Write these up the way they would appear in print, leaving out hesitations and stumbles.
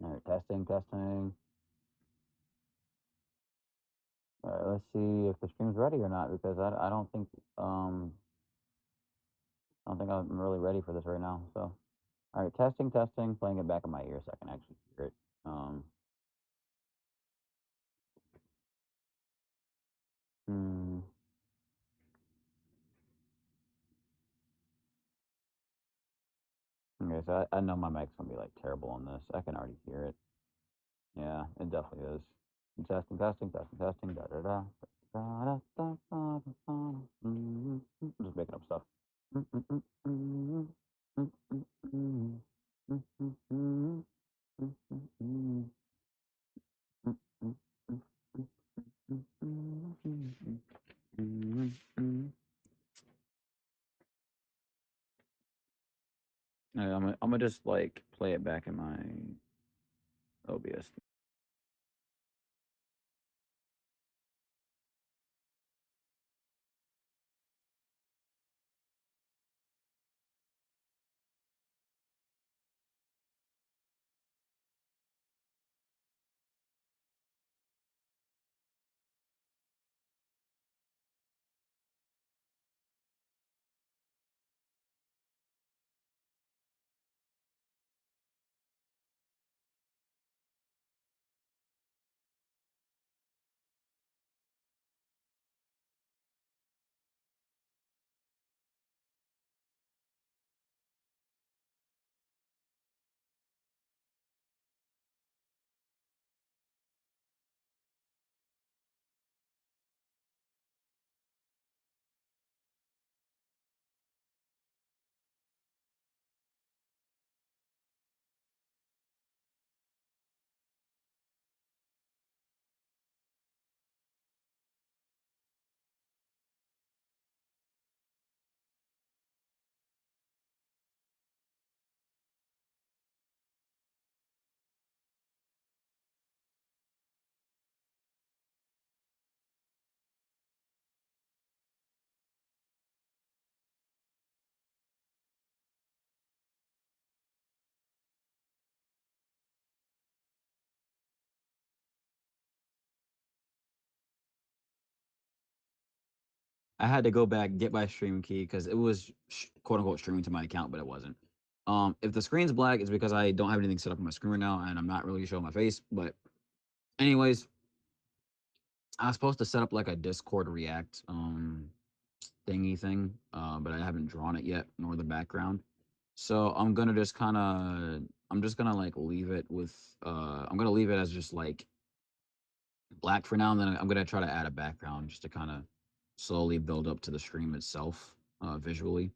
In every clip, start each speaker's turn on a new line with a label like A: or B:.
A: All right, testing, testing. All right, let's see if the stream's ready or not because I don't think I'm really ready for this right now. So, all right, testing, testing. Playing it back in my ear so I can actually hear it. Hmm. Okay, so I know my mic's gonna be like terrible on this. I can already hear it. Yeah, it definitely is. Testing, testing, testing, testing. Da da da. Da, da, da, da, da, da. I'm just making up stuff. Mm, mm, mm, mm, mm, mm, mm, mm, mm, mm, mm, mm, mm. I'm gonna just like play it back in my OBS. I had to go back get my stream key because it was quote unquote streaming to my account, but it wasn't. If the screen's black, it's because I don't have anything set up on my screen right now, and I'm not really showing my face. But anyways, I was supposed to set up like a Discord React thingy thing, but I haven't drawn it yet, nor the background. So I'm just gonna like leave it with I'm gonna leave it as just like black for now, and then I'm gonna try to add a background just to kind of slowly build up to the stream itself visually.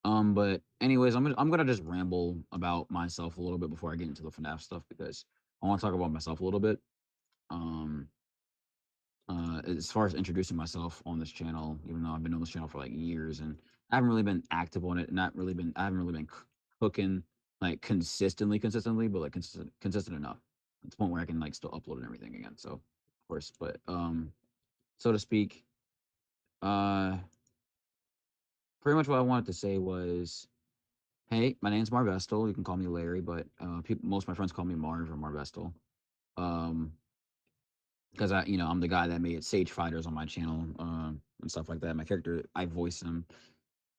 A: But anyways, I'm gonna just ramble about myself a little bit before I get into the FNAF stuff because I want to talk about myself a little bit. Um, as far as introducing myself on this channel, even though I've been on this channel for like years and I haven't really been active on it, I haven't really been cooking like consistently, but like consistent enough at the point where I can like still upload and everything again. So, of course, but so to speak, uh, pretty much what I wanted to say was, hey, my name's Marvestal. You can call me Larry, but most of my friends call me Marv or Marvestal. Um, because I'm the guy that made Sage Fighters on my channel, and stuff like that. My character, I voice him.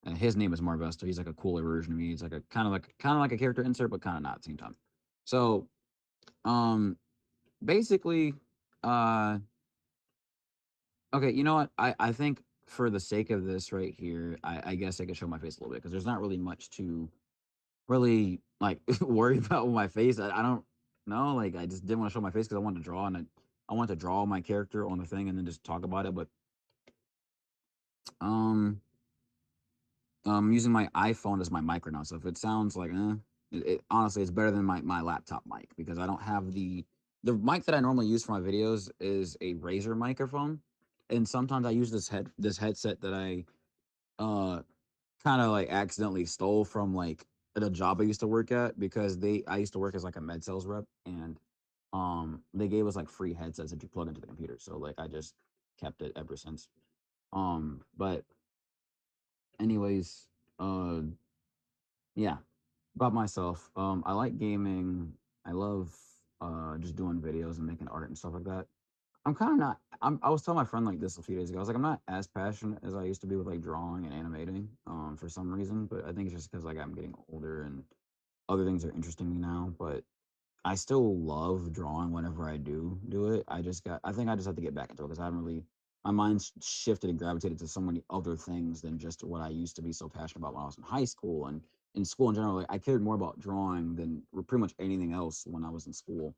A: And his name is Marvesto. He's like a cooler version of me. He's like a kind of like a character insert, but kind of not at the same time. So, um, basically, uh, okay, you know what? I think for the sake of this right here, I guess I could show my face a little bit because there's not really much to really like worry about with my face. I don't know. Like I just didn't want to show my face because I wanted to draw and I wanted to draw my character on the thing and then just talk about it. But um I'm using my iPhone as my mic right now. So if it sounds like honestly it's better than my laptop mic because I don't have the mic that I normally use for my videos is a Razer microphone. And sometimes I use this headset that I kind of like accidentally stole from like at a job I used to work at because I used to work as like a med sales rep and they gave us like free headsets that you plug into the computer. So like I just kept it ever since. But anyways, yeah, about myself. I like gaming. I love just doing videos and making art and stuff like that. I'm kind of not. I was telling my friend like this a few days ago. I was like, I'm not as passionate as I used to be with like drawing and animating, for some reason. But I think it's just because like I'm getting older and other things are interesting me now. But I still love drawing whenever I do it. I think I just have to get back into it because I haven't really, my mind shifted and gravitated to so many other things than just what I used to be so passionate about when I was in high school and in school in general. Like, I cared more about drawing than pretty much anything else when I was in school.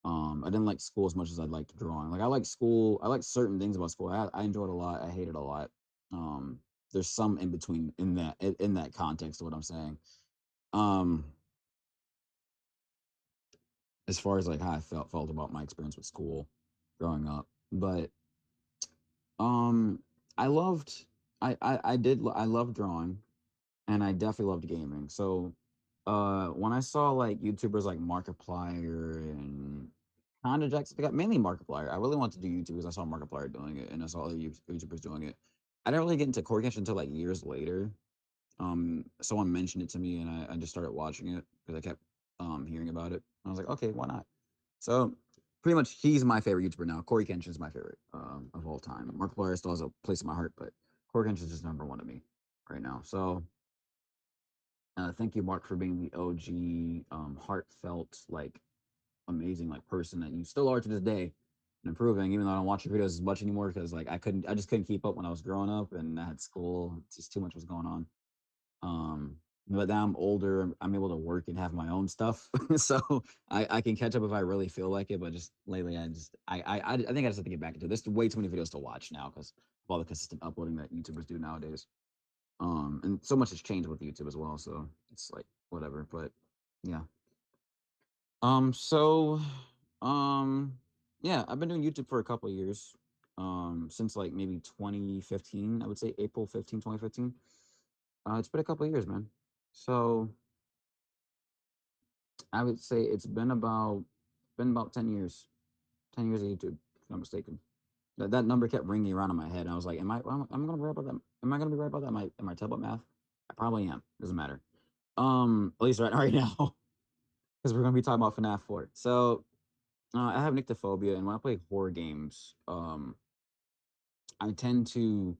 A: I didn't like school as much as I liked drawing. Like I like school, I like certain things about school. I enjoyed a lot. I hated a lot. Um, there's some in between in that context of what I'm saying. Um, as far as like how I felt about my experience with school growing up. But um I loved I loved drawing and I definitely loved gaming. So when I saw like YouTubers like Markiplier and Honda Jackson, I got mainly Markiplier. I really wanted to do YouTube because I saw Markiplier doing it and I saw other YouTubers doing it. I didn't really get into Core Genshin until like years later. Someone mentioned it to me and I just started watching it because I kept hearing about it. I was like, okay, why not? So pretty much he's my favorite YouTuber now. Corey Kenshin's my favorite of all time. Markiplier still has a place in my heart, but Corey Kenshin's just number one to me right now. So thank you, Mark, for being the OG, heartfelt, like amazing, like person that you still are to this day and improving. Even though I don't watch your videos as much anymore because like I just couldn't keep up when I was growing up and I had school. It's just too much was going on. Um, but now I'm older, I'm able to work and have my own stuff, so I can catch up if I really feel like it. But just lately, I think I just have to get back into it. There's way too many videos to watch now because of all the consistent uploading that YouTubers do nowadays. And so much has changed with YouTube as well, so it's like whatever. But yeah, so um, yeah, I've been doing YouTube for a couple of years, since like maybe 2015. I would say April 15, 2015. It's been a couple of years, man. So I would say it's been about 10 years. 10 years of YouTube, if I'm not mistaken. That number kept ringing around in my head. And I was like, am I gonna be right about that? Am I gonna be right about that? Am I terrible at math? I probably am. Doesn't matter. At least right now. Because we're gonna be talking about FNAF 4. So I have nyctophobia, and when I play horror games, I tend to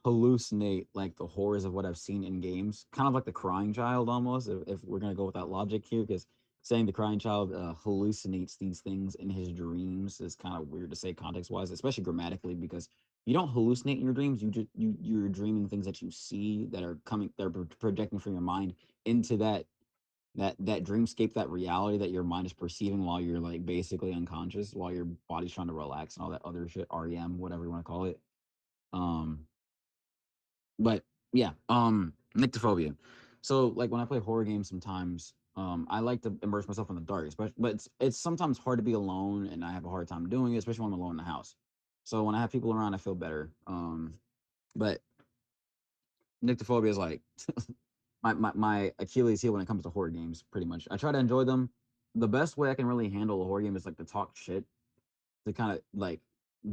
A: hallucinate like the horrors of what I've seen in games, kind of like the crying child almost. If we're gonna go with that logic here, because saying the crying child hallucinates these things in his dreams is kind of weird to say context wise, especially grammatically, because you don't hallucinate in your dreams. You just you're dreaming things that you see that are coming, they're projecting from your mind into that dreamscape, that reality that your mind is perceiving while you're like basically unconscious, while your body's trying to relax and all that other shit, REM, whatever you want to call it. Um, but yeah, nyctophobia. So like when I play horror games sometimes, I like to immerse myself in the dark, especially but it's sometimes hard to be alone and I have a hard time doing it, especially when I'm alone in the house. So when I have people around, I feel better. But nyctophobia is like my Achilles heel when it comes to horror games, pretty much. I try to enjoy them. The best way I can really handle a horror game is like to talk shit to kind of like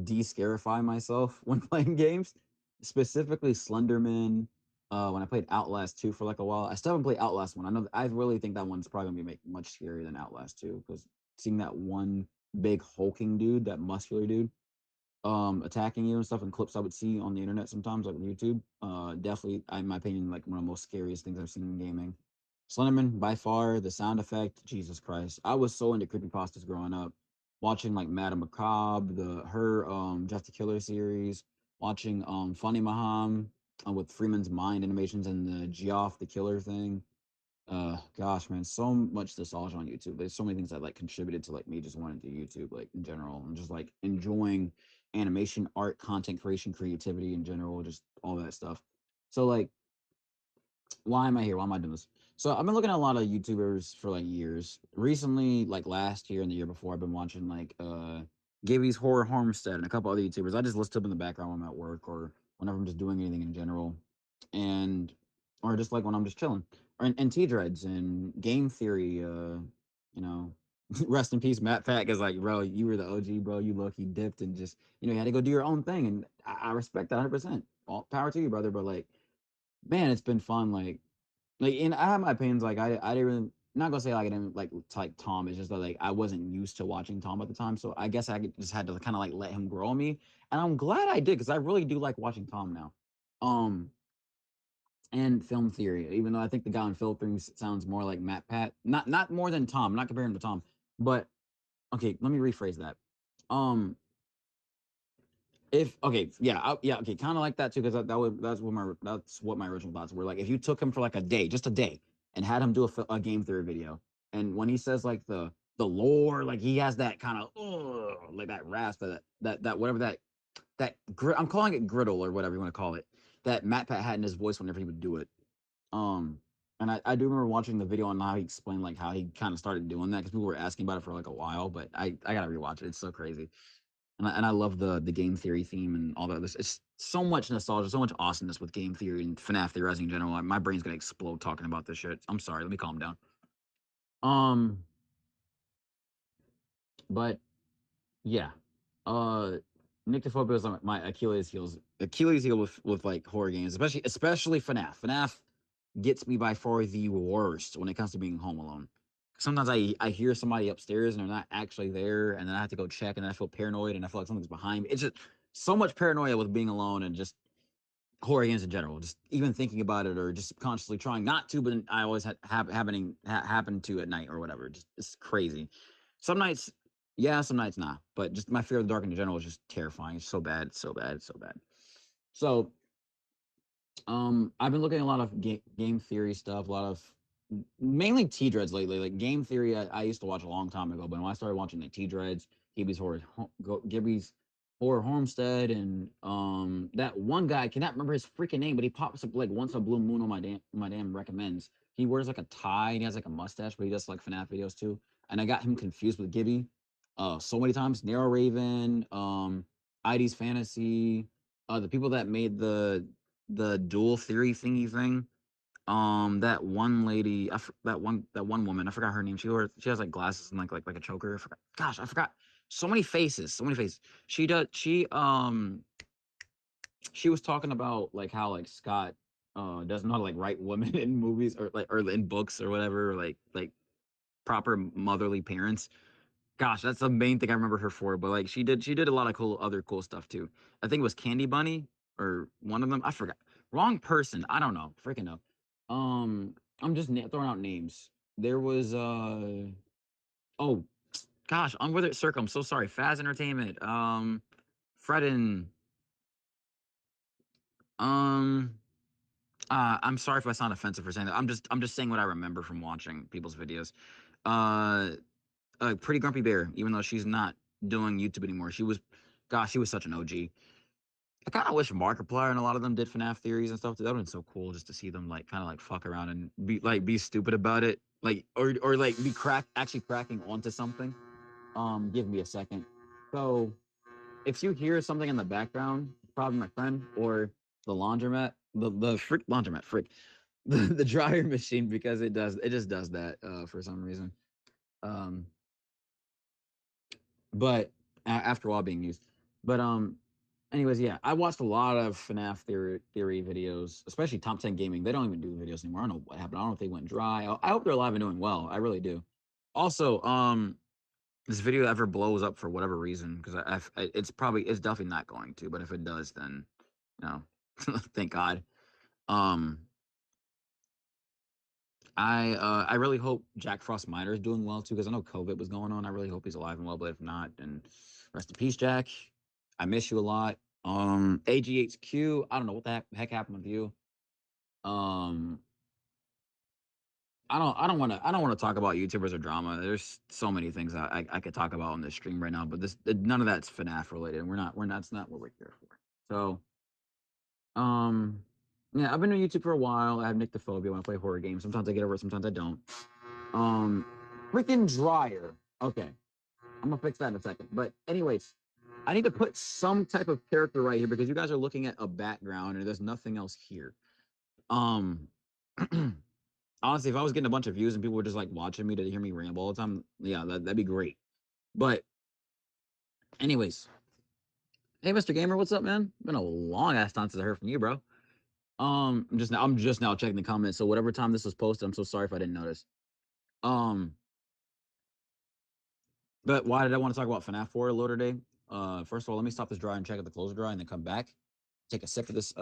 A: de-scarify myself when playing games, specifically Slenderman. When I played Outlast 2 for like a while, I still haven't played Outlast 1. I know I really think that one's probably gonna be much scarier than Outlast 2 because seeing that one big hulking dude, that muscular dude, attacking you and stuff in clips I would see on the internet sometimes, like on YouTube. Definitely, in my opinion, like one of the most scariest things I've seen in gaming. Slenderman, by far, the sound effect, Jesus Christ. I was so into creepypastas growing up, watching like Madame Macabre, her Jeff the Killer series, watching Funny Maham with Freeman's Mind animations and the Geoff the Killer thing. Gosh, man, so much nostalgia on YouTube. There's so many things that like contributed to like me just wanting to do YouTube, like in general, and just like enjoying animation, art, content creation, creativity in general, just all that stuff. So like, why am I here? Why am I doing this? So I've been looking at a lot of YouTubers for like years. Recently, like last year and the year before, I've been watching like Gibby's Horror Homestead and a couple other YouTubers. I just listen to them in the background when I'm at work or whenever I'm just doing anything in general. And or just like when I'm just chilling. Or and T Dreads and Game Theory, you know. Rest in peace, Matt Pack is like, bro, you were the OG, bro. You look, you dipped and just, you had to go do your own thing. And I respect that 100%. All power to you, brother. But like, man, it's been fun. Like, and I have my opinions. Like, I didn't really. not gonna say like I didn't like Tom. It's just that like I wasn't used to watching Tom at the time, so I guess just had to kind of like let him grow on me, and I'm glad I did because I really do like watching Tom now. Um, and film theory, even though I think the guy on film theory sounds more like Matt Pat, not more than Tom. I'm not comparing him to Tom, but okay, let me rephrase that. Um, if okay, yeah, yeah, okay, kind of like that too, because that's what my original thoughts were. Like, if you took him for like a day, just a day, and had him do a game theory video, and when he says like the lore, like he has that kind of like that rasp, that whatever I'm calling it griddle or whatever you want to call it, that Matt Pat had in his voice whenever he would do it. Um, and I do remember watching the video on how he explained like how he kind of started doing that because people were asking about it for like a while, but I gotta rewatch it. It's so crazy. And I love the game theory theme and all that. It's so much nostalgia, so much awesomeness with game theory and FNAF theorizing in general. Like, my brain's gonna explode talking about this shit. I'm sorry, let me calm down. Um, but yeah, uh, Nyctophobia is like my Achilles heel with like horror games, especially FNAF. FNAF gets me by far the worst when it comes to being home alone. Sometimes I hear somebody upstairs and they're not actually there, and then I have to go check, and then I feel paranoid, and I feel like something's behind me. It's just so much paranoia with being alone and just horror games in general. Just even thinking about it or just consciously trying not to, but I always happen to at night or whatever. Just it's crazy. Some nights, yeah, some nights not. But just my fear of the dark in general is just terrifying. It's so bad, so bad, so bad. So I've been looking at a lot of game theory stuff, a lot of mainly T Dreads lately. Like game theory, I used to watch a long time ago, but when I started watching like T Dreads, Gibby's Horror Homestead, and that one guy, I cannot remember his freaking name, but he pops up like once a blue moon on my damn recommends. He wears like a tie and he has like a mustache, but he does like FNAF videos too. And I got him confused with Gibby so many times. Narrow Raven, ID's Fantasy, the people that made the dual theory thingy thing. That one lady, that one woman, I forgot her name. She has like glasses and like a choker. I forgot. Gosh, I forgot. So many faces, so many faces. She was talking about like how like Scott doesn't know how to like write women in movies or in books or whatever, or like proper motherly parents. Gosh, that's the main thing I remember her for. But like she did a lot of other cool stuff too. I think it was Candy Bunny or one of them. I forgot. Wrong person. I don't know. Freaking know. I'm just throwing out names. There was oh gosh, I'm with it circle. I'm so sorry. Faz Entertainment. Fred and um I'm sorry if I sound offensive for saying that. I'm just saying what I remember from watching people's videos. Uh Pretty Grumpy Bear, even though she's not doing YouTube anymore. Gosh, she was such an OG. I kind of wish Markiplier and a lot of them did FNAF theories and stuff. That would have been so cool just to see them like kind of like fuck around and be stupid about it, like or like be actually cracking onto something. Give me a second. So if you hear something in the background, probably my friend or the laundromat, the frick laundromat, frick, the dryer machine because it just does that for some reason. Um, but after a while being used. But anyways, yeah, I watched a lot of FNAF theory videos, especially Top 10 Gaming. They don't even do videos anymore. I don't know what happened. I don't know if they went dry. I hope they're alive and doing well. I really do. Also, this video ever blows up for whatever reason, because it's definitely not going to, but if it does, then you know, thank God. Um, I really hope Jack Frost Minor is doing well too, because I know COVID was going on. I really hope he's alive and well, but if not, then rest in peace, Jack. I miss you a lot. AGHQ, I don't know what the heck happened with you. Um, I don't want to talk about YouTubers or drama. There's so many things I could talk about on this stream right now, but none of that's FNAF related. That's not what we're here for. So, um, yeah, I've been on YouTube for a while. I have nyctophobia when I play horror games. Sometimes I get over it, sometimes I don't. Um, Freaking dryer. Okay, I'm gonna fix that in a second. But anyways, I need to put some type of character right here because you guys are looking at a background and there's nothing else here. Um, honestly, if I was getting a bunch of views and people were just like watching me to hear me ramble all the time, yeah, that'd be great. But anyways, hey, Mr. Gamer, what's up, man? Been a long ass time since I heard from you, bro. I'm just now checking the comments. So whatever time this was posted, I'm so sorry if I didn't notice. But why did I want to talk about FNAF 4 a little today? First of all, let me stop this dry and check if the clothes are dry, and then come back, take a sip of this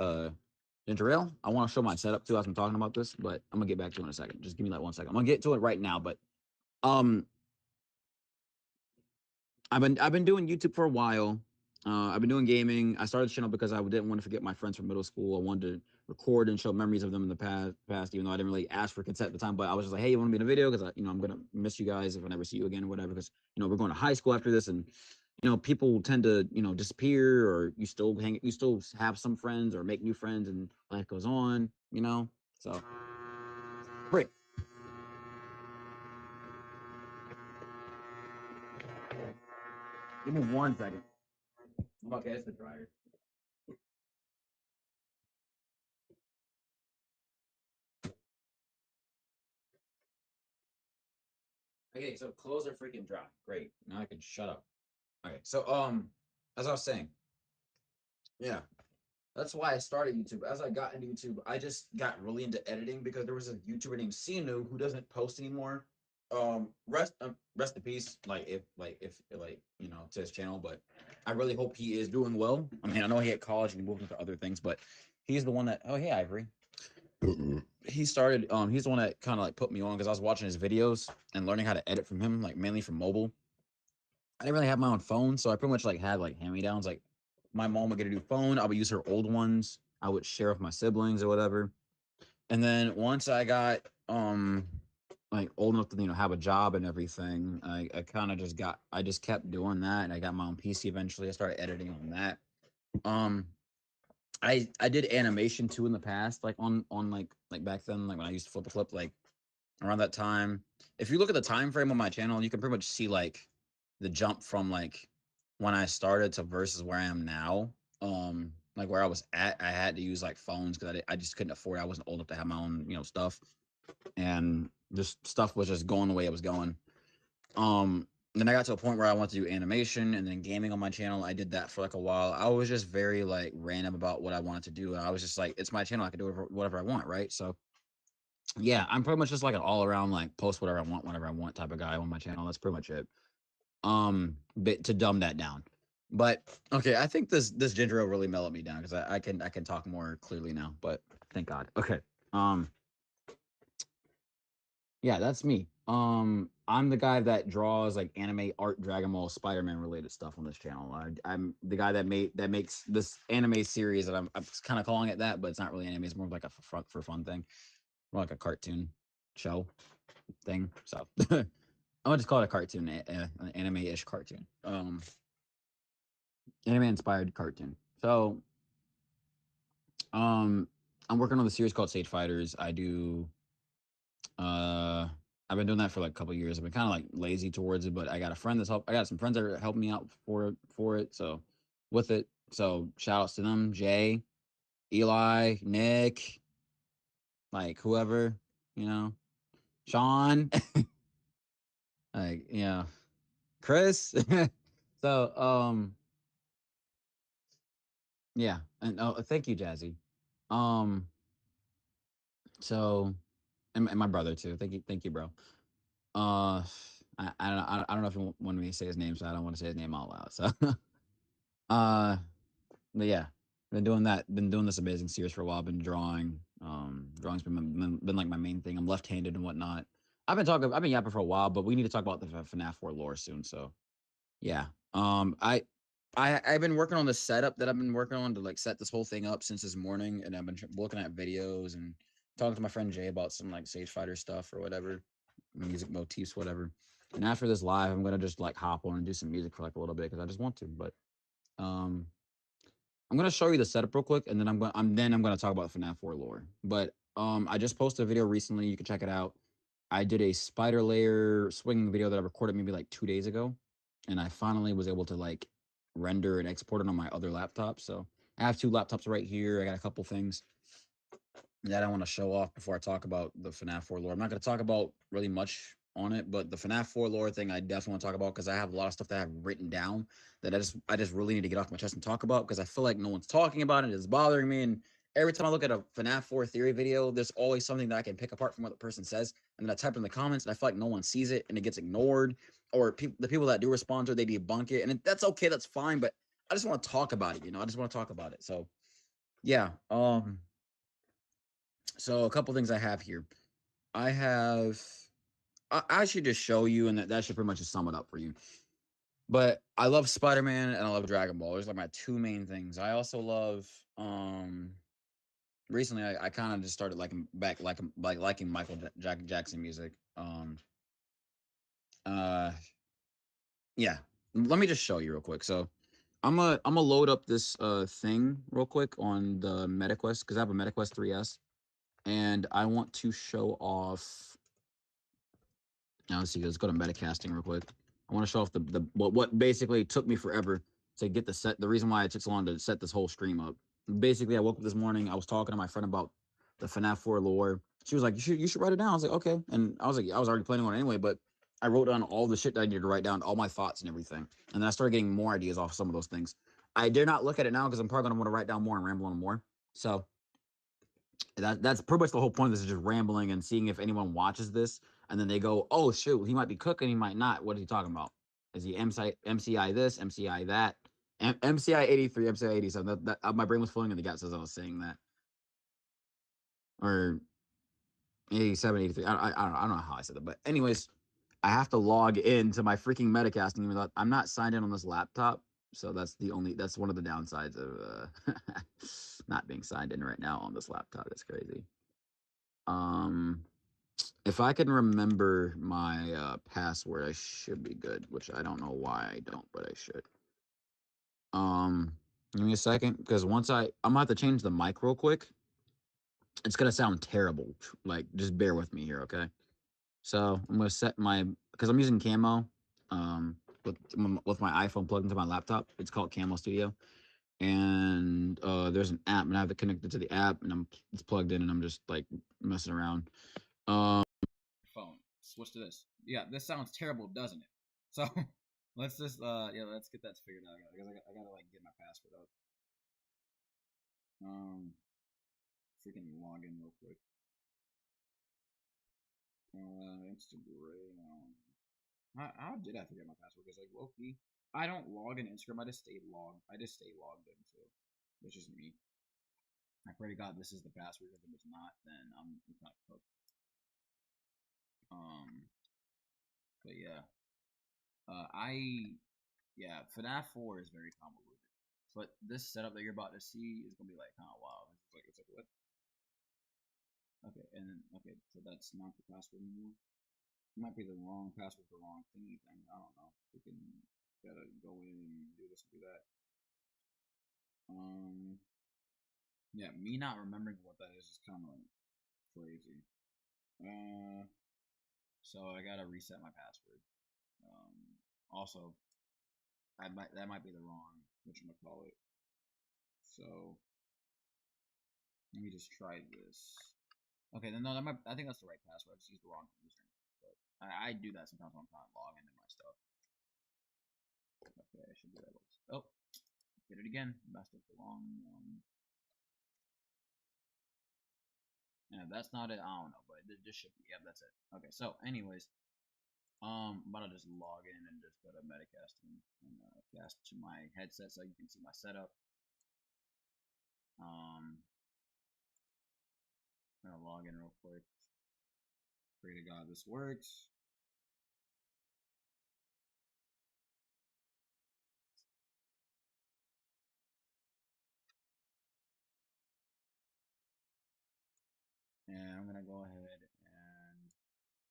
A: ginger ale. I want to show my setup too as I'm talking about this, but I'm gonna get back to it in a second. Just give me like 1 second. I'm gonna get to it right now, but um, I've been doing YouTube for a while. I've been doing gaming. I started the channel because I didn't want to forget my friends from middle school. I wanted to record and show memories of them in the past, even though I didn't really ask for consent at the time. But I was just like, hey, you want to be in a video? Because I'm gonna miss you guys if I never see you again or whatever. Because we're going to high school after this, and people tend to disappear, or you still have some friends or make new friends, and life goes on. So great. Give me 1 second. Okay, it's the dryer. Okay, so clothes are freaking dry. Great. Now I can shut up. Okay, so as I was saying, yeah, that's why I started YouTube. As I got into YouTube, I just got really into editing because there was a YouTuber named Sinu who doesn't post anymore. Rest in peace. To his channel, but I really hope he is doing well. I mean, I know he had college and he moved into other things, but he's the one that. Oh, hey, Ivory. He started. He's the one that kind of like put me on because I was watching his videos and learning how to edit from him, like mainly from mobile. I didn't really have my own phone, so I pretty much like had like hand-me-downs. Like my mom would get a new phone, I would use her old ones. I would share with my siblings or whatever. And then once I got like old enough to have a job and everything, I kind of just kept doing that, and I got my own PC eventually. I started editing on that. Um I did animation too in the past, like on like back then, like when I used to flip a clip, like around that time. If you look at the time frame on my channel, you can pretty much see like the jump from like when I started to versus where I am now. Like where I was at, I had to use like phones because I just couldn't afford it. I wasn't old enough to have my own stuff, and just stuff was just going the way it was going. Then I got to a point where I wanted to do animation and then gaming on my channel. I did that for like a while. I was just very like random about what I wanted to do. I was just like, it's my channel. I can do whatever I want, right? So yeah, I'm pretty much just like an all around like post whatever I want whenever I want type of guy on my channel. That's pretty much it. Bit to dumb that down. But okay, I think this ginger ale really mellowed me down because I can talk more clearly now. But thank God. Okay. Um, yeah, that's me. I'm the guy that draws like anime art, Dragon Ball, Spider-Man related stuff on this channel. I'm the guy that makes this anime series that I'm kind of calling it that, but it's not really anime. It's more like a for fun thing, more like a cartoon show thing. So I'm gonna just call it a cartoon, an anime-ish cartoon, anime inspired cartoon. So I'm working on the series called Sage Fighters. Uh I've been doing that for like a couple of years. I've been kind of like lazy towards it, but I got some friends that are helping me out for it. So with it, so shout outs to them, Jay, Eli, Nick, like whoever, you know, Sean, like Chris. So yeah, and oh, thank you, Jazzy. Um, so and my brother too. Thank you, bro. I don't know if you want me to say his name, so I don't want to say his name out loud. So, uh, but yeah, been doing this amazing series for a while. Been drawing. Drawing's been like my main thing. I'm left-handed and whatnot. I've been yapping for a while, but we need to talk about the FNAF 4 lore soon. So yeah. I've been working on the setup that I've been working on to like set this whole thing up since this morning, and I've been looking at videos and talking to my friend Jay about some like Sage Fighter stuff or whatever, music motifs, whatever. And after this live, I'm gonna just like hop on and do some music for like a little bit because I just want to. But um, I'm gonna show you the setup real quick, and then I'm gonna talk about FNAF 4 lore. But I just posted a video recently. You can check it out. I did a spider layer swinging video that I recorded maybe like 2 days ago, and I finally was able to like render and export it on my other laptop. So I have two laptops right here. I got a couple things that I want to show off before I talk about the FNAF 4 lore. I'm not going to talk about really much on it, but the FNAF 4 lore thing I definitely want to talk about because I have a lot of stuff that I have written down that I just really need to get off my chest and talk about because I feel like no one's talking about it. It's bothering me, and every time I look at a FNAF 4 theory video, there's always something that I can pick apart from what the person says, and then I type in the comments, and I feel like no one sees it, and it gets ignored, or the people that do respond to it, they debunk it, and that's okay, that's fine, but I just want to talk about it, I just want to talk about it. So yeah, so a couple things I have here. I have I should just show you, and that should pretty much just sum it up for you. But I love Spider-Man and I love Dragon Ball. Those are my two main things. I also love recently I kind of just started liking Michael Jackson music. Uh yeah. Let me just show you real quick. So I'm gonna load up this thing real quick on the MetaQuest because I have a MetaQuest 3S and I want to show off. Now let's see. Let's go to Metacasting real quick. I want to show off the what basically took me forever to get the set. The reason why it took so long to set this whole stream up. Basically, I woke up this morning. I was talking to my friend about the FNAF 4 lore. She was like, "You should write it down." I was like, "Okay," and I was like, I was already planning on it anyway, but I wrote down all the shit that I needed to write down, all my thoughts and everything, and then I started getting more ideas off some of those things. I dare not look at it now because I'm probably gonna want to write down more and ramble on more. So that's pretty much the whole point of this is just rambling and seeing if anyone watches this and then they go, oh shoot, he might be cooking, he might not. What is he talking about? Is he MCI this, MCI that, MCI 83, MCI 87? My brain was flowing in the gaps as I was saying that, or 87, 83. I don't know how I said that, but anyways, I have to log into my freaking Metacasting even though I'm not signed in on this laptop. So that's one of the downsides of not being signed in right now on this laptop. That's crazy. Um, if I can remember my password, I should be good, which I don't know why I don't, but I should. Give me a second, because I'm gonna have to change the mic real quick. It's gonna sound terrible. Like, just bear with me here, okay? So I'm gonna set because I'm using Camo, with my iPhone plugged into my laptop. It's called Camo Studio, and there's an app, and I have it connected to the app, and it's plugged in, and I'm just like messing around. Phone. Switch to this. Yeah, this sounds terrible, doesn't it? So let's just let's get that figured out. I gotta like get my password up. Freaking log in real quick. Instagram. How did I forget my password? Because like low-key, I don't log in Instagram. I just stay logged. In. So which is me. I pray to God this is the password. If it's not, then it's not cooked. But yeah. FNAF 4 is very convoluted. But this setup that you're about to see is gonna be like kind of wild. It's like what? Okay, and then so that's not the password anymore. It might be the wrong password for the wrong thingy thing. I don't know. We can gotta go in and do this and do that. Yeah, me not remembering what that is kind of like crazy. So I gotta reset my password. Also, that might be the wrong whatchamacallit. So let me just try this. Okay, then no, I think that's the right password. I just used the wrong username. But I do that sometimes when I'm trying to log into my stuff. Okay, I should do that. Oh, did it again. Messed up the wrong one. Yeah, that's not it. I don't know, but this should be. Yeah, that's it. Okay, so anyways, I'm about to just log in and just go to Metacasting and cast to my headset so you can see my setup. I'm gonna log in real quick. Pray to God this works. And I'm gonna go ahead and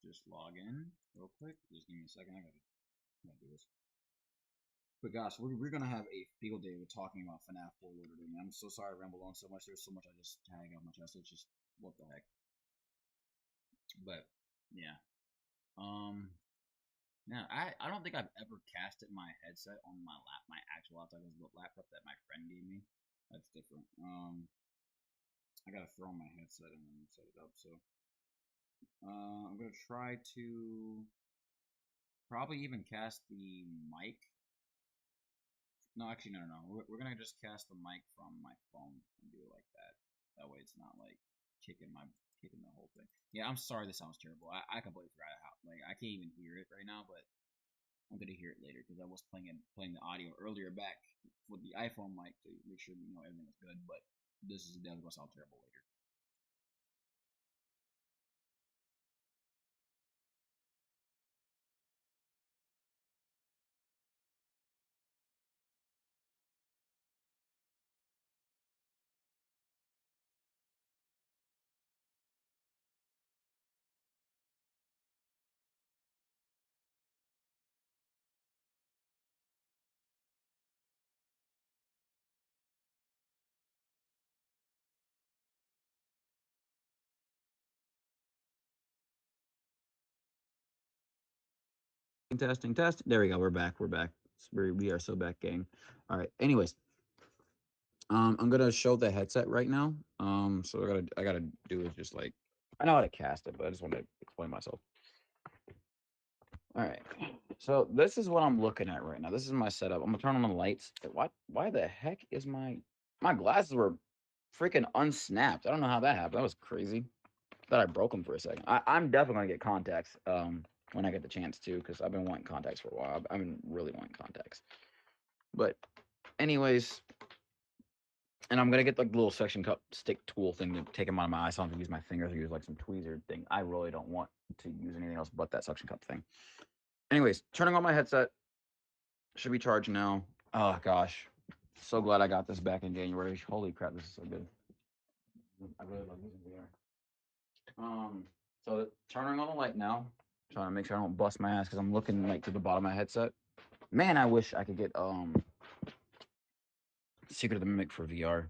A: just log in real quick. Just give me a second. I gotta do this. But gosh, we're gonna have a field day with talking about FNAF 4 later today. I'm so sorry I rambled on so much. There's so much I just tag on my chest. It's just what the heck. But yeah. Now I don't think I've ever casted my headset on my actual laptop. Is the laptop that my friend gave me. That's different. I gotta throw my headset in and set it up. So I'm gonna try to probably even cast the mic. No, actually, no. We're gonna just cast the mic from my phone and do it like that.
B: That way it's not like kicking the whole thing. Yeah, I'm sorry. This sounds terrible. I completely forgot how I can't even hear it right now, but I'm gonna hear it later because I was playing the audio earlier back with the iPhone mic to make sure everything is good. But this is definitely gonna sound terrible later.
A: Testing, test. There we go. We're back. We're back. We are so back, gang. All right. Anyways, I'm gonna show the headset right now. So I gotta do is just like I know how to cast it, but I just want to explain myself. All right. So this is what I'm looking at right now. This is my setup. I'm gonna turn on the lights. Why the heck is my glasses were freaking unsnapped? I don't know how that happened. That was crazy. Thought I broke them for a second. I'm definitely gonna get contacts when I get the chance to, because I've been wanting contacts for a while. I've been really wanting contacts. But anyways, and I'm gonna get like the little section cup stick tool thing to take them out of my eyes. So I don't have to use my fingers or use like some tweezer thing. I really don't want to use anything else but that suction cup thing. Anyways, turning on my headset. Should be charged now. Oh gosh. So glad I got this back in January. Holy crap, this is so good. I really love using VR. So turning on the light now. Trying to make sure I don't bust my ass because I'm looking like to the bottom of my headset. Man, I wish I could get Secret of the Mimic for VR.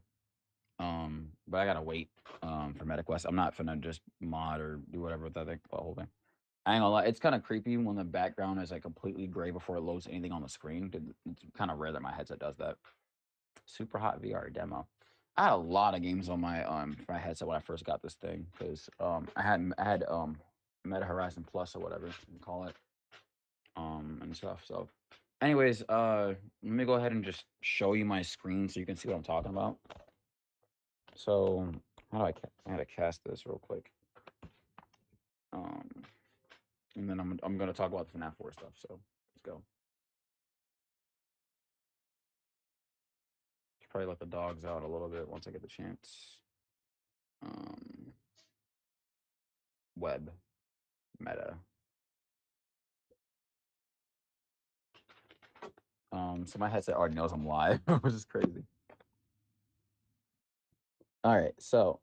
A: But I gotta wait for MetaQuest. I'm not finna just mod or do whatever with that thing, the whole thing. I ain't gonna lie, it's kind of creepy when the background is like completely gray before it loads anything on the screen. It's kind of rare that my headset does that. Super hot VR demo. I had a lot of games on my headset when I first got this thing because I had Meta Horizon Plus or whatever you call it and stuff. So, anyways, let me go ahead and just show you my screen so you can see what I'm talking about. So, I gotta cast this real quick. Um, and then I'm gonna talk about the FNAF 4 stuff. So let's go. Should probably let the dogs out a little bit once I get the chance. Um, web meta. So my headset already knows I'm live, which is crazy. All right, so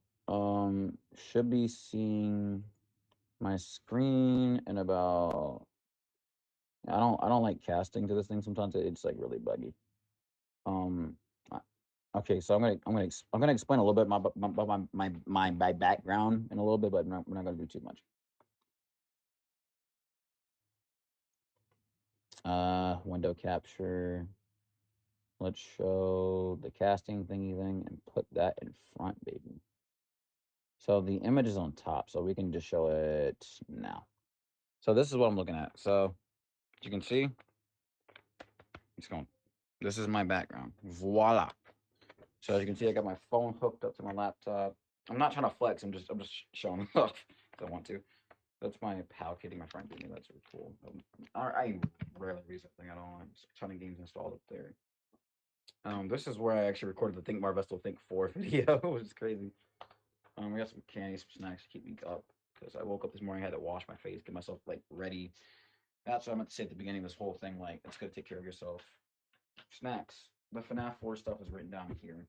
A: should be seeing my screen in about. I don't like casting to this thing. Sometimes it's like really buggy. Um, I- okay, so I'm gonna explain a little bit my background in a little bit, but we're not gonna do too much. Window capture. Let's show the casting thingy thing and put that in front, baby. So the image is on top, so we can just show it now. So this is what I'm looking at. So as you can see, it's going. This is my background. Voila. So as you can see, I got my phone hooked up to my laptop. I'm not trying to flex. I'm just showing off if I want to. That's my pal kitty my friend gave me. That's really cool. I rarely use that thing at all. I'm just a ton of games installed up there. This is where I actually recorded the Think Marvesto Think 4 video, which is crazy. We got some candy, some snacks to keep me up because I woke up this morning, I had to wash my face, get myself like ready. That's what I meant to say at the beginning of this whole thing. Like, it's good to take care of yourself. Snacks. The FNAF 4 stuff is written down here.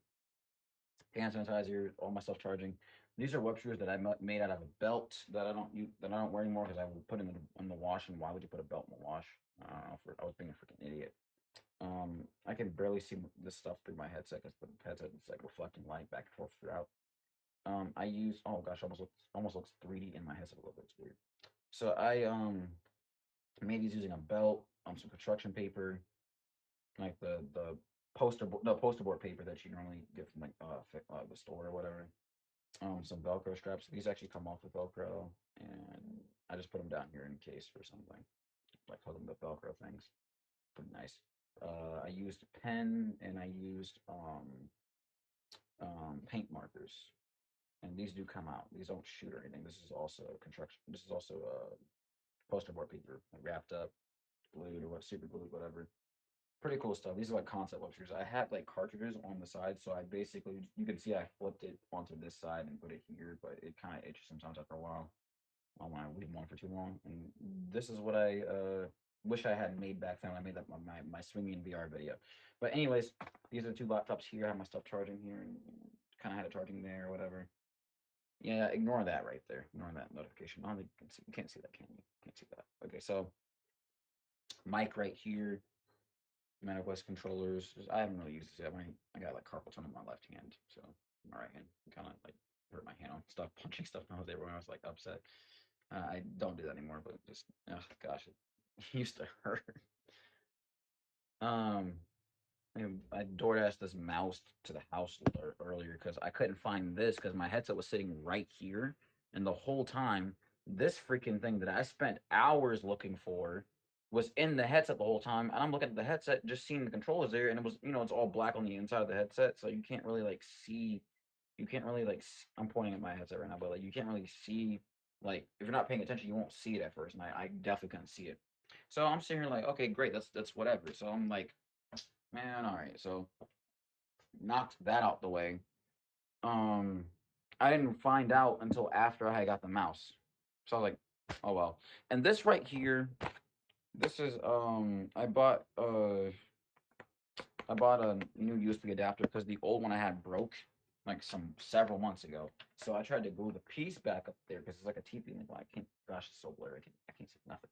A: Hand sanitizer, all my stuff charging. These are web shooters that I made out of a belt that I don't wear anymore because I would put them in the wash. And why would you put a belt in the wash? I was being a freaking idiot. I can barely see this stuff through my headset because the headset is like reflecting light back and forth throughout. I use oh gosh, almost looks 3D in my headset a little bit. It's weird. So I made these using a belt, some construction paper, like the poster board paper that you normally get from like the store or whatever. Some Velcro straps. These actually come off with Velcro, and I just put them down here in case for something like holding the Velcro things. Pretty nice. I used pen and I used paint markers. And these do come out. These don't shoot or anything. This is also construction. This is also poster board paper, like, wrapped up, glued or what, super glued, whatever. Pretty cool stuff. These are like concept web shooters. I had like cartridges on the side, so I basically, you can see I flipped it onto this side and put it here, but it kind of itches sometimes after a while. I don't want to leave them on for too long. And this is what I wish I had made back then when I made that my swinging VR video. But anyways, these are two laptops here. I have my stuff charging here, and kind of had it charging there or whatever. Yeah, ignore that right there. Ignore that notification. I don't think you can see. You can't see that, can you? Can't see that. Okay, so mic right here. Mana Quest controllers. I haven't really used this yet. I got like carpal tunnel in my left hand, so my right hand kind of like hurt my hand on stuff, punching stuff when I was there when I was like upset. I don't do that anymore, but just oh gosh, it used to hurt. Um, I DoorDashed this mouse to the house earlier because I couldn't find this because my headset was sitting right here, and the whole time this freaking thing that I spent hours looking for was in the headset the whole time, and I'm looking at the headset, just seeing the controllers there, and it was, it's all black on the inside of the headset, so you can't really like see. You can't really like. I'm pointing at my headset right now, but like you can't really see. Like if you're not paying attention, you won't see it at first, and I definitely couldn't see it. So I'm sitting here like, okay, great, that's whatever. So I'm like, man, all right. So knocked that out the way. Um, I didn't find out until after I got the mouse. So I was like, oh well. And this right here, this is I bought a new USB adapter because the old one I had broke like several months ago. So I tried to glue the piece back up there because it's like a TP link. I can't. Gosh, it's so blurry. I can't see nothing.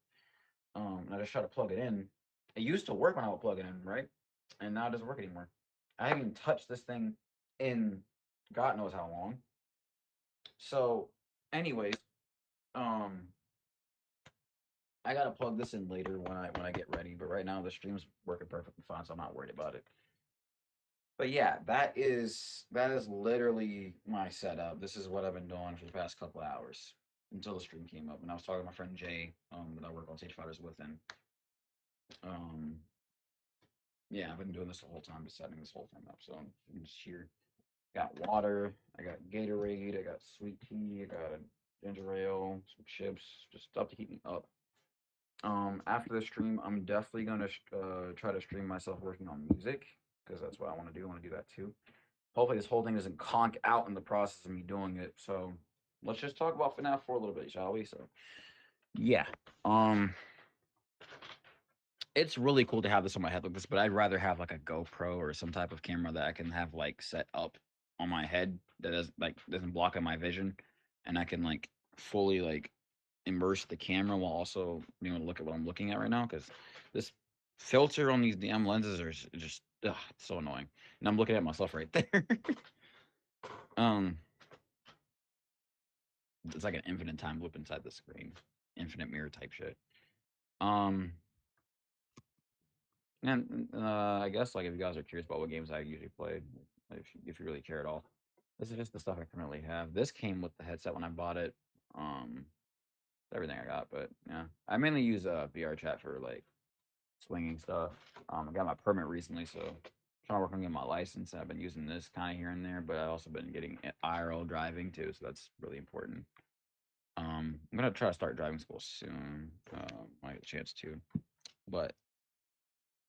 A: And I just tried to plug it in. It used to work when I would plug it in, right? And now it doesn't work anymore. I haven't even touched this thing in God knows how long. So, anyways, um, I gotta plug this in later when I get ready. But right now the stream's working perfectly fine, so I'm not worried about it. But yeah, that is literally my setup. This is what I've been doing for the past couple of hours until the stream came up. And I was talking to my friend Jay, that I work on Stage Fighters with, and um, yeah, I've been doing this the whole time, just setting this whole thing up. So I'm just here. Got water, I got Gatorade, I got sweet tea, I got a ginger ale, some chips, just stuff to keep me up. After the stream, I'm definitely gonna try to stream myself working on music because that's what I want to do. I want to do that too. Hopefully, this whole thing doesn't conk out in the process of me doing it. So let's just talk about FNAF for a little bit, shall we? So yeah, um, it's really cool to have this on my head like this, but I'd rather have like a GoPro or some type of camera that I can have like set up on my head that doesn't block out my vision, and I can like fully like immerse the camera while also being able to look at what I'm looking at right now. Because this filter on these damn lenses are just it's so annoying, and I'm looking at myself right there. um, it's like an infinite time loop inside the screen, infinite mirror type shit. Um, And I guess like if you guys are curious about what games I usually play, if you really care at all, this is just the stuff I currently have. This came with the headset when I bought it. Um, everything I got, but yeah, I mainly use VR chat for like swinging stuff. I got my permit recently, so I'm trying to work on getting my license. I've been using this kind of here and there, but I've also been getting IRL driving too, so that's really important. I'm gonna try to start driving school soon. When I get a chance to, but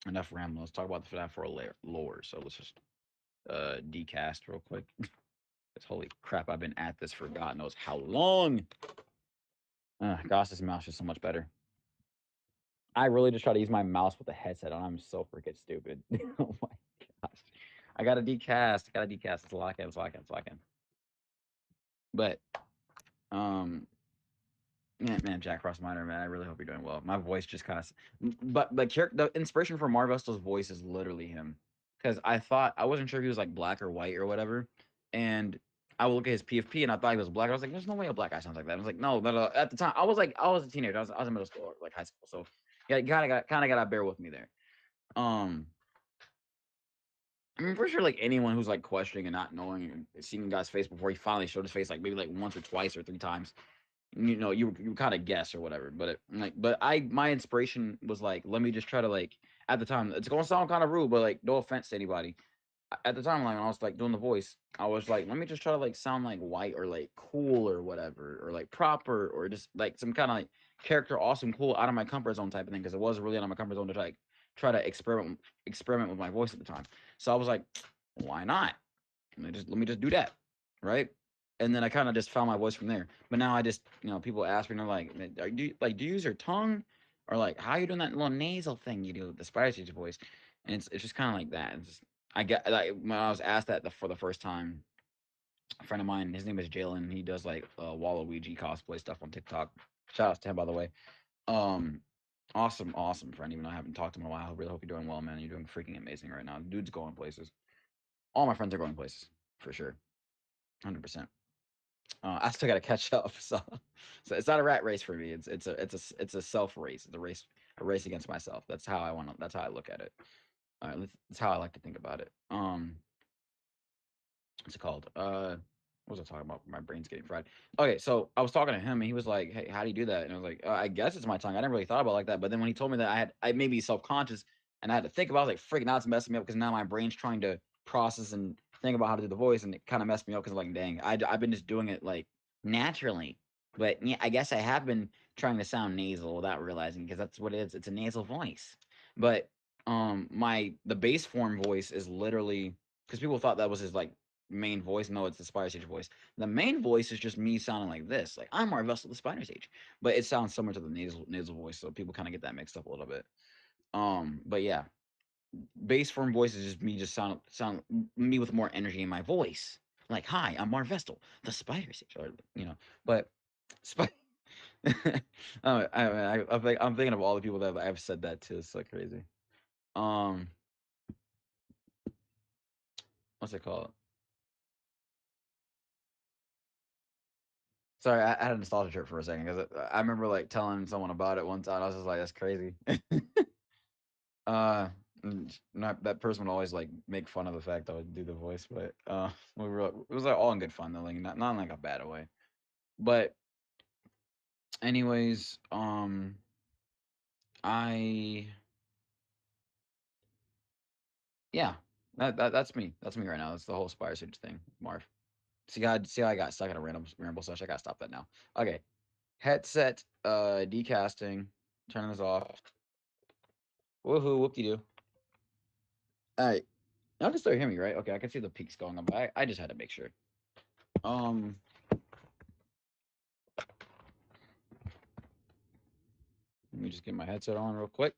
A: enough rambling. Let's talk about the FNAF 4 lore. So let's just decast real quick. Because holy crap, I've been at this for God knows how long. Gosh, this mouse is so much better. I really just try to use my mouse with the headset on. I'm so freaking stupid. Oh my gosh. I got to decast. It's locking. But man, Jack Frost Minor, man, I really hope you're doing well. My voice just kind of, but the inspiration for Marvesto's voice is literally him, because I wasn't sure if he was like black or white or whatever, and I would look at his PFP and I thought he was black. I was like, there's no way a black guy sounds like that. I was like, no, but at the time I was a teenager. I was in middle school or like high school, so yeah, you kind of got to bear with me there. Um, I mean, for sure, like anyone who's like questioning and not knowing and seeing guy's face before he finally showed his face, like maybe like once or twice or three times, you kind of guess or whatever. But my inspiration was like, let me just try to like, at the time, it's gonna sound kind of rude, but like no offense to anybody, at the time, like when I was like doing the voice, I was like, let me just try to like sound like white or like cool or whatever, or like proper or just like some kind of like character, awesome, cool, out of my comfort zone type of thing, because it was really out of my comfort zone to try to experiment with my voice at the time. So I was like, why not? Let me just do that, right? And then I kind of just found my voice from there. But now I just, people ask me, and they're like, do you use your tongue, or like how you doing that little nasal thing you do, the spider teacher voice? And it's just kind of like that. It's just, I get like when I was asked that for the first time, a friend of mine, his name is Jalen. He does like Waluigi cosplay stuff on TikTok. Shout out to him, by the way. Um, awesome friend. Even though I haven't talked to him in a while, I really hope you're doing well, man. You're doing freaking amazing right now. Dude's going places. All my friends are going places for sure, 100%. I still got to catch up, so it's not a rat race for me. It's a self race. It's a race against myself. That's how I want to. That's how I look at it. That's how I like to think about it. What's it called? What was I talking about? My brain's getting fried. Okay, so I was talking to him, and he was like, "Hey, how do you do that?" And I was like, "I guess it's my tongue. I never really thought about it like that." But then when he told me that I made me self conscious, and I had to think about it, I was like, "Freak, now it's messing me up because now my brain's trying to process and think about how to do the voice, and it kind of messed me up because like, dang, I've been just doing it like naturally, but yeah, I guess I have been trying to sound nasal without realizing because that's what it is. It's a nasal voice, but the bass form voice is literally because people thought that was his like main voice. No, it's the Spider Sage voice. The main voice is just me sounding like this. Like I'm our vessel, the Spider Sage, but it sounds similar to the nasal voice, so people kind of get that mixed up a little bit. But yeah, bass form voice is just me, just sound me with more energy in my voice. Like, hi, I'm Mar Vestal, the Spider Sage, or but Spider. I'm thinking of all the people that I've said that to. It's so crazy. Um, what's it called? Sorry, I had a nostalgia trip for a second because I remember like telling someone about it one time. I was just like, "That's crazy." uh, not that person would always like make fun of the fact I would do the voice, but it was like all in good fun though, like not in like a bad way. But anyways, I yeah, that's me. That's me right now. That's the whole Spire Siege thing, Marv. See how I got stuck in a random ramble session. I gotta stop that now. Okay, headset, decasting. Turn this off. Woohoo! Whoop de doo. All right. Y'all can still hear me, right? Okay, I can see the peaks going up. I just had to make sure. Um, Let me just get my headset on real quick.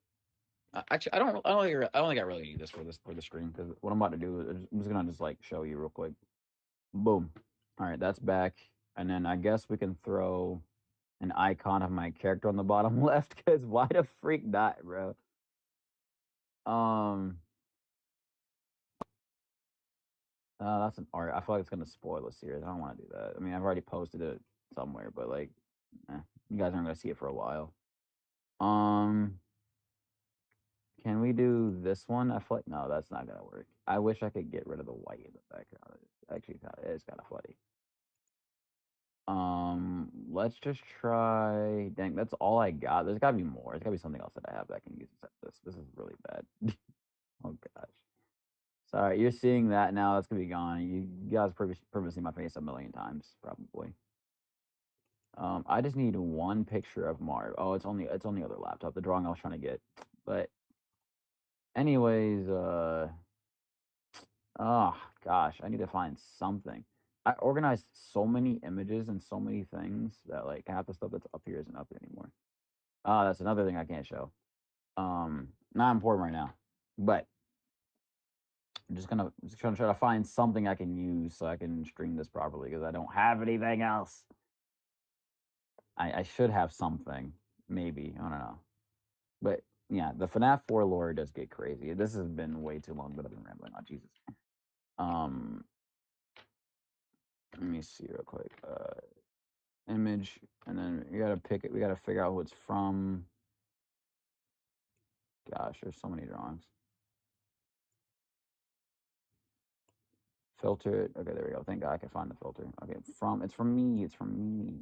A: Actually, I don't think I really need this for the screen because what I'm about to do is I'm just gonna just like show you real quick. Boom. All right, that's back, and then I guess we can throw an icon of my character on the bottom left because why the freak not, bro? Um, that's an art. I feel like it's gonna spoil the series. I don't want to do that. I mean, I've already posted it somewhere, but like, you guys aren't gonna see it for a while. Um, can we do this one? I feel like no, that's not gonna work. I wish I could get rid of the white in the background. It's kind of funny. Let's just try. Dang, that's all I got. There's gotta be more. There's gotta be something else that I have that I can use instead of this. This is really bad. Oh gosh. Sorry, you're seeing that now. That's gonna be gone. You guys probably seen my face a million times, probably. I just need one picture of Marv. Oh, it's on the other laptop. The drawing I was trying to get, but anyways, oh gosh, I need to find something. I organized so many images and so many things that like half the stuff that's up here isn't up here anymore. Ah, that's another thing I can't show. Not important right now, but just gonna try to find something I can use so I can stream this properly because I don't have anything else. I should have something, maybe. I don't know. But yeah, the FNAF 4 lore does get crazy. This has been way too long, but I've been rambling on. Jesus. Um, Let me see real quick. Image, and then we gotta pick it. We gotta figure out who it's from. Gosh, there's so many drawings. Filter it. Okay, there we go. Thank God I can find the filter. Okay, it's from me. It's from me.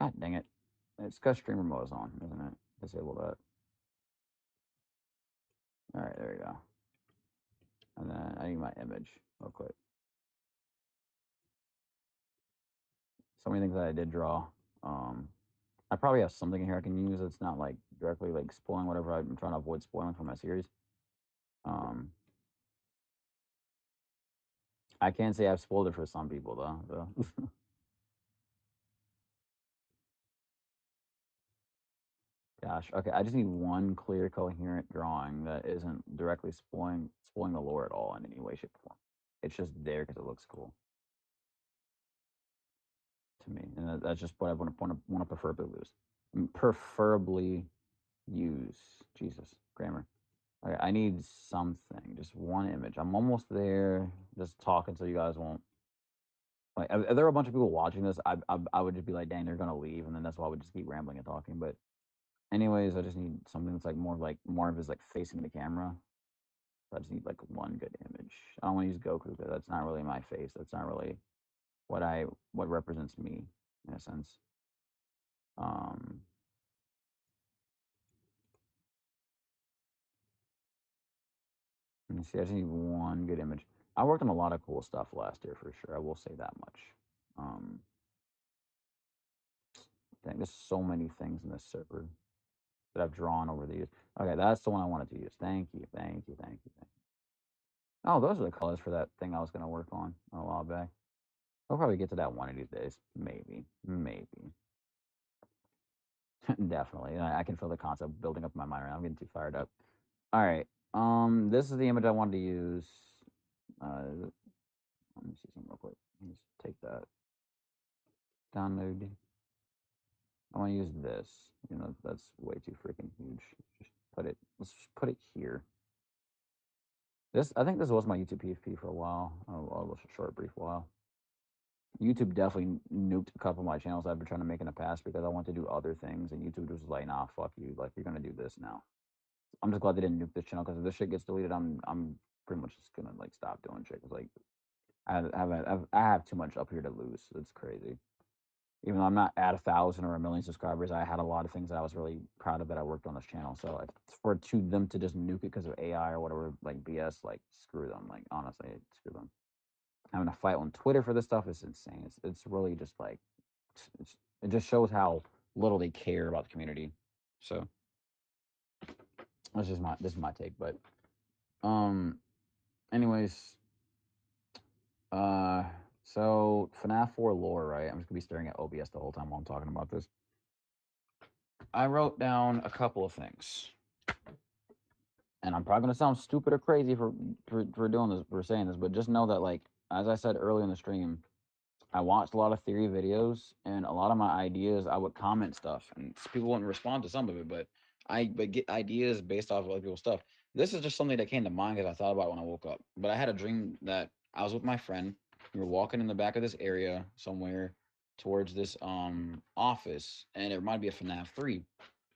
A: God dang it. It's because streamer mode is on, isn't it? Disable that. All right, there we go. And then I need my image real quick. So many things that I did draw. I probably have something in here I can use that's not like directly like spoiling whatever I'm trying to avoid spoiling from my series. Um, I can't say I've spoiled it for some people though. So. Gosh, okay. I just need one clear, coherent drawing that isn't directly spoiling the lore at all in any way, shape, or form. It's just there because it looks cool to me, and that's just what I want to preferably lose. Preferably use. Jesus, grammar. Okay, I need something, just one image. I'm almost there. Just talking so you guys won't. Like, if there were a bunch of people watching this, I would just be like, dang, they're gonna leave, and then that's why I would just keep rambling and talking. But anyways, I just need something that's like more of his like facing the camera. So I just need like one good image. I don't want to use Goku because that's not really my face. That's not really what represents me in a sense. Um, let me see. I just need one good image. I worked on a lot of cool stuff last year for sure. I will say that much. Um, dang, there's so many things in this server that I've drawn over the years. Okay, that's the one I wanted to use. Thank you, thank you, thank you, thank you. Oh, those are the colors for that thing I was gonna work on a while back. We'll probably get to that one of these days. Maybe, maybe. Definitely. I can feel the concept building up in my mind right now. I'm getting too fired up. All right. This is the image I wanted to use. Let me see something real quick. Let me just take that. Download. I want to use this. You know, that's way too freaking huge. Just put it. Let's just put it here. This. I think this was my YouTube PFP for a while. A short, brief while. YouTube definitely nuked a couple of my channels I've been trying to make in the past because I want to do other things, and YouTube was like, "Nah, fuck you. Like, you're gonna do this now." I'm just glad they didn't nuke this channel because if this shit gets deleted, I'm pretty much just gonna like stop doing shit. Cause like I have too much up here to lose. It's crazy. Even though I'm not at 1,000 or 1,000,000 subscribers, I had a lot of things that I was really proud of that I worked on this channel. So like for them to just nuke it because of AI or whatever, like BS, like screw them. Like honestly, screw them. Having a fight on Twitter for this stuff is insane. It's really just like it just shows how little they care about the community. So this is my take. But um, anyways, uh, so FNAF 4 lore, right? I'm just gonna be staring at OBS the whole time while I'm talking about this. I wrote down a couple of things, and I'm probably gonna sound stupid or crazy for doing this, for saying this, but just know that like as I said earlier in the stream, I watched a lot of theory videos, and a lot of my ideas, I would comment stuff, and people wouldn't respond to some of it, but I would get ideas based off of other people's stuff. This is just something that came to mind because I thought about it when I woke up. But I had a dream that I was with my friend. We were walking in the back of this area somewhere towards this office, and it reminded me of FNAF 3.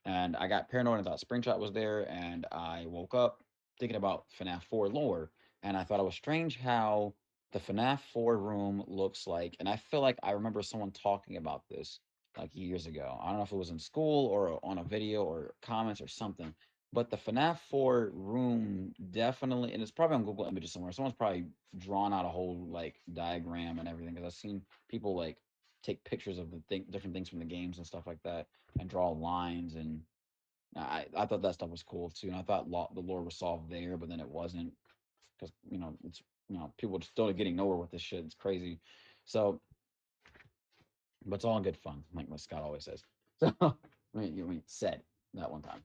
A: And I got paranoid and thought Springshot was there, and I woke up thinking about FNAF 4 lore, and I thought it was strange how the FNAF 4 room looks like, and I feel like I remember someone talking about this like years ago. I don't know if it was in school or on a video or comments or something, but the FNAF 4 room definitely, and it's probably on Google Images somewhere. Someone's probably drawn out a whole like diagram and everything because I've seen people like take pictures of the different things from the games and stuff like that and draw lines and I thought that stuff was cool too, and I thought the lore was solved there, but then it wasn't because it's people are still getting nowhere with this shit. It's crazy. So, but it's all in good fun, like what Scott always says. So, said that one time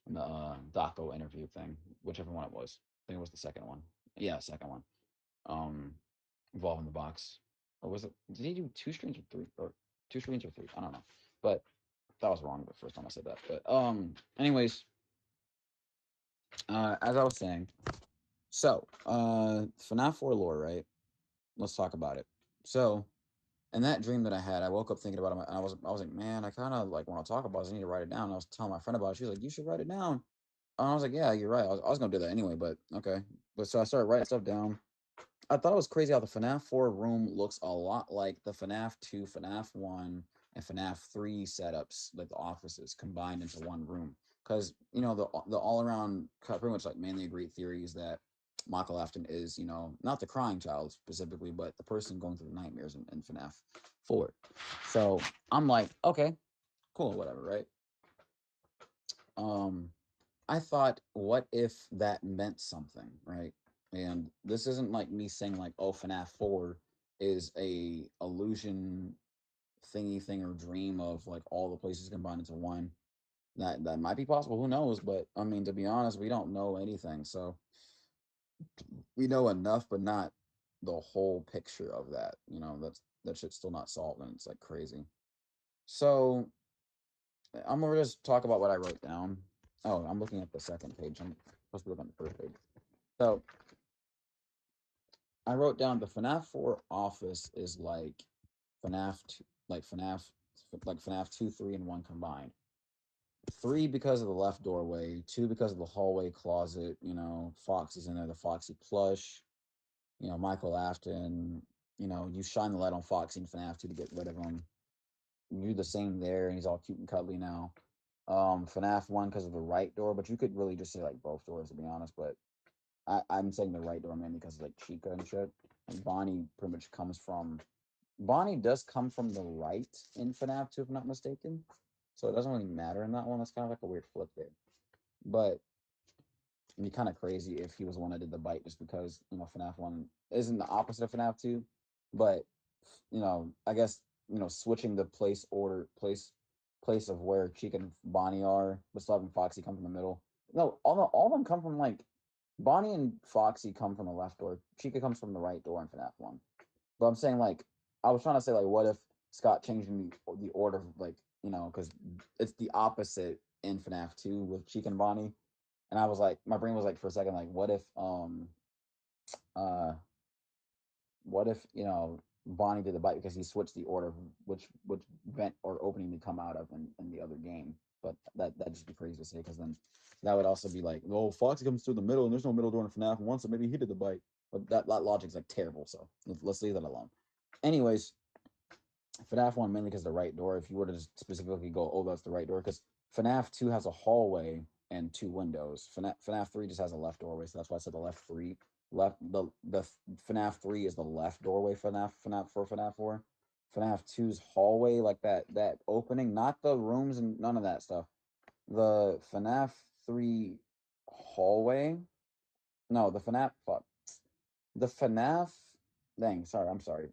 A: in the Daco interview thing, whichever one it was. I think it was the second one. Yeah, second one. Um, Evolve in the box. Or was it? Did he do two streams or three? Or two streams or three? I don't know. But that was wrong the first time I said that. But anyways, as I was saying, so FNAF 4 lore, right? Let's talk about it. So in that dream that I had, I woke up thinking about it, and I was like, man, I kind of like want to talk about this. I need to write it down. And I was telling my friend about it. She was like, you should write it down. And I was like, yeah, you're right. I was gonna do that anyway, but okay. But so I started writing stuff down. I thought it was crazy how the FNAF 4 room looks a lot like the FNAF 2, FNAF 1, and FNAF 3 setups, like the offices combined into one room. Because the all around pretty much like mainly agreed theory is that Michael Afton is not the crying child specifically, but the person going through the nightmares in FNAF 4. So I'm like, okay, cool, whatever, right? I thought, what if that meant something, right? And this isn't like me saying like, oh, FNAF 4 is a illusion thingy thing or dream of like all the places combined into one. That might be possible. Who knows? But I mean, to be honest, we don't know anything. So we know enough, but not the whole picture of that. That shit's still not solved, and it's like crazy. So I'm gonna just talk about what I wrote down. Oh, I'm looking at the second page. I'm supposed to be looking at the first page. So I wrote down the FNAF 4 office is like FNAF 2, like FNAF 2, 3, and 1 combined. 3 because of the left doorway, 2 because of the hallway closet. Foxy's in there, the Foxy plush. Michael Afton. You shine the light on Foxy and FNAF 2 to get rid of him. You do the same there, and he's all cute and cuddly now. FNAF 1 because of the right door, but you could really just say like both doors to be honest. But I'm saying the right door mainly because like Chica and shit. And Bonnie pretty much comes from. Bonnie does come from the right in FNAF 2, if I'm not mistaken. So it doesn't really matter in that one. That's kind of like a weird flip there. But it'd be kind of crazy if he was the one that did the bite, just because FNAF 1 isn't the opposite of FNAF 2. But I guess switching the place of where Chica and Bonnie are, but still having Foxy come from the middle. No, all of them come from like Bonnie and Foxy come from the left door. Chica comes from the right door in FNAF 1. But I'm saying like I was trying to say like what if Scott changing the order of like because it's the opposite in FNAF 2 with Chica and Bonnie, and I was like my brain was like for a second like uh what if Bonnie did the bite because he switched the order of which vent or opening to come out of in the other game. But that'd just be crazy to say because then that would also be like, well, Foxy comes through the middle and there's no middle door in FNAF 1, so maybe he did the bite. But that logic's like terrible, so let's leave that alone. Anyways, FNAF 1 mainly because the right door. If you were to just specifically go, oh, that's the right door, because FNAF 2 has a hallway and 2 windows. FNAF 3 just has a left doorway, so that's why I said the left 3. The FNAF 3 is the left doorway for FNAF 4. FNAF 2's hallway, like that opening, not the rooms and none of that stuff. The FNAF 3 hallway. No, the FNAF fuck. The FNAF dang, sorry, I'm sorry.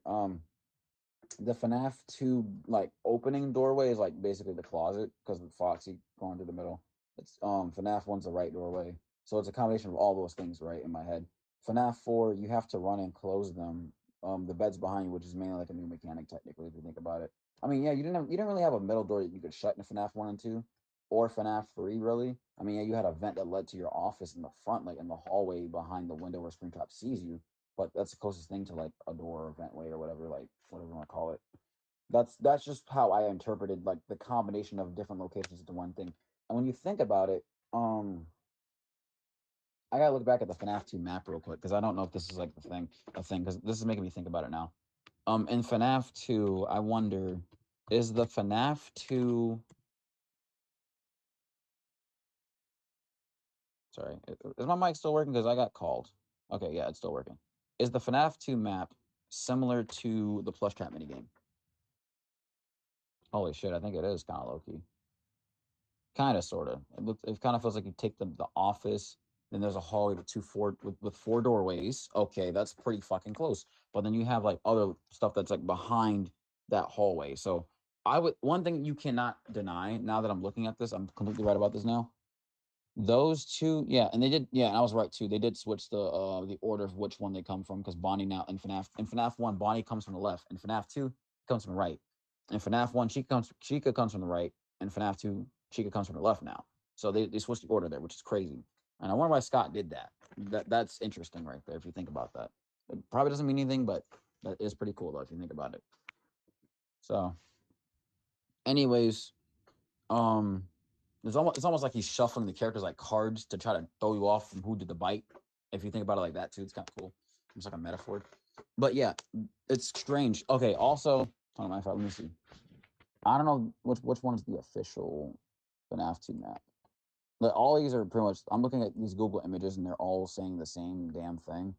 A: The FNAF 2 like opening doorway is like basically the closet because of Foxy going through the middle. It's FNAF 1's the right doorway. So it's a combination of all those things right in my head. FNAF 4, you have to run and close them. The bed's behind you, which is mainly like a new mechanic technically if you think about it. I mean, yeah, you didn't really have a middle door that you could shut in FNAF 1 and 2 or FNAF 3 really. I mean, yeah, you had a vent that led to your office in the front, like in the hallway behind the window where Springtrap sees you, but that's the closest thing to like a door or ventway or whatever, like whatever you want to call it. That's just how I interpreted like the combination of different locations into one thing. And when you think about it, I gotta look back at the FNAF 2 map real quick because I don't know if this is like a thing because this is making me think about it now. In FNAF 2, I wonder, is the FNAF 2? Sorry, is my mic still working? Because I got called. Okay, yeah, it's still working. Is the FNAF 2 map similar to the plush trap minigame? Holy shit, I think it is kind of low key. Kind of, sort of. It kind of feels like you take the office, then there's a hallway with with 4 doorways. Okay, that's pretty fucking close. But then you have like other stuff that's like behind that hallway. So one thing you cannot deny now that I'm looking at this, I'm completely right about this now. Those two, yeah, and they did, yeah, and I was right too. They did switch the order of which one they come from because Bonnie now in FNAF 1, Bonnie comes from the left. In FNAF 2, comes from the right. In FNAF 1, Chica comes from the right. In FNAF 2, Chica comes from the left now. So they switched the order there, which is crazy. And I wonder why Scott did that. That's interesting right there if you think about that. It probably doesn't mean anything, but that is pretty cool though if you think about it. So, anyways, um, it's almost like he's shuffling the characters like cards to try to throw you off from who did the bite. If you think about it like that too, it's kind of cool. It's like a metaphor. But yeah, it's strange. Okay, also, hold on, let me see. I don't know which one is the official FNAF 2 map. But all these are pretty much. I'm looking at these Google images, and they're all saying the same damn thing.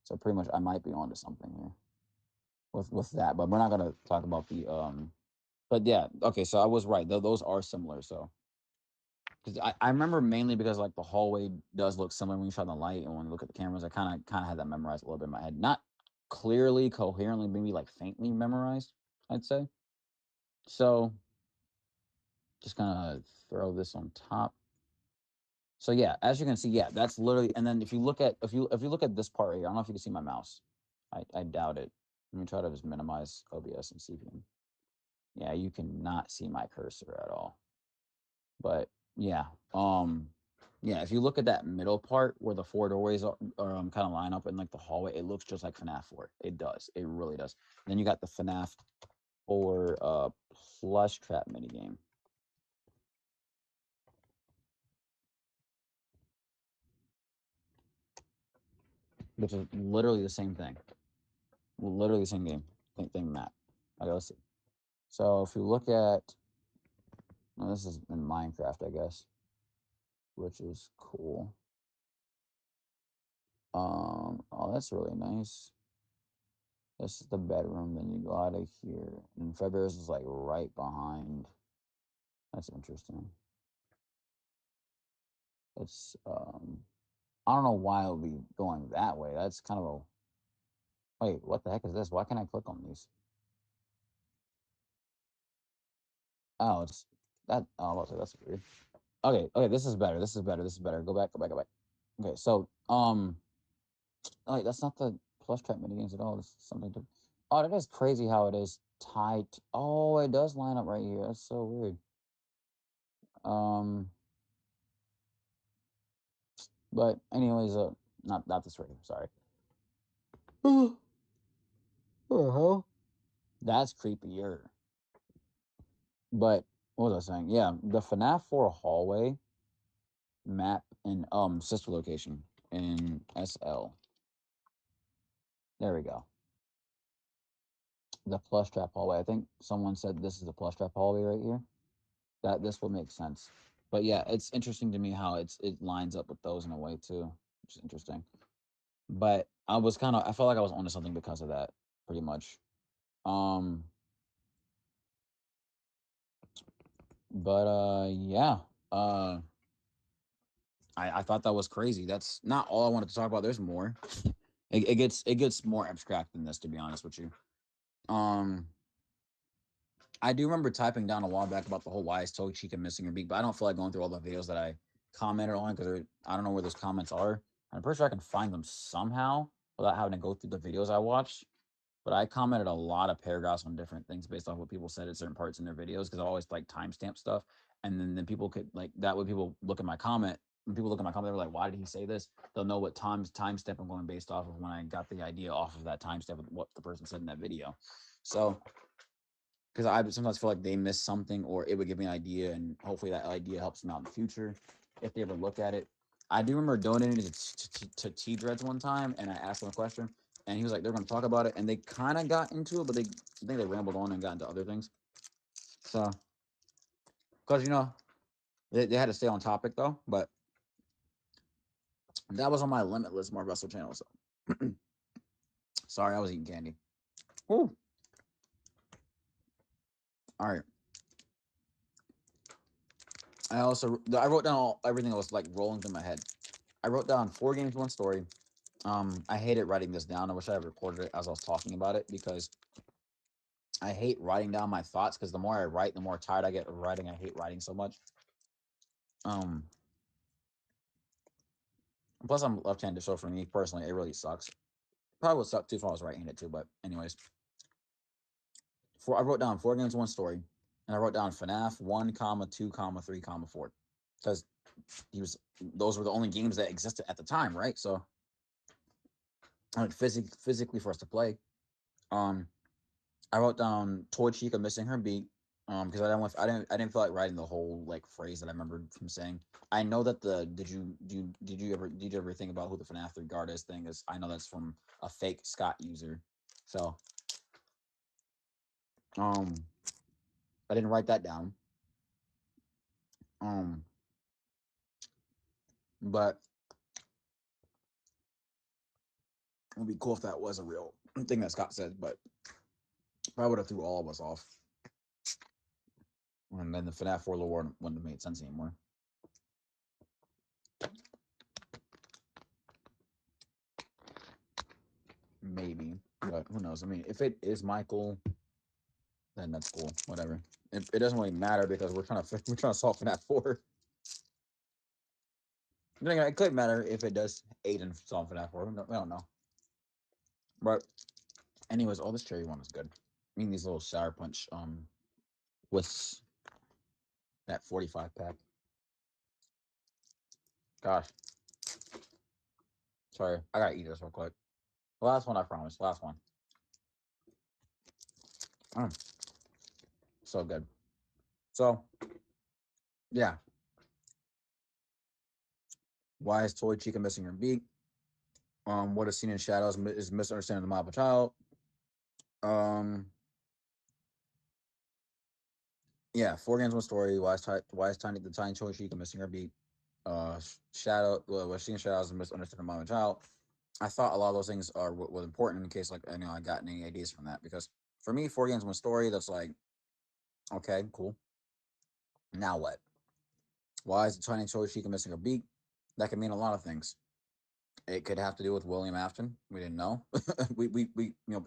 A: So pretty much, I might be onto something here with that. But we're not gonna talk about the. But yeah, okay. So I was right. Those are similar. So because I remember mainly because like the hallway does look similar when you shine the light, and when you look at the cameras, I kind of had that memorized a little bit in my head. Not clearly, coherently, maybe like faintly memorized. I'd say. So just kind of throw this on top. So yeah, as you can see, yeah, that's literally. And then if you look at if you look at this part here, I don't know if you can see my mouse. I doubt it. Let me try to just minimize OBS and see if you can. Yeah, you cannot see my cursor at all. But yeah, yeah. If you look at that middle part where the four doorways are kind of line up in like the hallway, it looks just like FNAF 4. It does. It really does. And then you got the FNAF 4 plush trap minigame. Which is literally the same thing. Literally the same game. Thing map. Okay, let's see. So if you look at, well, this is in Minecraft, I guess, which is cool. Oh, that's really nice. This is the bedroom. Then you go out of here, and February's is like right behind. That's interesting. It's I don't know why it'll be going that way. That's kind of a wait. What the heck is this? Why can't I click on these? Oh, it's that. Oh, that's weird. Okay, okay, this is better. This is better. This is better. Go back. Go back. Go back. Okay, so oh, that's not the plus trap minigames at all. It's something to. Oh, that is crazy how it is tied. Oh, it does line up right here. That's so weird. Um, but anyways, not this right here. Sorry. Uh-huh. That's creepier. But what was I saying? Yeah, the FNAF 4 hallway map and sister location in SL. There we go. The plush trap hallway. I think someone said this is a plush trap hallway right here. That this will make sense. But yeah, it's interesting to me how it lines up with those in a way too, which is interesting. But I felt like I was onto something because of that, pretty much. Um, but yeah. Uh I thought that was crazy. That's not all I wanted to talk about. There's more. It gets more abstract than this, to be honest with you. Um, I do remember typing down a while back about the whole why is Toe Chica missing her beak, but I don't feel like going through all the videos that I commented on because I don't know where those comments are. I'm pretty sure I can find them somehow without having to go through the videos I watched. But I commented a lot of paragraphs on different things based off what people said at certain parts in their videos because I always like timestamp stuff. And then people could like that when people look at my comment. When people look at my comment, they're like, "Why did he say this?" They'll know what timestamp I'm going based off of when I got the idea off of that timestamp of what the person said in that video. So because I sometimes feel like they missed something or it would give me an idea and hopefully that idea helps them out in the future if they ever look at it. I do remember donating to T Dreads one time and I asked him a question and he was like, they're going to talk about it. And they kind of got into it, but I think they rambled on and got into other things. So, because, they had to stay on topic though, but that was on my Limitless Mark Russell channel. So, sorry, I was eating candy. Ooh. All right. I wrote down everything that was like rolling through my head. I wrote down 4 games, 1 story. I hated writing this down. I wish I had recorded it as I was talking about it because I hate writing down my thoughts because the more I write, the more tired I get of writing. I hate writing so much. Um, plus I'm left-handed, so for me personally, it really sucks. Probably would suck too if I was right-handed too, but anyways. I wrote down 4 games, 1 story, and I wrote down FNAF 1, 2, 3, 4. Because those were the only games that existed at the time, right? So like physically for us to play. Um, I wrote down Toy Chica missing her beat. Because I didn't feel like writing the whole like phrase that I remembered from saying. I know that did you ever think about who the FNAF 3 guard is thing is? I know that's from a fake Scott user. So um I didn't write that down. Um, but it would be cool if that was a real thing that Scott said, but probably would have threw all of us off. And then the FNAF 4 lore wouldn't have made sense anymore. Maybe, but who knows? I mean, if it is Michael, then that's cool. Whatever. It doesn't really matter because we're trying to solve FNAF 4. It could matter if it does aid in solving FNAF 4. We don't know. But anyways, all this cherry one is good. I mean, these little sour punch with that 45 pack. Gosh, sorry, I gotta eat this real quick. Last one, I promise. Last one. Mm, so good. So yeah, why is Toy Chica missing her beak? What is seen in shadows is misunderstanding the mind of a child. Um, yeah, 4 games, one story. Why is Tiny the Tiny Toy Chica missing her beak? Shadow. Well, what's seen in shadows is misunderstanding the mind of a child. I thought a lot of those things are was important in case like I got any ideas from that because for me, 4 games, one story. That's like okay, cool. Now what? Why is the Tiny Toy Chica missing her beak? That could mean a lot of things. It could have to do with William Afton. We didn't know.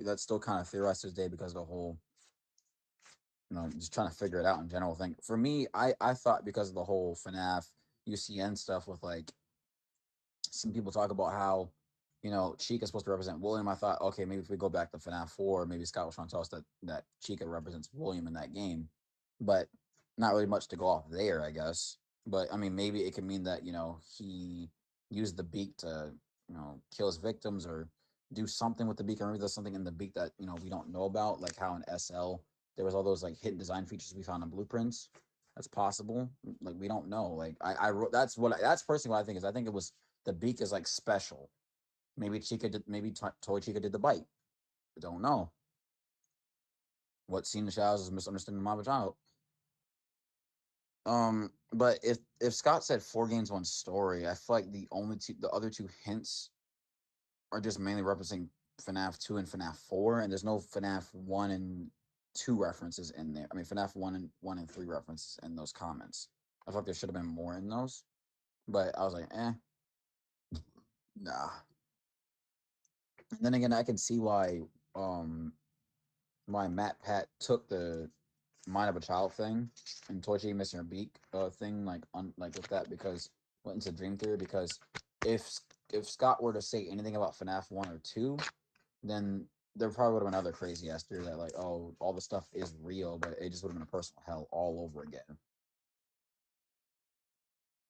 A: That's still kind of theorized to this day because of the whole, just trying to figure it out in general thing. For me, I thought because of the whole FNAF UCN stuff with like some people talk about how, Chica's supposed to represent William. I thought, okay, maybe if we go back to FNAF 4, maybe Scott was trying to tell us that Chica represents William in that game. But not really much to go off there, I guess. But I mean, maybe it could mean that, he used the beak to, kill his victims or do something with the beak. Or maybe there's something in the beak that, we don't know about, like how in SL there was all those like hidden design features we found in blueprints. That's possible. Like we don't know. Like I wrote that's personally what I think is. I think it was the beak is like special. Maybe Chica did. Maybe Toy Chica did the bite. I don't know. What scene in the shadows is misunderstanding my child. But if Scott said 4 games, one story, I feel like the other two hints are just mainly referencing FNAF 2 and FNAF 4, and there's no FNAF 1 and 2 references in there. I mean FNAF 1 and 3 references in those comments. I feel like there should have been more in those. But I was like, nah. And then again, I can see um why Matt Pat took the mind of a child thing and Toichi missing her beak thing like with that because went into dream theory because if if Scott were to say anything about FNAF 1 or 2, then there probably would have been other crazy ass theory that like, oh, all the stuff is real, but it just would have been a personal hell all over again.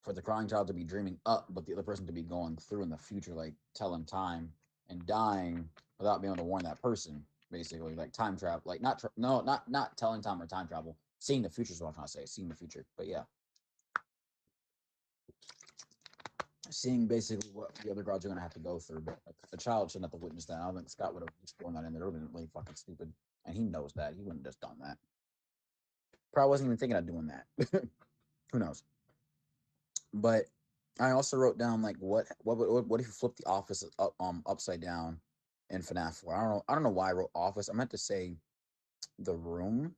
A: For the crying child to be dreaming up, but the other person to be going through in the future, like telling time and dying without being able to warn that person, basically, like time travel, like not telling time or time travel, seeing the future is what I'm trying to say, seeing the future. But yeah, seeing basically what the other gods are gonna have to go through. But like, the child shouldn't have to witness that. I don't think Scott would have just thrown that in there. It would have been really fucking stupid, and he knows that. He wouldn't have just done that. Probably wasn't even thinking of doing that. Who knows? But I also wrote down like what if you flip the office upside down in FNAF 4? I don't know why I wrote office. I meant to say the room,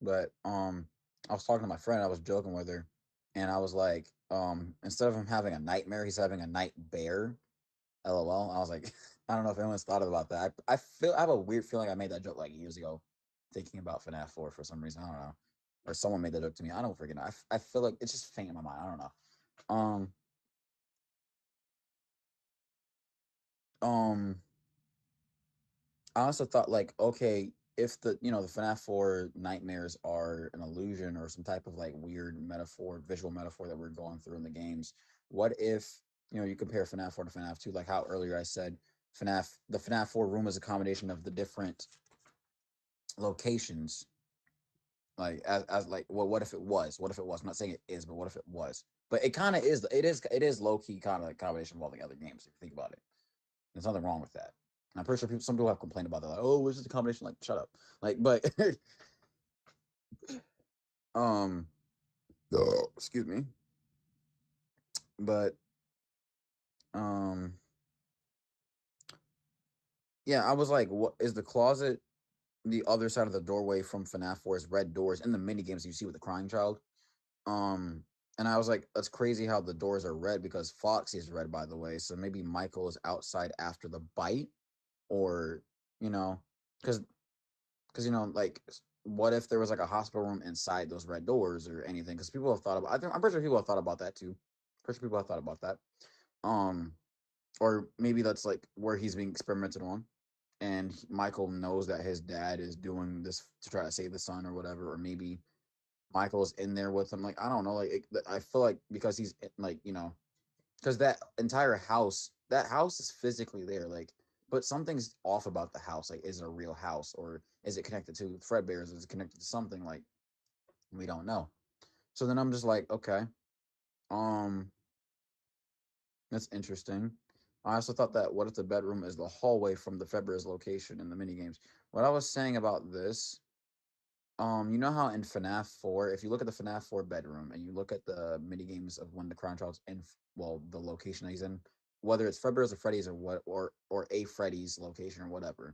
A: but I was talking to my friend, I was joking with her, and I was like, instead of him having a nightmare, he's having a night bear. LOL. I was like, I don't know if anyone's thought about that. I have a weird feeling I made that joke like years ago, thinking about FNAF 4 for some reason. I don't know. Or someone made that joke to me. I don't freaking know. I feel like it's just faint in my mind. I don't know. Um, Um, I also thought like, okay, if the FNAF 4 nightmares are an illusion or some type of like weird metaphor, visual metaphor that we're going through in the games, what if, you compare FNAF 4 to FNAF 2, like how earlier I said the FNAF 4 room is a combination of the different locations. Like as like what if it was? What if it was? I'm not saying it is, but what if it was? But it kind of is. It is low key kind of like combination of all the other games if you think about it. There's nothing wrong with that. And I'm pretty sure some people have complained about that. Like, oh, it's just a combination. Like, shut up. Like, but Um, excuse me, but um, yeah, I was like, what is the closet? The other side of the doorway from FNAF 4's red doors in the mini games you see with the crying child. Um, and I was like, that's crazy how the doors are red because Foxy is red, by the way. So maybe Michael is outside after the bite, or you know, because like, what if there was like a hospital room inside those red doors or anything? Because people have thought about. I'm pretty sure people have thought about that too. Pretty sure people have thought about that. Um, or maybe that's like where he's being experimented on, and Michael knows that his dad is doing this to try to save the son or whatever, or maybe Michael's in there with him. Like, I don't know. Like, I feel like because he's like, because that house is physically there. Like, but something's off about the house. Like, is it a real house, or is it connected to Fredbear's? Is it connected to something? Like, we don't know. So then I'm just like, okay, um, that's interesting. I also thought that what if the bedroom is the hallway from the Fredbear's location in the mini games? What I was saying about this, you know how in FNAF 4, if you look at the FNAF 4 bedroom and you look at the mini games of when the Crown Child's in, well, the location that he's in, whether it's Fredbear's or Freddy's or what, or a Freddy's location or whatever,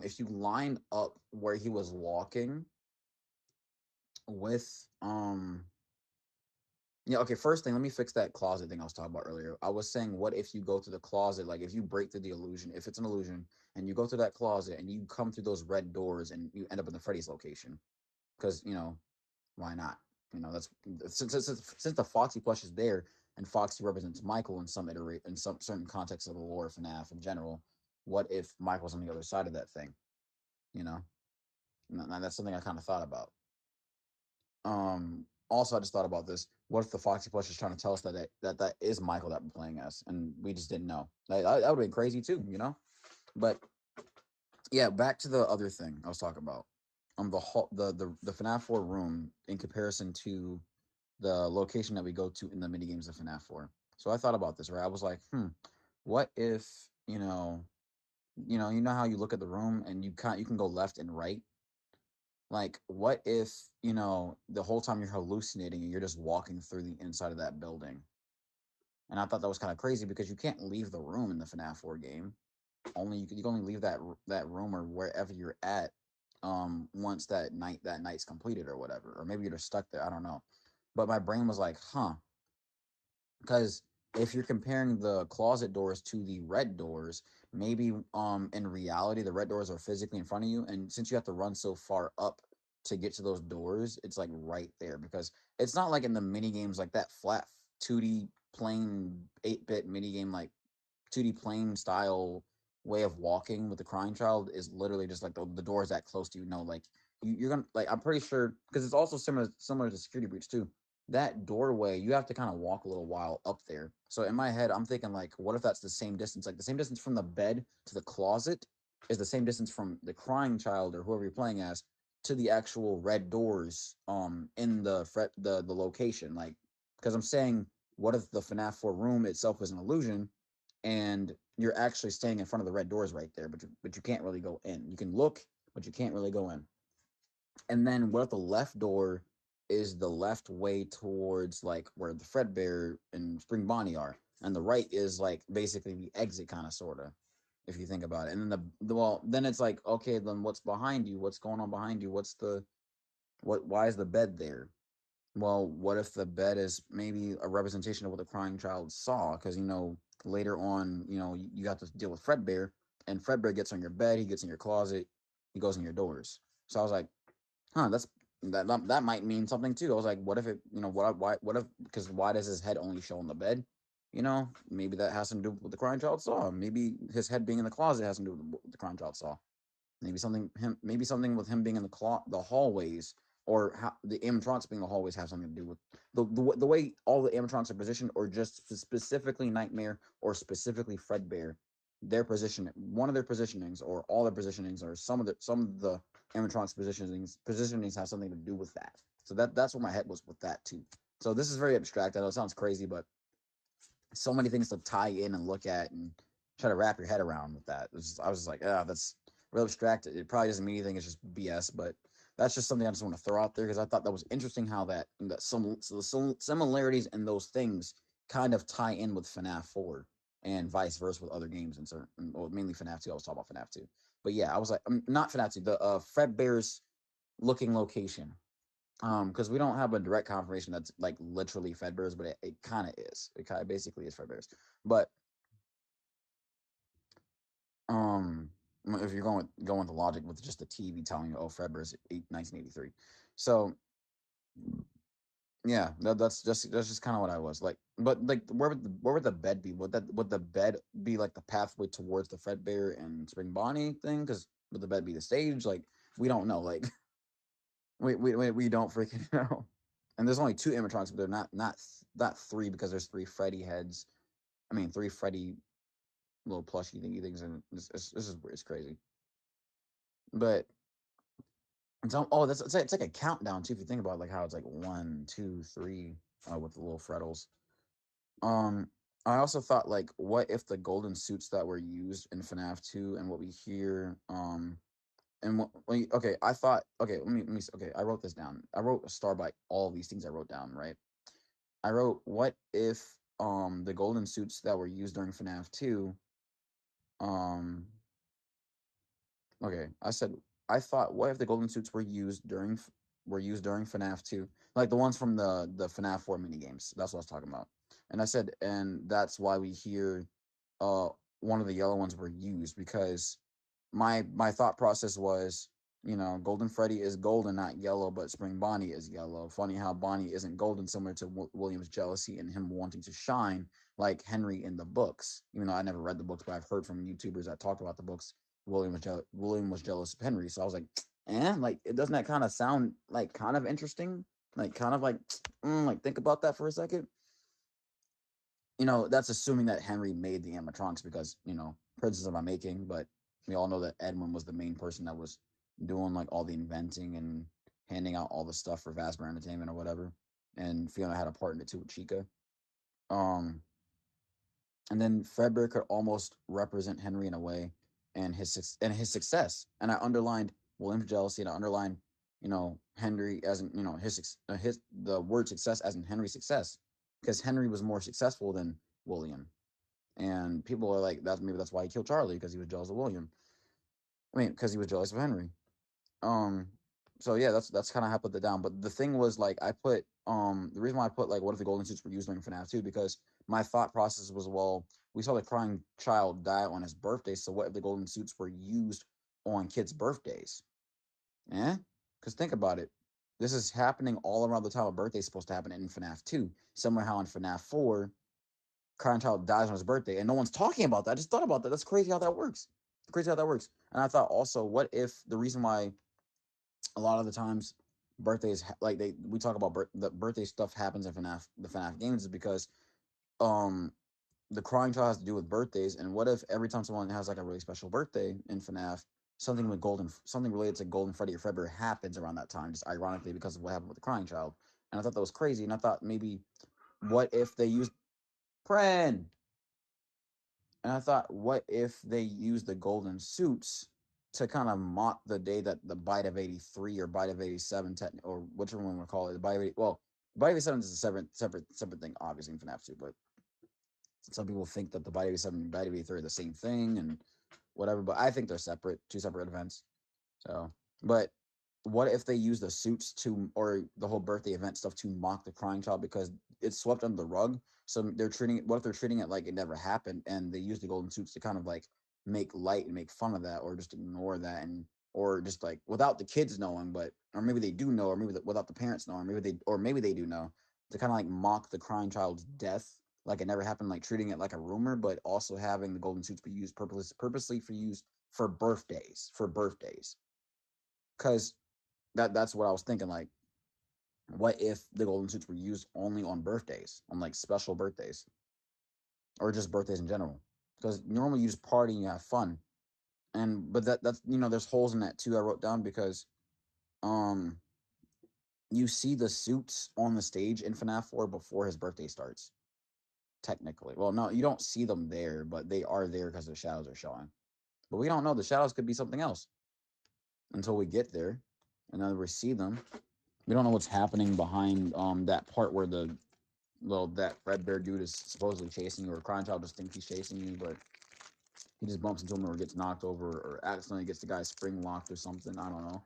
A: if you line up where he was walking with, yeah, okay, first thing, let me fix that closet thing I was talking about earlier. I was saying, what if you go to the closet, like if you break through the illusion, if it's an illusion, and you go to that closet and you come through those red doors and you end up in the Freddy's location? Because, why not? That's since the Foxy plush is there and Foxy represents Michael in some certain context of the lore of FNAF in general. What if Michael's on the other side of that thing? You know, and that's something I kind of thought about. Also, I just thought about this. What if the Foxy plush is trying to tell us that is Michael that we're playing as, and we just didn't know? That would have been crazy too, But yeah, back to the other thing I was talking about. The FNAF 4 room in comparison to the location that we go to in the mini games of FNAF 4. So I thought about this, right? I was like, what if, how you look at the room and you can go left and right? Like, what if, the whole time you're hallucinating and you're just walking through the inside of that building? And I thought that was kind of crazy because you can't leave the room in the FNAF 4 game. You can only leave that room or wherever you're at once that night's completed or whatever, or maybe you're just stuck there. I don't know. But my brain was like, because if you're comparing the closet doors to the red doors, maybe in reality the red doors are physically in front of you, and since you have to run so far up to get to those doors, it's like right there, because it's not like in the mini games like that flat 2D plain 8-bit mini game, like 2D plane style way of walking with the crying child is literally just like the door is that close to you. No, like you're gonna, like, I'm pretty sure, because it's also similar to security breach too. That doorway, you have to kind of walk a little while up there. So in my head, I'm thinking like, what if that's the same distance? Like the same distance from the bed to the closet is the same distance from the crying child or whoever you're playing as to the actual red doors in the location. Like, because I'm saying, what if the FNAF 4 room itself is an illusion and you're actually staying in front of the red doors right there, but you can't really go in. You can look, but you can't really go in. And then what if the left door is the left way towards like where the Fredbear and Spring Bonnie are, and the right is like basically the exit, kind of sorta, if you think about it. And then well, then it's like, okay, then what's behind you? What's going on behind you? Why is the bed there? Well, what if the bed is maybe a representation of what the crying child saw? Because later on, you have to deal with Fredbear, and Fredbear gets on your bed, he gets in your closet, he goes in your doors. So I was like, that might mean something too. I was like, what if it, what if, because why does his head only show on the bed? Maybe that has something to do with what the crying child saw. Maybe his head being in the closet has something to do with what the crying child saw. Maybe something with him being in the hallways, or how the animatronics being in the hallways have something to do with the way all the animatronics are positioned, or just specifically Nightmare or specifically Fredbear. Their position, one of their positionings, or all their positionings, or some of the animatronics positionings have something to do with that. So that's what my head was with that too. So this is very abstract. I know it sounds crazy, but so many things to tie in and look at and try to wrap your head around with that. I was just like, that's real abstract. It probably doesn't mean anything. It's just BS. But that's just something I just want to throw out there because I thought that was interesting how that some similarities in those things kind of tie in with FNAF 4 and vice versa with other games and certain, well, mainly FNAF 2. I was talking about FNAF 2, but yeah, I was like, not FNAF 2, the Fredbear's looking location. Because we don't have a direct confirmation that's like literally Fredbear's, but it kind of is. It kind of basically is Fredbear's. But um, if you're going with the logic with just the TV telling you, oh, Fredbear's 1983. So yeah, that's just kind of what I was like. But like, where would the bed be? Would the bed be like the pathway towards the Fredbear and Spring Bonnie thing? Because would the bed be the stage? Like, we don't know. Like, we don't freaking know. And there's only two animatronics, but they're not three because there's three Freddy heads. I mean, three Freddy little plushy thingy things, and this is weird. It's crazy. But it's like a countdown too. If you think about like how it's like 1, 2, 3 with the little frettles. Um, I also thought like, what if the golden suits that were used in FNAF 2 and what we hear and okay, I thought okay, let me okay, I wrote this down. I wrote a star by all these things I wrote down, right? I wrote, what if the golden suits that were used during FNAF 2 um okay, I said, I thought, what if the golden suits were used during FNAF 2, like the ones from the FNAF 4 mini games. That's what I was talking about. And I said, and that's why we hear uh one of the yellow ones were used because my thought process was, Golden Freddy is golden, not yellow, but Spring Bonnie is yellow. Funny how Bonnie isn't golden, similar to William's jealousy and him wanting to shine like Henry in the books. Even though I never read the books, but I've heard from YouTubers that talked about the books. William was jealous of Henry, so I was like, like, it doesn't that kind of sound like kind of interesting, like kind of like think about that for a second. That's assuming that Henry made the animatronics because, Princess of my making, but we all know that Edwin was the main person that was doing like all the inventing and handing out all the stuff for Vasper Entertainment or whatever. And Fiona had a part in it too with Chica. Um, and then Fredbear could almost represent Henry in a way and his success. And I underlined William's jealousy, and I underlined, Henry as in, his the word success as in Henry's success, because Henry was more successful than William. And people are like, that's why he killed Charlie, because he was jealous of William. I mean, because he was jealous of Henry. Um, so yeah, that's kind of how I put that down. But the thing was, like, I put the reason why I put like, what if the golden suits were used during FNAF 2, because my thought process was, well, we saw the crying child die on his birthday, so what if the golden suits were used on kids' birthdays? Eh? Because think about it. This is happening all around the time a birthday is supposed to happen in FNAF 2. Somewhere how in FNAF 4, crying child dies on his birthday, and no one's talking about that. I just thought about that. That's crazy how that works. Crazy how that works. And I thought also, what if the reason why a lot of the times birthdays like we talk about the birthday stuff happens in the FNAF games is because um the crying child has to do with birthdays. And what if every time someone has like a really special birthday in FNAF, something related to Golden Freddy or Fredbear happens around that time, just ironically because of what happened with the crying child. And I thought that was crazy. And I thought, maybe, what if they used Pren? And I thought, what if they use the golden suits to kind of mock the day that the Bite of 83 or Bite of 87, or whichever one we call it, the Bite of 80, well, Bite of 87 is a separate thing, obviously, in FNAF 2, but some people think that the Bite of 87 and Bite of 83 are the same thing and whatever, but I think they're separate, two separate events. So, but what if they use the suits or the whole birthday event stuff to mock the crying child, because it's swept under the rug? So what if they're treating it like it never happened, and they use the golden suits to kind of like make light and make fun of that, or just ignore that, or just like without the kids knowing, or maybe they do know, or maybe without the parents knowing, maybe they do know, to kind of like mock the crying child's death like it never happened, like treating it like a rumor, but also having the golden suits be used purposely for use for birthdays, because that's what I was thinking. Like, what if the golden suits were used only on birthdays, on like special birthdays, or just birthdays in general? Because normally you just party and you have fun, but that's there's holes in that too. I wrote down because um you see the suits on the stage in FNAF 4 before his birthday starts. Technically, well, no, you don't see them there, but they are there because the shadows are showing. But we don't know. The shadows could be something else until we get there. and then we see them. We don't know what's happening behind that part where that red bear dude is supposedly chasing you, or Crying Child just thinks he's chasing you, but he just bumps into him or gets knocked over or accidentally gets the guy spring locked or something. I don't know.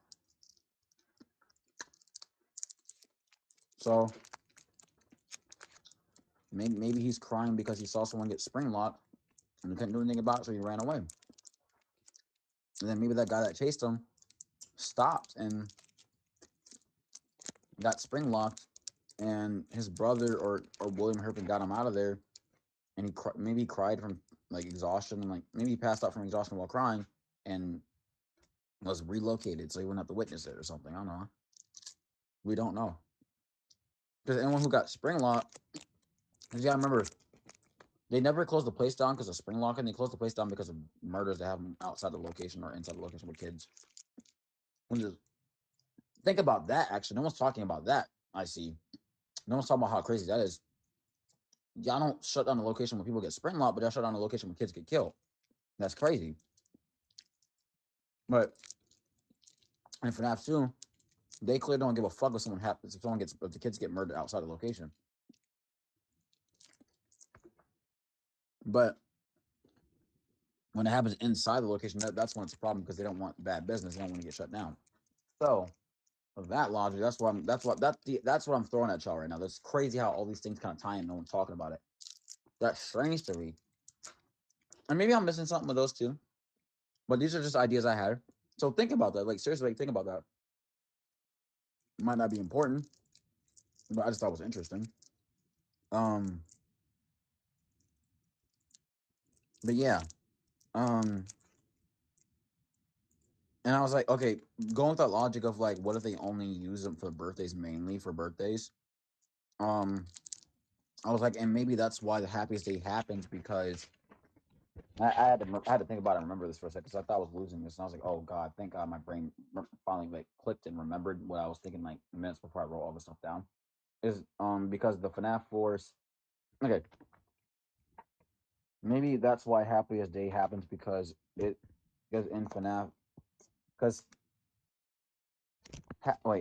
A: So maybe he's crying because he saw someone get spring locked and he couldn't do anything about it, so he ran away. And then maybe that guy that chased him stopped and got spring locked, and his brother or William Herpen got him out of there, and maybe he cried from like exhaustion, and like maybe he passed out from exhaustion while crying, and was relocated so he wouldn't have to witness it or something. I don't know. We don't know, because anyone who got spring locked, you gotta remember, they never closed the place down because of spring locking. They closed the place down because of murders that happen outside the location or inside the location with kids. Just think about that. Actually, no one's talking about that. I see. No one's talking about how crazy that is. Y'all don't shut down the location when people get spring locked, but y'all shut down the location when kids get killed. That's crazy. But in FNAF 2, they clearly don't give a fuck if someone happens, if the kids get murdered outside the location. But when it happens inside the location, that's when it's a problem because they don't want bad business. They don't want to get shut down. So, of that logic, that's what I'm throwing at y'all right now. That's crazy how all these things kind of tie in. No one's talking about it. That's strange to me. And maybe I'm missing something with those two. But these are just ideas I had. So think about that. Like seriously, like, think about that. It might not be important, but I just thought it was interesting. Um, but yeah. Um, and I was like, okay, going with that logic of like, what if they only use them for birthdays, mainly for birthdays? Um, I was like, and maybe that's why the happiest day happens, because I had to think about it and remember this for a second, because I thought I was losing this, and I was like, oh god, thank god my brain finally like clicked and remembered what I was thinking like minutes before I wrote all this stuff down. Is because the FNAF Force. Okay, maybe that's why happiest day happens, because in FNAF, because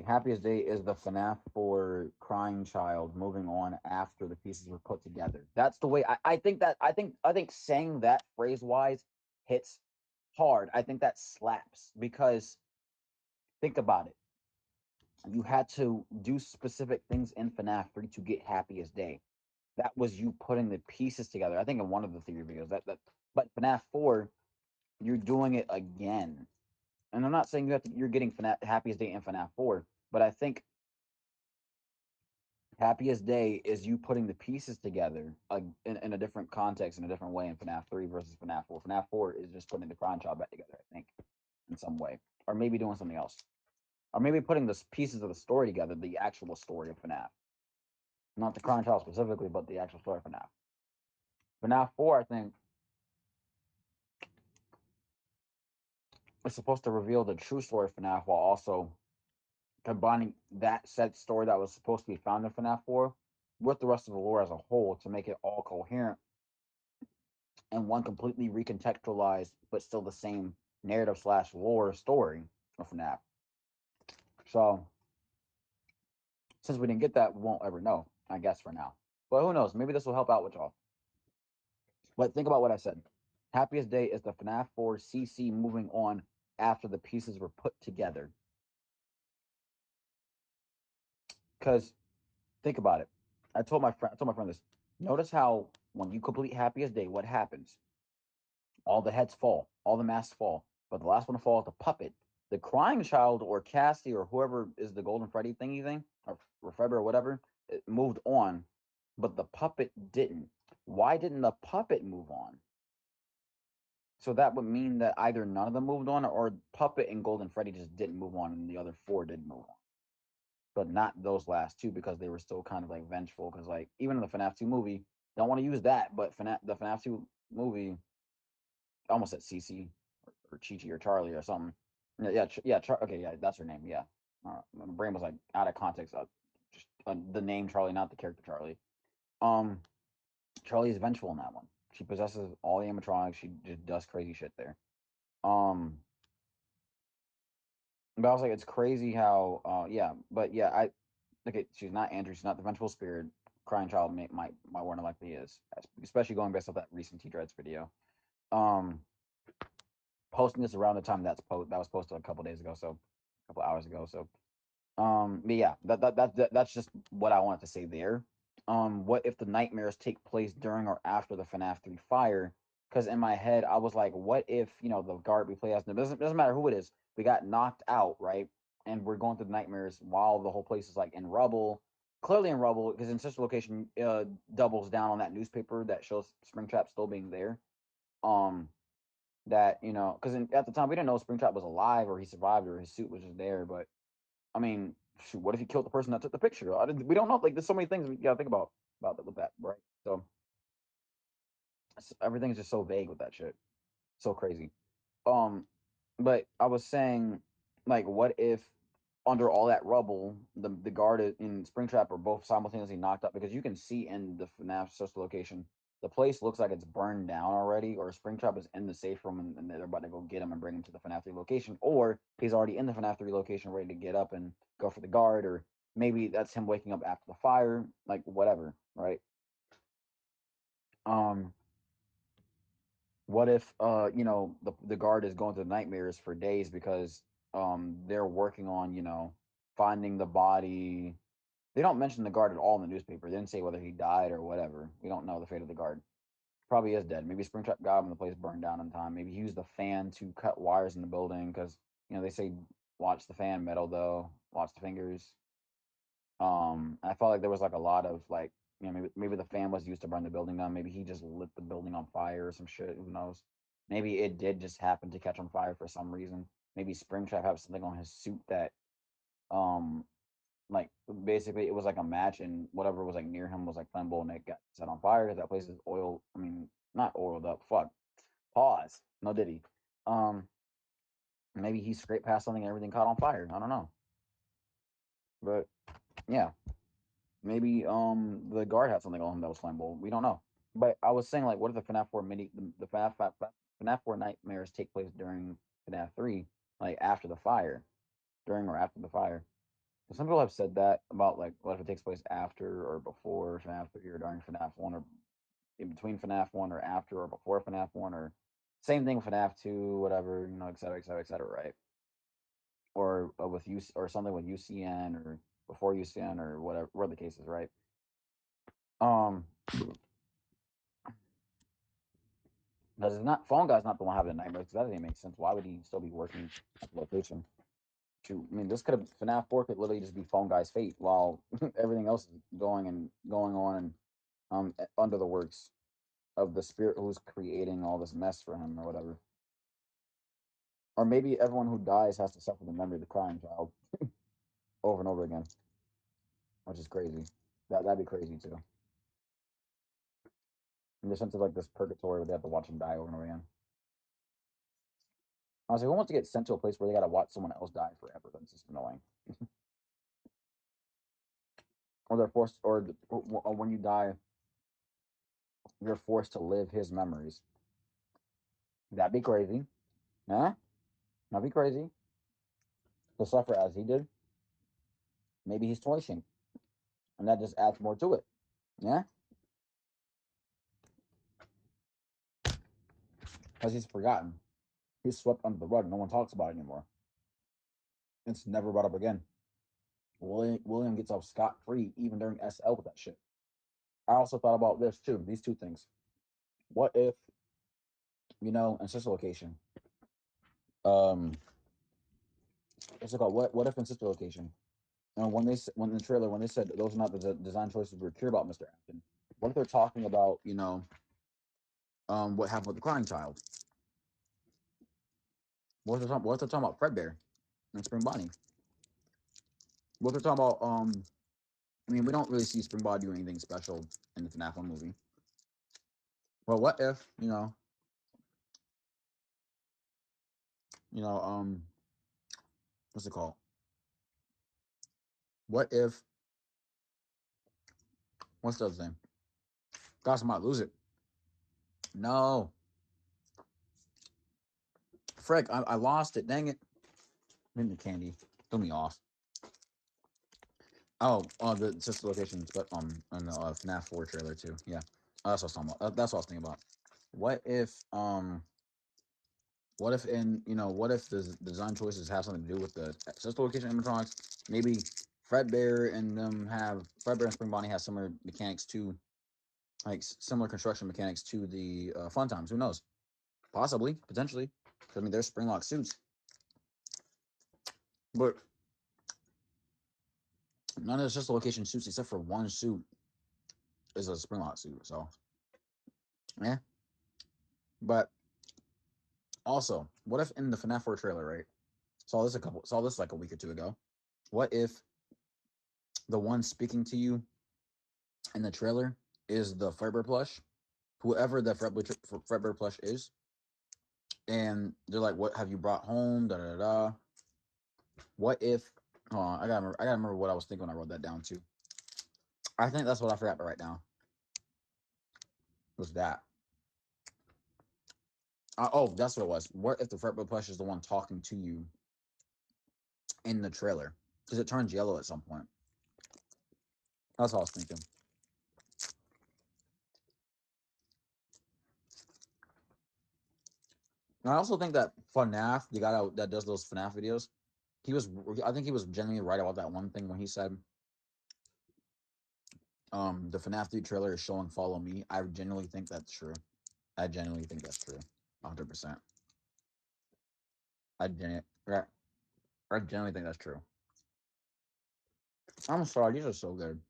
A: happiest day is the FNAF for Crying Child moving on after the pieces were put together. That's the way I think saying that phrase wise hits hard. I think that slaps, because think about it. You had to do specific things in FNAF 3 to get happiest day. That was you putting the pieces together. I think in one of the theory videos but FNAF 4, you're doing it again. And I'm not saying you're getting happiest day in FNAF 4, but I think happiest day is you putting the pieces together in a different context, in a different way, in FNAF 3 versus FNAF 4. FNAF 4 is just putting the Cron Child back together, I think, in some way. Or maybe doing something else. Or maybe putting the pieces of the story together, the actual story of FNAF. Not the Cron Child specifically, but the actual story of FNAF. FNAF 4, I think, is supposed to reveal the true story of FNAF while also combining that set story that was supposed to be found in FNAF 4 with the rest of the lore as a whole to make it all coherent and one completely recontextualized but still the same narrative slash lore story of FNAF. So since we didn't get that, we won't ever know, I guess, for now. But who knows? Maybe this will help out with y'all. But think about what I said. Happiest Day is the FNAF 4 CC moving on after the pieces were put together. Because think about it. I told my friend this. Notice how when you complete Happiest Day, what happens? All the heads fall, all the masks fall, but the last one to fall is the puppet. The Crying Child or Cassie or whoever is the Golden Freddy thingy thing, or Febber or whatever, it moved on, but the puppet didn't. Why didn't the puppet move on? So that would mean that either none of them moved on, or Puppet and Golden Freddy just didn't move on, and the other four didn't move on. But not those last two, because they were still kind of like vengeful. Because like even in the FNAF 2 movie, don't want to use that, but the FNAF 2 movie, I almost said Cece or Chi Chi or Charlie or something. Okay, yeah, that's her name. Yeah, my brain was like out of context. Just the name Charlie, not the character Charlie. Um, Charlie is vengeful in that one. She possesses all the animatronics. She just does crazy shit there. Um, But I was like, it's crazy how, yeah, but yeah, I okay. She's not Andrew. She's not the vengeful spirit. Crying child might more than likely is, especially going based off that recent T Dreads video. Um, Posting this around the time that was posted a couple days ago, so a couple hours ago. So but yeah, that's just what I wanted to say there. What if the nightmares take place during or after the FNAF 3 fire? Because in my head, I was like, what if, the guard we play as, doesn't matter who it is, we got knocked out, right? And we're going through the nightmares while the whole place is like in rubble, clearly in rubble, because in such a location doubles down on that newspaper that shows Springtrap still being there. Um, that, because at the time we didn't know Springtrap was alive or he survived or his suit was just there, but I mean, shoot, what if he killed the person that took the picture? We don't know. Like, there's so many things we gotta think about that with that, right? So everything's just so vague with that shit. So crazy. Um, but I was saying, like, what if under all that rubble, the guard in Springtrap are both simultaneously knocked up? Because you can see in the FNAF social location, the place looks like it's burned down already, or Springtrap is in the safe room and they're about to go get him and bring him to the FNAF 3 location, or he's already in the FNAF 3 location ready to get up and go for the guard, or maybe that's him waking up after the fire, like whatever, right? Um, What if the guard is going through nightmares for days because they're working on, finding the body. They don't mention the guard at all in the newspaper. They didn't say whether he died or whatever. We don't know the fate of the guard. Probably is dead. Maybe Springtrap got him and the place burned down in time. Maybe he used the fan to cut wires in the building because they say watch the fan metal though, watch the fingers. I felt like there was like a lot of like, maybe the fan was used to burn the building down. Maybe he just lit the building on fire or some shit. Who knows? Maybe it did just happen to catch on fire for some reason. Maybe Springtrap had something on his suit that, um, like basically it was like a match and whatever was like near him was like flammable and it got set on fire because that place is oil. I mean, not oiled up. Fuck. Pause. No diddy. Um, Maybe he scraped past something and everything caught on fire. I don't know. But yeah, maybe the guard had something on him that was flammable. We don't know. But I was saying like, what if the FNAF 4 mini the FNAF 4 nightmares take place during FNAF 3, like after the fire, during or after the fire? Some people have said that about like what if it takes place after or before FNAF 3 or during FNAF 1 or in between FNAF 1 or after or before FNAF 1 or same thing with FNAF 2, whatever, et cetera, et cetera, et cetera, right? Or with you or something with UCN or before UCN or whatever the case is, right? Um, Because it's not phone guy's not the one having the nightmares. Because that doesn't make sense. Why would he still be working at the location? Shoot, I mean, this could have FNAF 4 could literally just be phone guy's fate while everything else is going on and under the works of the spirit who's creating all this mess for him or whatever. Or maybe everyone who dies has to suffer the memory of the crying child over and over again, which is crazy. That'd be crazy too. In the sense of like this purgatory where they have to watch him die over and over again. I was like, who wants to get sent to a place where they got to watch someone else die forever? That's just annoying. Or they're forced, or when you die, you're forced to live his memories. That'd be crazy, huh? That'd be crazy to suffer as he did. Maybe he's twitching, and that just adds more to it. Yeah, because he's forgotten. He's swept under the rug. No one talks about it anymore. It's never brought up again. William gets off scot free even during SL with that shit. I also thought about this too. These two things. What if in sister location? Um, what's it called? What if in sister location? When in the trailer when they said those are not the design choices we were clear about, Mr. Acton. What if they're talking about what happened with the crying child? What if they're talking about Fredbear and Spring Bonnie? What if they're talking about I mean we don't really see Spring Bonnie do anything special in the FNAF 1 movie. Well, what if what's it called? What if what's the other thing? Gosh, I might lose it. No, Frick, I lost it. Dang it. in the candy. Threw me off. Oh, the sister locations, but in the FNAF 4 trailer too. Yeah, that's what I was talking about. That's what I was thinking about. What if what if what if the design choices have something to do with the sister location animatronics? Maybe Fredbear and Fredbear and Spring Bonnie have similar mechanics to like similar construction mechanics to the Fun Times. Who knows? Possibly, potentially. I mean, they're spring lock suits, but none of the sister location suits except for one suit is a spring lock suit. So yeah, but also, what if in the FNAF 4 trailer, right? Saw this like a week or two ago. What if the one speaking to you in the trailer is the Fredbear plush, whoever the Fredbear plush is, and they're like, "What have you brought home?" Da da da. What if? I gotta remember what I was thinking when I wrote that down too. I think that's what I forgot right now. Was that? Oh, that's what it was. What if the Fredbear plush is the one talking to you in the trailer? Because it turns yellow at some point. That's what I was thinking. And I also think that FNAF, the guy that does those FNAF videos, he was. I think he was genuinely right about that one thing when he said, the FNAF 3 trailer is showing "Follow Me." I genuinely think that's true. I genuinely think that's true. 100%. I genuinely, I genuinely think that's true. I'm sorry, these are so good,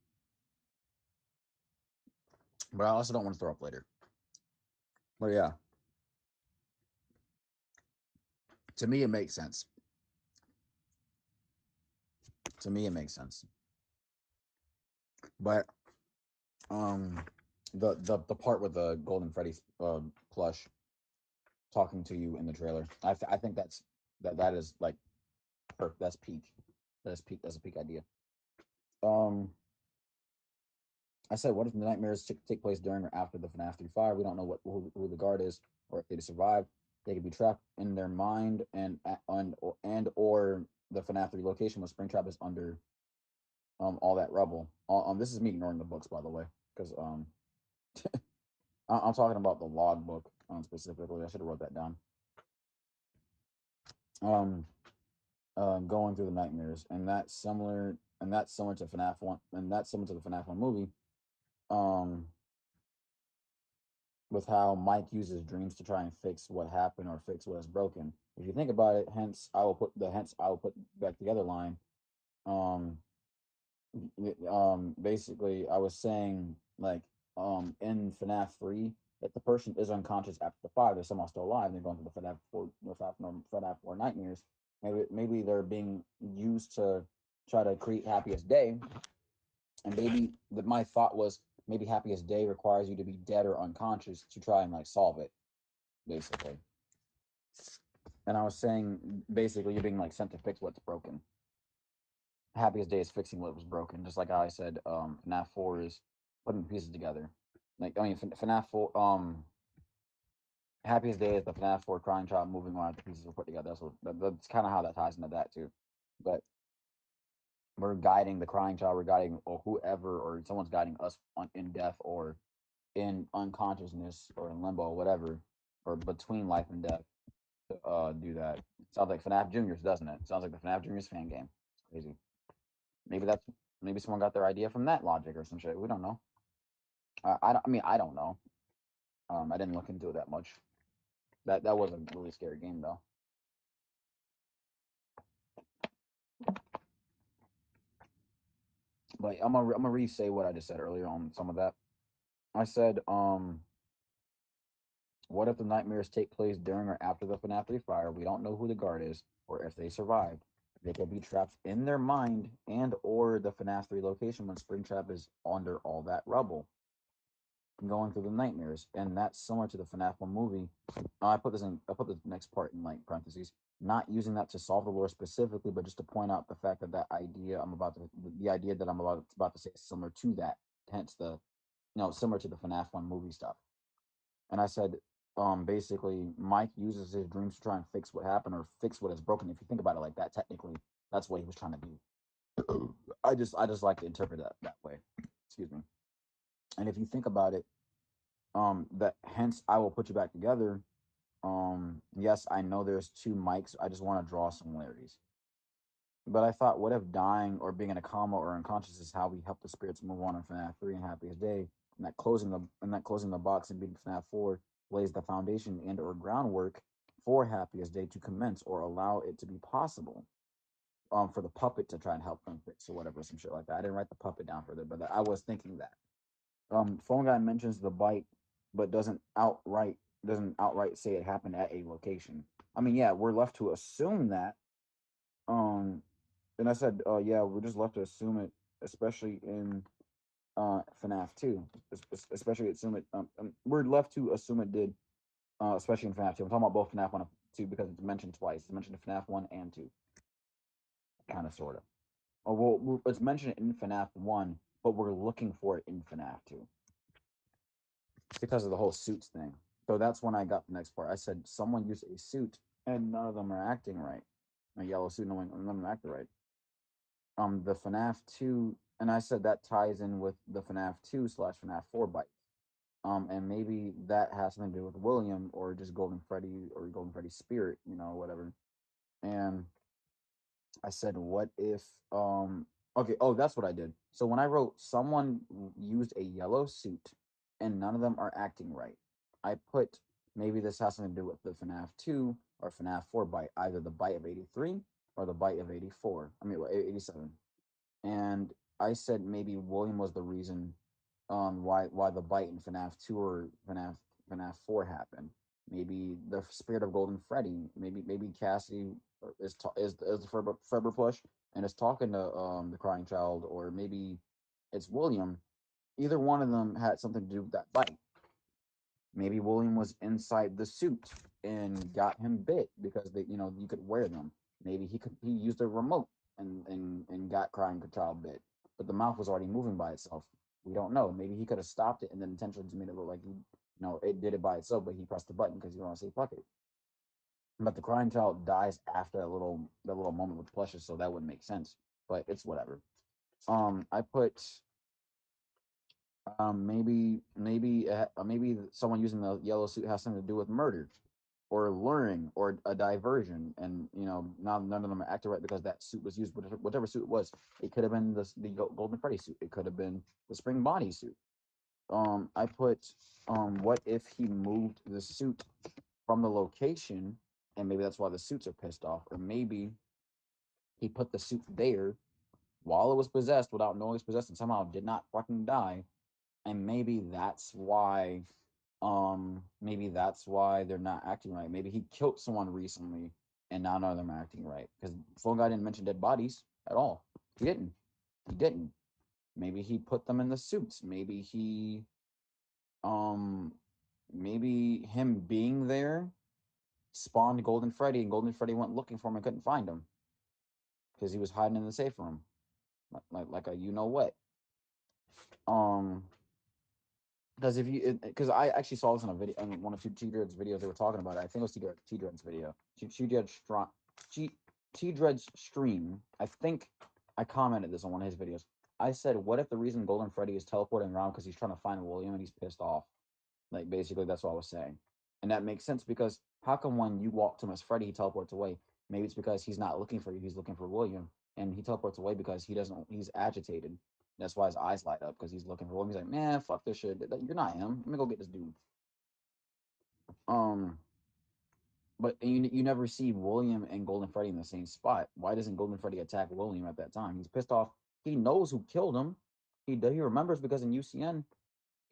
A: but I also don't want to throw up later. But yeah, to me it makes sense. To me it makes sense. But um, the part with the Golden Freddy plush talking to you in the trailer, I think that is like perfect. That's peak. That's peak. That's a peak idea. Um, I said, what if the nightmares take place during or after the FNAF 3 fire? We don't know who the guard is, or if they survive. They could be trapped in their mind, and or the FNAF 3 location where Springtrap is under all that rubble. This is me ignoring the books, by the way, because I'm talking about the log book specifically. I should have wrote that down. Um, going through the nightmares, and that's similar to FNAF 1, and that's similar to the FNAF 1 movie. Um, with how Mike uses dreams to try and fix what happened or fix what is broken. If you think about it, hence I will put back together line. Um, basically, I was saying like in FNAF 3, if the person is unconscious after the fire, they're somehow still alive. And they're going through the FNAF 4 nightmares. Maybe they're being used to try to create happiest day, and maybe my thought was maybe happiest day requires you to be dead or unconscious to try and like solve it, basically. And I was saying basically you're being like sent to fix what's broken. Happiest day is fixing what was broken, just like how I said. FNAF 4 is putting pieces together. Like I mean, FNAF 4. Happiest day is the FNAF 4 crying child moving on after pieces were put together. That's kind of how that ties into that too. But we're guiding the crying child. We're guiding or whoever or someone's guiding us in death or in unconsciousness or in limbo, or whatever, or between life and death to do that. Sounds like FNAF Juniors, doesn't it? Sounds like the FNAF Juniors fan game. It's crazy. Maybe that's maybe someone got their idea from that logic or some shit. We don't know. I mean I don't know. I didn't look into it that much. That was a really scary game though. But I'm gonna re-say what I just said earlier on some of that. I said, what if the nightmares take place during or after the FNAF 3 fire? We don't know who the guard is or if they survived. They could be trapped in their mind and or the FNAF 3 location when Springtrap is under all that rubble, going through the nightmares. And that's similar to the FNAF 1 movie. I put the next part in like parentheses. Not using that to solve the lore specifically, but just to point out the fact that the idea that I'm about to say is similar to that. Hence the, similar to the FNAF 1 movie stuff. And I said, basically Mike uses his dreams to try and fix what happened or fix what is broken. If you think about it like that, technically, that's what he was trying to do. I just like to interpret that way. Excuse me. And if you think about it, that hence I will put you back together. Yes, I know there's two mics. I just want to draw similarities. But I thought, what if dying or being in a coma or unconscious is how we help the spirits move on in FNAF 3 and Happiest Day, and that closing the box and beating FNAF 4 lays the foundation and or groundwork for Happiest Day to commence or allow it to be possible. For the puppet to try and help them fix or whatever, some shit like that. I didn't write the puppet down further, but I was thinking that. Phone guy mentions the bite, but doesn't outright say it happened at a location. I mean, yeah, we're left to assume that. Um, and I said, yeah, we're just left to assume it, especially in FNAF 2. Especially assume it. We're left to assume it did, especially in FNAF 2. I'm talking about both FNAF 1 and 2 because it's mentioned twice. It's mentioned in FNAF 1 and 2, kind of, sort of. Oh, well, it's mentioned in FNAF 1, but we're looking for it in FNAF 2 because of the whole suits thing. So that's when I got the next part. I said, someone used a suit and none of them are acting right. A yellow suit, none of them acting right. The FNAF 2, and I said that ties in with the FNAF 2 slash FNAF 4 bite. And maybe that has something to do with William or just Golden Freddy or Golden Freddy's spirit, whatever. And I said, what if okay, oh, that's what I did. So when I wrote someone used a yellow suit and none of them are acting right, I put maybe this has something to do with the FNAF 2 or FNAF 4 bite, either the bite of 83 or the bite of 84. I mean 87. And I said maybe William was the reason why the bite in FNAF 2 or FNAF 4 happened. Maybe the spirit of Golden Freddy. Maybe Cassidy is the Ferber plush and is talking to the crying child, or maybe it's William. Either one of them had something to do with that bite. Maybe William was inside the suit and got him bit because you could wear them. Maybe he used a remote and got crying child bit, but the mouth was already moving by itself. We don't know. Maybe he could have stopped it and then intentionally just made it look like it did it by itself, but he pressed the button because he want to say fuck it. But the crying child dies after that little moment with plushes, so that wouldn't make sense. But it's whatever. I put maybe someone using the yellow suit has something to do with murder or luring or a diversion, and now none of them are acting right because that suit was used. Whatever suit it was, it could have been the Golden Freddy suit. It could have been the Spring Body suit. I put what if he moved the suit from the location, and maybe that's why the suits are pissed off, or maybe he put the suit there while it was possessed without knowing it was possessed and somehow did not fucking die, and maybe that's why they're not acting right. Maybe he killed someone recently and now none of them are acting right because phone guy didn't mention dead bodies at all. He didn't. Maybe he put them in the suits. Um maybe him being there spawned Golden Freddy, and Golden Freddy went looking for him and couldn't find him because he was hiding in the safe room, like a what. um Because because I actually saw this in a video, in one of T Dread's videos. They were talking about it. I think it was T Dread's video. T Dread's stream. I think I commented this on one of his videos. I said, "What if the reason Golden Freddy is teleporting around because he's trying to find William and he's pissed off?" Like basically, that's what I was saying, and that makes sense because how come when you walk to him as Freddy, he teleports away? Maybe it's because he's not looking for you; he's looking for William, and he teleports away because he doesn't. He's agitated. That's why his eyes light up because he's looking for William. He's like, man, fuck this shit. You're not him. Let me go get this dude. Um, but you never see William and Golden Freddy in the same spot. Why doesn't Golden Freddy attack William at that time? He's pissed off. He knows who killed him. He remembers because in UCN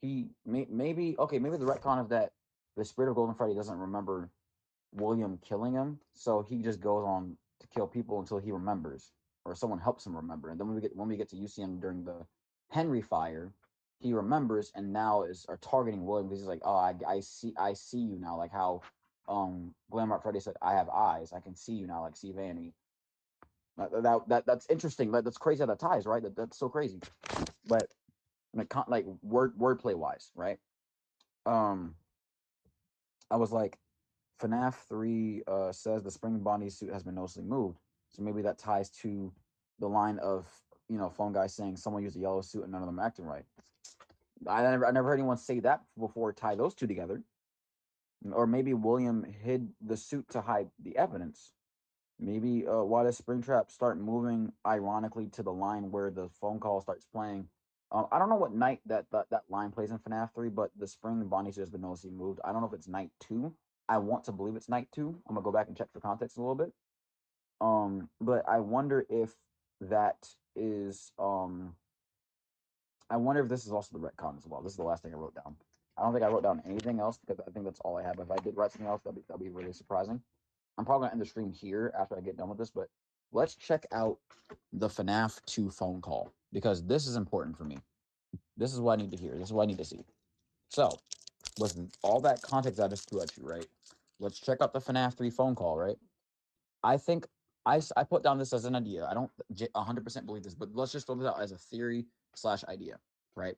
A: maybe the retcon is that the spirit of Golden Freddy doesn't remember William killing him, so he just goes on to kill people until he remembers, or someone helps him remember. And then when we get to UCN during the Henry fire, he remembers and now are targeting William because he's like, oh, I see you now, like how Glamrock Freddy said, I have eyes, I can see you now, like see Vanny. That's interesting. That's crazy how that ties, right? That's so crazy. But like wordplay wise, right? Um, I was like, FNAF 3 says the spring bodysuit has been noticeably moved. So maybe that ties to the line of, phone guy saying someone used a yellow suit and none of them are acting right. I never heard anyone say that before, tie those two together. Or maybe William hid the suit to hide the evidence. Maybe why does Springtrap start moving ironically to the line where the phone call starts playing? I don't know what night that line plays in FNAF 3, but the spring Bonnie has been noticeably moved. I don't know if it's night 2. I want to believe it's night 2. I'm gonna go back and check for context a little bit. But I wonder if that is I wonder if this is also the retcon as well. This is the last thing I wrote down. I don't think I wrote down anything else because I think that's all I have. If I did write something else, that'd be really surprising. I'm probably gonna end the stream here after I get done with this, but let's check out the FNAF 2 phone call because this is important for me. This is what I need to hear. This is what I need to see. So, with all that context I just threw at you, right? Let's check out the FNAF 3 phone call, right? I think I put down this as an idea. I don't 100% believe this, but let's just throw this out as a theory slash idea, right?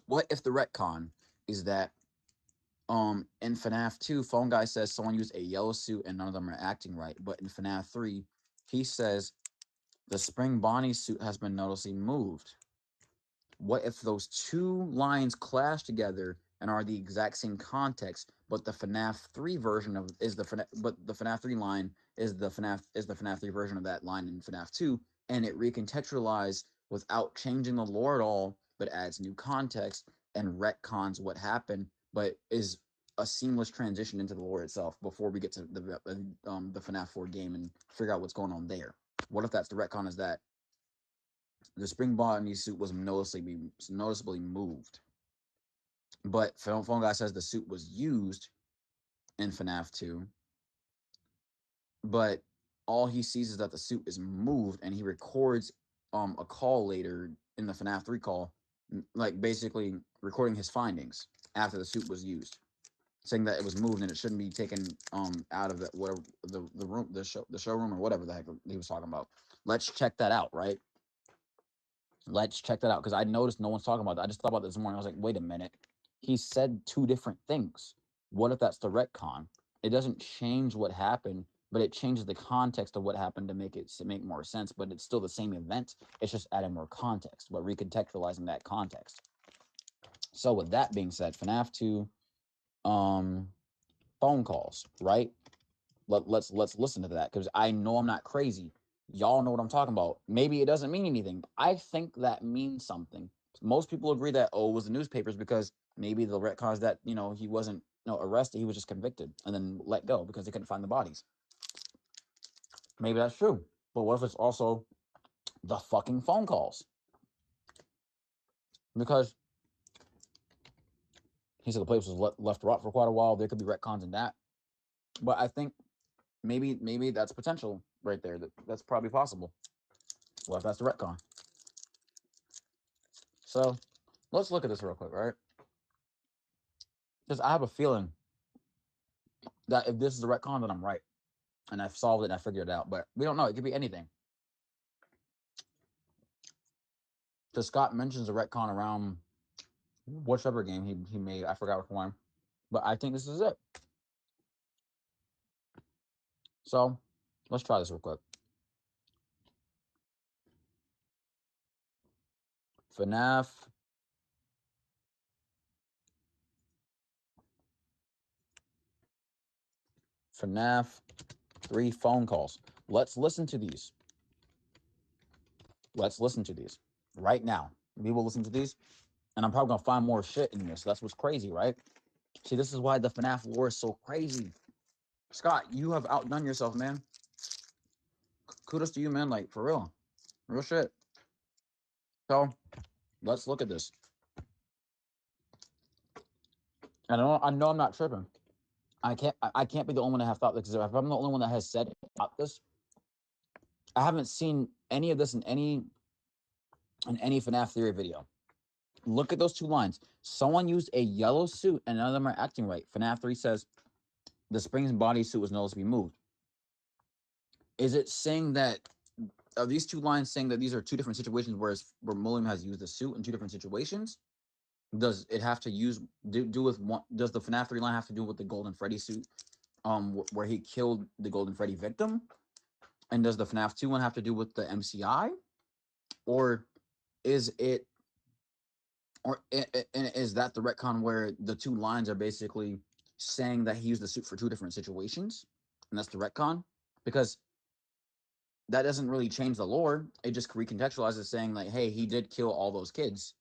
A: What if the retcon is that in FNAF 2, phone guy says someone used a yellow suit and none of them are acting right, but in FNAF 3, he says the spring Bonnie suit has been noticeably moved. What if those two lines clash together and are the exact same context, but the FNAF 3 version of is the FNAF, but the FNAF 3 line is the FNAF 3 version of that line in FNAF 2, and it recontextualized without changing the lore at all, but adds new context and retcons what happened, but is a seamless transition into the lore itself before we get to the FNAF 4 game and figure out what's going on there. What if that's the retcon is that the spring Bonnie suit was noticeably moved, but phone guy says the suit was used in FNAF 2, but all he sees is that the suit is moved, and he records a call later in the FNAF 3 call, like basically recording his findings after the suit was used, saying that it was moved and it shouldn't be taken out of the room, the showroom or whatever the heck he was talking about. Let's check that out, right? Let's check that out because I noticed no one's talking about that. I just thought about this morning. I was like, wait a minute. He said two different things. What if that's the retcon? It doesn't change what happened, but it changes the context of what happened to make more sense. But it's still the same event. It's just adding more context, but recontextualizing that context. So with that being said, FNAF 2 phone calls, right? Let's listen to that because I know I'm not crazy. Y'all know what I'm talking about. Maybe it doesn't mean anything. I think that means something. Most people agree that it was the newspapers because maybe the retcons that he wasn't arrested, he was just convicted and then let go because they couldn't find the bodies. Maybe that's true. But what if it's also the fucking phone calls? Because he said the place was left rot for quite a while. There could be retcons in that. But I think maybe that's potential right there. That's probably possible. What if that's the retcon? So let's look at this real quick, right? Because I have a feeling that if this is the retcon, then I'm right. And I've solved it and I figured it out. But we don't know. It could be anything. Because Scott mentions a retcon around whichever game he made. I forgot which one. But I think this is it. So let's try this real quick. FNAF. FNAF 3 phone calls. Let's listen to these. Let's listen to these right now. We will listen to these. And I'm probably going to find more shit in this. That's what's crazy, right? See, this is why the FNAF lore is so crazy. Scott, you have outdone yourself, man. Kudos to you, man. Like, for real. Real shit. So, let's look at this. And I know I'm not tripping. I can't be the only one that have thought this. Because if I'm the only one that has said about this, I haven't seen any of this in any FNAF theory video. Look at those two lines. Someone used a yellow suit and none of them are acting right. FNAF 3 says the Springs bodysuit was noticeably moved. Is it saying that, are these two lines saying that these are two different situations where William has used the suit in two different situations? Does it have to do with one? Does the FNAF 3 line have to do with the Golden Freddy suit? Where he killed the Golden Freddy victim, and does the FNAF 2 one have to do with the MCI, or is it, or is that the retcon where the two lines are basically saying that he used the suit for two different situations, and that's the retcon? Because that doesn't really change the lore. It just recontextualizes, saying like, hey, he did kill all those kids,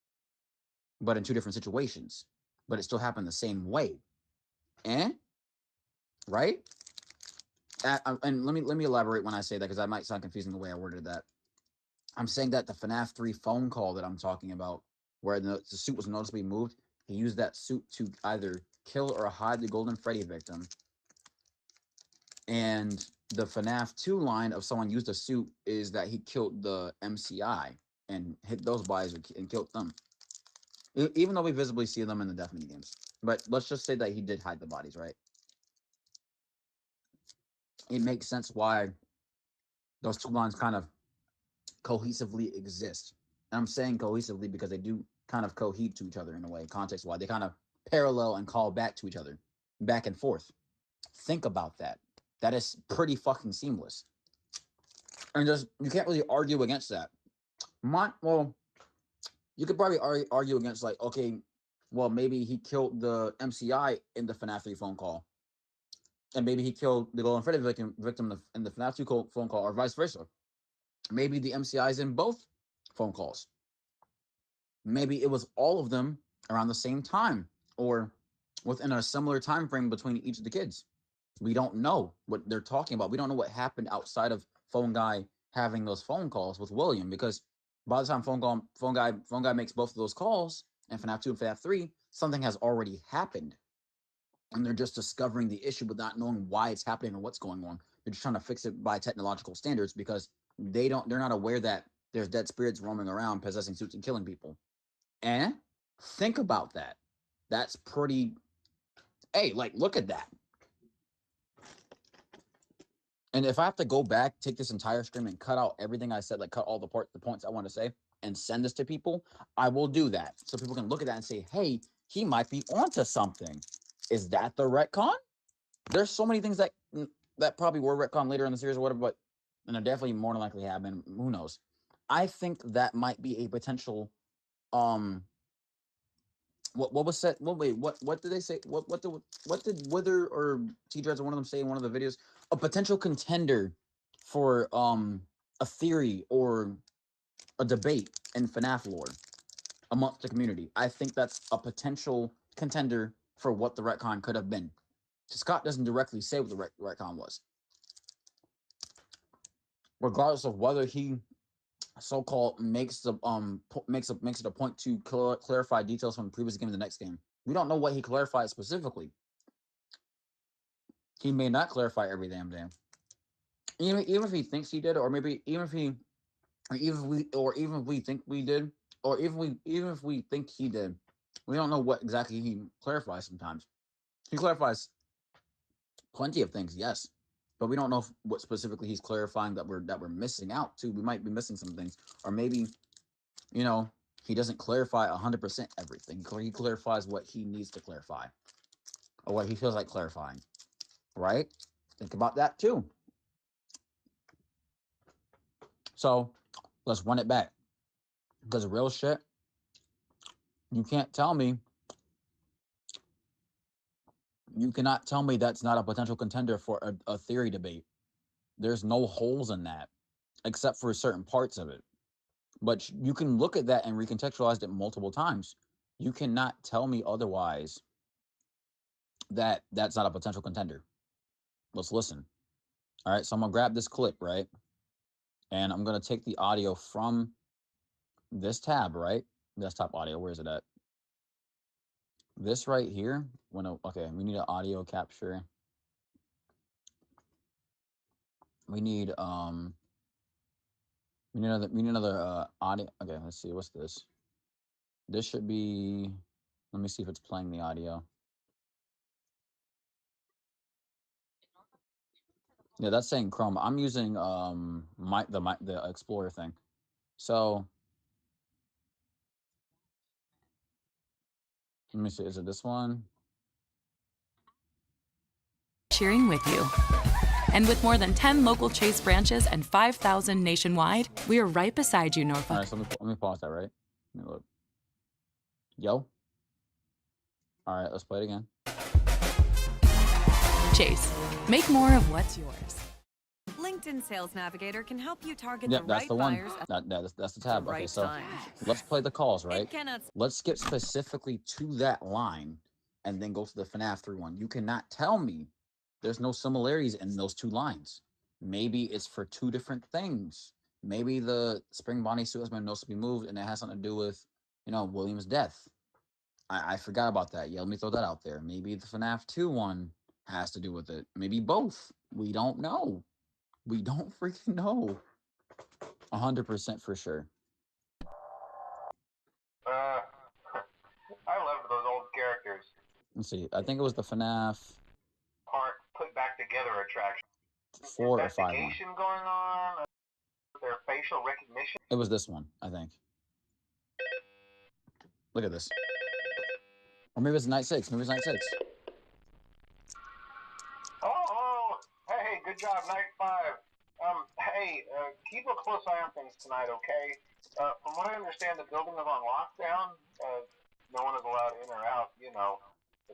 A: but in two different situations, but it still happened the same way. And right? And let me elaborate when I say that, because I might sound confusing the way I worded that. I'm saying that the FNAF 3 phone call that I'm talking about, where the suit was noticeably moved, he used that suit to either kill or hide the Golden Freddy victim. And the FNAF 2 line of someone used a suit is that he killed the MCI and hit those bodies and killed them. Even though we visibly see them in the death mini games. But let's just say that he did hide the bodies, right? It makes sense why those two lines kind of cohesively exist. And I'm saying cohesively because they do kind of cohere to each other in a way, context wise. They kind of parallel and call back to each other, back and forth. Think about that. That is pretty fucking seamless. And just, you can't really argue against that. Well, you could probably argue against, like, okay, well, maybe he killed the MCI in the FNAF 3 phone call. And maybe he killed the Golden Freddy victim in the FNAF 2 phone call, or vice versa. Maybe the MCI is in both phone calls. Maybe it was all of them around the same time, or within a similar time frame between each of the kids. We don't know what they're talking about. We don't know what happened outside of Phone Guy having those phone calls with William, because by the time Phone Guy makes both of those calls, and FNAF 2 and FNAF 3, something has already happened. And they're just discovering the issue, but not knowing why it's happening or what's going on. They're just trying to fix it by technological standards, because they're not aware that there's dead spirits roaming around possessing suits and killing people. And think about that. That's pretty. Hey, like, look at that. And if I have to go back, take this entire stream and cut out everything I said, like cut all the points I want to say, and send this to people, I will do that. So people can look at that and say, hey, he might be onto something. Is that the retcon? There's so many things that probably were retcon later in the series or whatever, but, and there definitely more than likely have been. Who knows? I think that might be a potential. What was said? Wait, what did they say? What did Wither or T Dreads or one of them say in one of the videos? A potential contender for a theory or a debate in FNAF lore amongst the community. I think that's a potential contender for what the retcon could have been. Scott doesn't directly say what the retcon was, regardless of whether he so-called makes it a point to clarify details from the previous game in the next game. We don't know what he clarified specifically. He may not clarify every damn damn. Even if he thinks he did, or maybe even if he, or even if we think we did, or even if we think he did, we don't know what exactly he clarifies. Sometimes he clarifies plenty of things, yes, but we don't know what specifically he's clarifying that we're missing out too. We might be missing some things, or maybe, you know, he doesn't clarify 100% everything. He clarifies what he needs to clarify, or what he feels like clarifying. Right? Think about that too. So let's run it back, because real shit, you can't tell me. You cannot tell me that's not a potential contender for a theory debate. There's no holes in that, except for certain parts of it. But you can look at that and recontextualize it multiple times. You cannot tell me otherwise that that's not a potential contender. Let's listen. All right, so I'm going to grab this clip, right? And I'm going to take the audio from this tab, right? Desktop audio, where is it at? This right here. Okay, we need an audio capture. We need another audio. Okay, let's see. What's this? This should be. Let me see if it's playing the audio. Yeah, that's saying Chrome. I'm using the Explorer thing. So Let me see. Is it this one?
C: Cheering with you. And with more than 10 local Chase branches and 5,000 nationwide, we are right beside you,
A: All
C: Norfolk.
A: right, so let me pause that, right? Let me look. Yo. All right, let's play it again.
C: Chase, make more of what's yours.
D: LinkedIn Sales Navigator can help you target
A: Yep,
D: the
A: that's
D: right
A: the one.
D: buyers at
A: That's the tab.
D: the
A: Okay,
D: right
A: so
D: time.
A: let's play the calls, right?
D: It cannot.
A: Let's get specifically to that line and then go to the FNAF 3 one. You cannot tell me there's no similarities in those two lines. Maybe it's for two different things. Maybe the Spring Bonnie suit has been noticeably moved and it has something to do with, William's death. I forgot about that. Yeah, let me throw that out there. Maybe the FNAF 2 one has to do with it. Maybe both. We don't know. We don't freaking know. 100% for sure.
E: I loved those old characters.
A: Let's see. I think it was the FNAF
E: Part put back together attraction.
A: 4 or 5 one.
E: Investigation going on. Their facial recognition.
A: It was this one, I think. Look at this. Or maybe it's night 6. Maybe it's night 6.
E: Oh, hey, good job, night 5. Hey, keep a close eye on things tonight, okay? From what I understand, the building is on lockdown. No one is allowed in or out,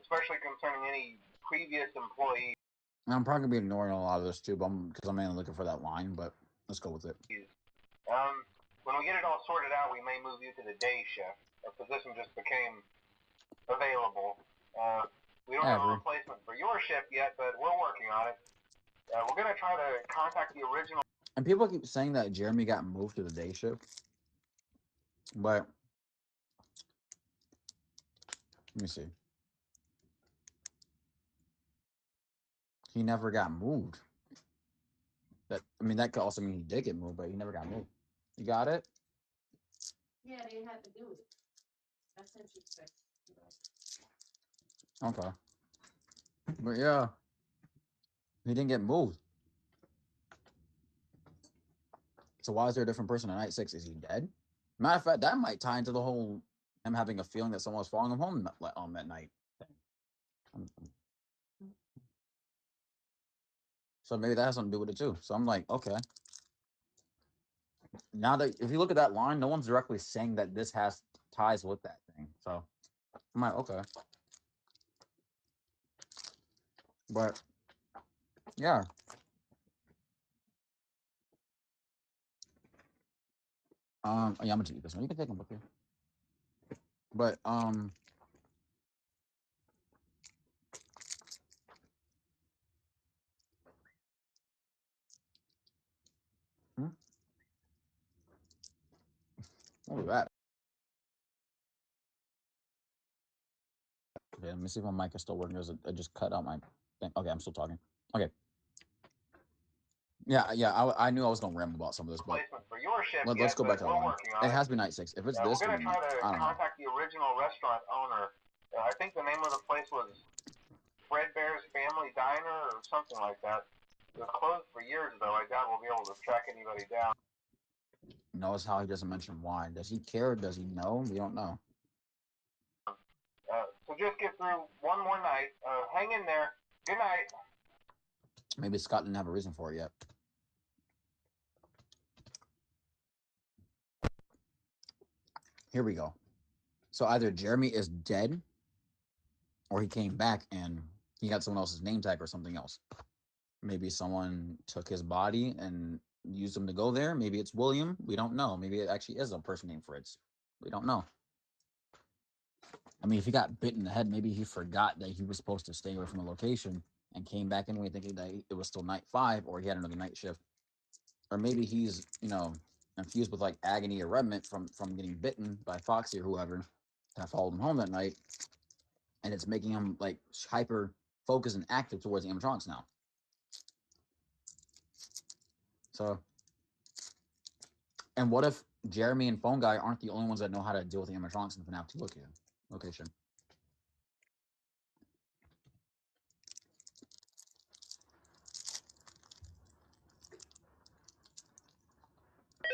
E: especially concerning any previous employees.
A: I'm probably gonna be ignoring a lot of this too, but because I'm mainly looking for that line. But let's go with it.
E: When we get it all sorted out, we may move you to the day shift. A position just became available. We don't have a replacement for your shift yet, but we're working on it. We're gonna try to contact the original.
A: And people keep saying that Jeremy got moved to the day shift, but let me see. He never got moved. That could also mean he did get moved, but he never got moved. You got it?
F: Yeah, they had to do it. That's interesting.
A: Okay. But yeah, he didn't get moved. So why is there a different person on night 6? Is he dead? Matter of fact, that might tie into the whole him having a feeling that someone was following him home at night. So maybe that has something to do with it too. So I'm like, okay. Now that if you look at that line, no one's directly saying that this has ties with that thing. So I'm like, okay. But yeah. Yeah, I'm gonna take this one. You can take them with you. But what was that? Okay, let me see if my mic is still working. I just cut out my thing. Okay, I'm still talking. Okay. Yeah. I knew I was gonna ramble about some of this, but
E: For your shift
A: let's go back to the line. It has to be night 6. If it's this,
E: we're gonna
A: then
E: try to
A: I don't know.
E: contact the original restaurant owner. I think the name of the place was Fredbear's Family Diner or something like that. It was closed for years, though. I doubt we'll be able to track anybody down.
A: Notice how he doesn't mention why. Does he care? Does he know? We don't know.
E: So just get through one more night. Hang in there. Good night.
A: Maybe Scott didn't have a reason for it yet. Here we go. So either Jeremy is dead, or he came back and he got someone else's name tag or something else. Maybe someone took his body and used him to go there. Maybe it's William. We don't know. Maybe it actually is a person named Fritz. We don't know. I mean, if he got bit in the head, maybe he forgot that he was supposed to stay away from the location and came back anyway thinking that it was still night 5 or he had another night shift. Or maybe he's, infused with like agony or remnant from getting bitten by Foxy or whoever that followed him home that night. And it's making him like hyper focused and active towards the animatronics now. So, and what if Jeremy and Phone Guy aren't the only ones that know how to deal with the animatronics in the FNAF 2 location?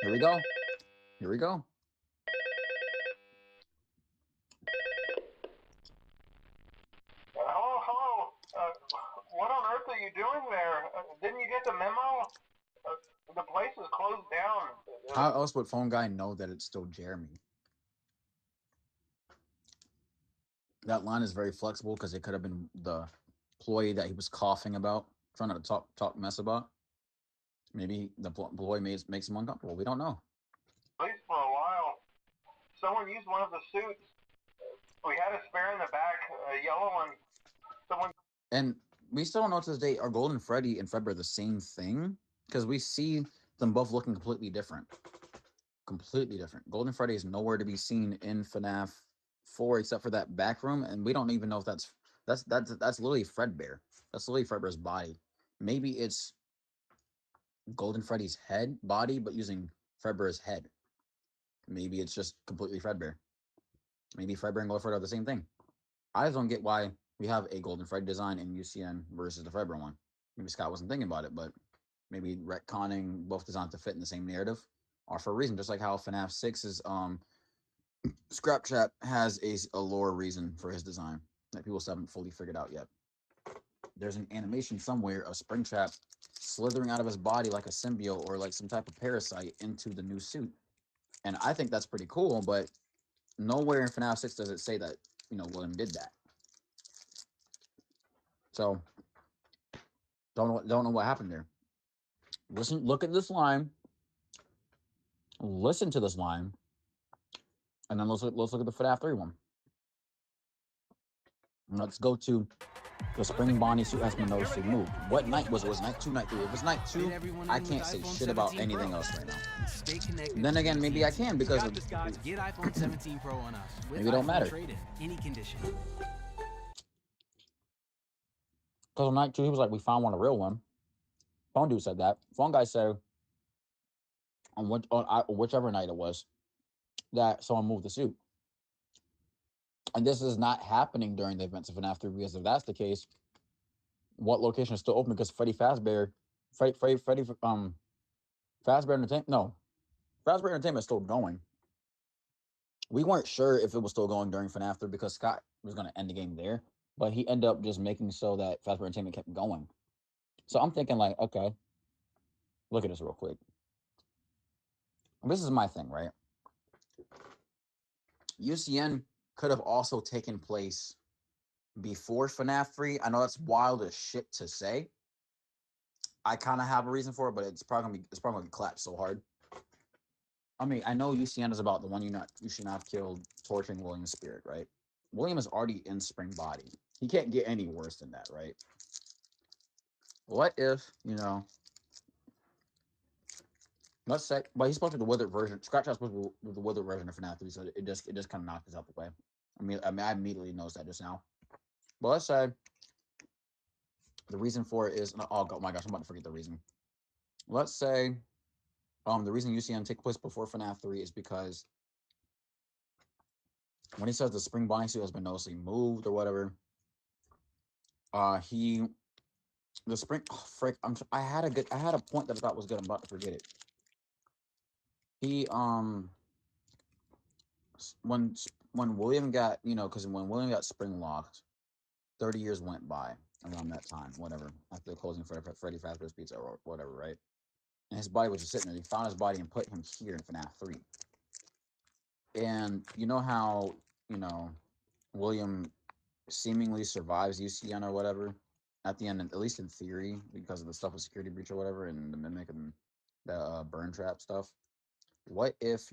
A: Here we go. Here we go.
E: closed down.
A: How else would phone guy know that it's still Jeremy? That line is very flexible because it could have been the employee that he was coughing about, trying to talk mess about. Maybe the employee makes him uncomfortable. We don't know.
E: At least for a while. Someone used one of the suits. We had a spare in the back, a yellow one. Someone.
A: And we still don't know to this day, are Golden Freddy and Fredbear the same thing? Because we see them both looking completely different. Completely different. Golden Freddy is nowhere to be seen in FNAF 4 except for that back room, and we don't even know if that's literally Fredbear. That's literally Fredbear's body. Maybe it's Golden Freddy's body, but using Fredbear's head. Maybe it's just completely Fredbear. Maybe Fredbear and Golden Freddy are the same thing. I just don't get why we have a Golden Freddy design in UCN versus the Fredbear one. Maybe Scott wasn't thinking about it, but maybe retconning both designs to fit in the same narrative are for a reason. Just like how FNAF 6's Scrap Trap has a lore reason for his design that people still haven't fully figured out yet. There's an animation somewhere of Springtrap slithering out of his body like a symbiote or like some type of parasite into the new suit. And I think that's pretty cool, but nowhere in FNAF 6 does it say that, William did that. So, don't know what happened there. Look at this line. Listen to this line. And then let's look at the FNAF 3 one. Let's go to the spring Bonnie suit has been noticeably moved. What night was it? Was it night 2, night 3? If it's night 2, I can't say shit about anything else right now. Then again, maybe I can because of,
G: get iPhone 17 Pro on us.
A: Maybe it don't matter.
G: Any condition.
A: Because on night 2, he was like, we found one, a real one. Phone dude said that. Phone guy said on whichever night it was that someone moved the suit. And this is not happening during the events of FNAF 3, because if that's the case, what location is still open? Because Freddy Fazbear Entertainment is still going. We weren't sure if it was still going during FNAF 3 because Scott was going to end the game there, but he ended up just making so that Fazbear Entertainment kept going. So I'm thinking like, okay, look at this real quick. This is my thing, right? UCN could have also taken place before FNAF 3. I know that's wild as shit to say. I kind of have a reason for it, but it's probably gonna be clapped so hard. I mean, I know UCN is about the one you should not have killed, torturing William's spirit, right? William is already in Spring Body. He can't get any worse than that, right? What if, let's say, but he's supposed to be the withered version. Scratch Out's supposed to be the withered version of FNAF 3, so it just kind of knocked us out the way. I immediately noticed that just now. But let's say the reason for it is, oh my gosh, I'm about to forget the reason. Let's say the reason UCN take place before FNAF 3 is because when he says the spring body suit has been noticeably moved or whatever, I had a point that I thought was good. I'm about to forget it. He when William got, because when William got spring locked, 30 years went by around that time, whatever, after the closing for Freddy Fazbear's Pizza or whatever, right? And his body was just sitting there. He found his body and put him here in FNAF 3. And you know how, William seemingly survives UCN or whatever at the end, at least in theory, because of the stuff with security breach or whatever, and the mimic and the burn trap stuff. What if,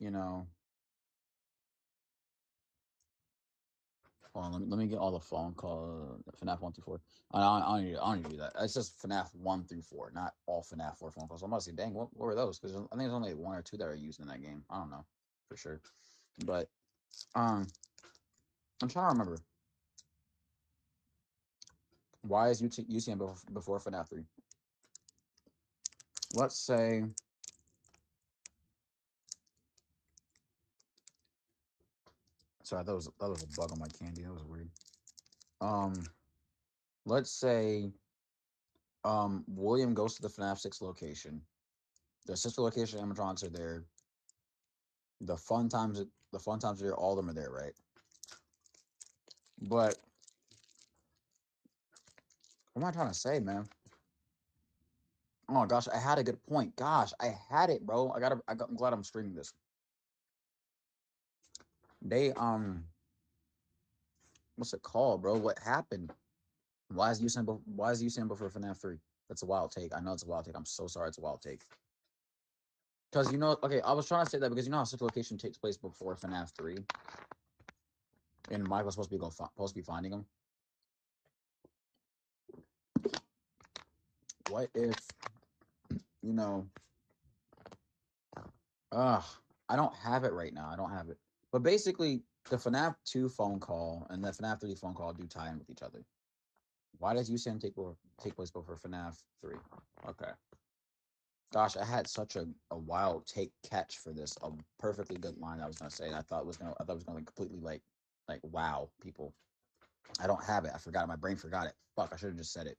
A: hold on, let me get all the phone call FNAF 1 through 4. I don't need to do that. It's just FNAF 1 through 4, not all FNAF 4 phone calls. So I'm about to say, dang, what were those? Because I think there's only 1 or 2 that are used in that game. I don't know for sure, but I'm trying to remember. Why is UCN before FNAF 3? Let's say sorry, that was a bug on my candy. That was weird. Let's say William goes to the FNAF 6 location. The sister location animatronics are there. The fun times are there, all of them are there, right? But what am I trying to say, man? Oh gosh, I had a good point. Gosh, I had it, bro. I'm glad I'm streaming this. They what's it called, bro? What happened? Why is Usain for FNAF 3? That's a wild take. I know it's a wild take. I'm so sorry it's a wild take. Because okay, I was trying to say that because you know how such location takes place before FNAF 3. And Michael's supposed to be finding him. What if I don't have it right now. I don't have it. But basically, the FNAF 2 phone call and the FNAF 3 phone call do tie in with each other. Why does USAM take place before FNAF 3? Okay. Gosh, I had such a wild catch for this. A perfectly good line I was gonna say. I thought it was gonna completely like wow people. I don't have it. I forgot it. My brain forgot it. Fuck, I should have just said it.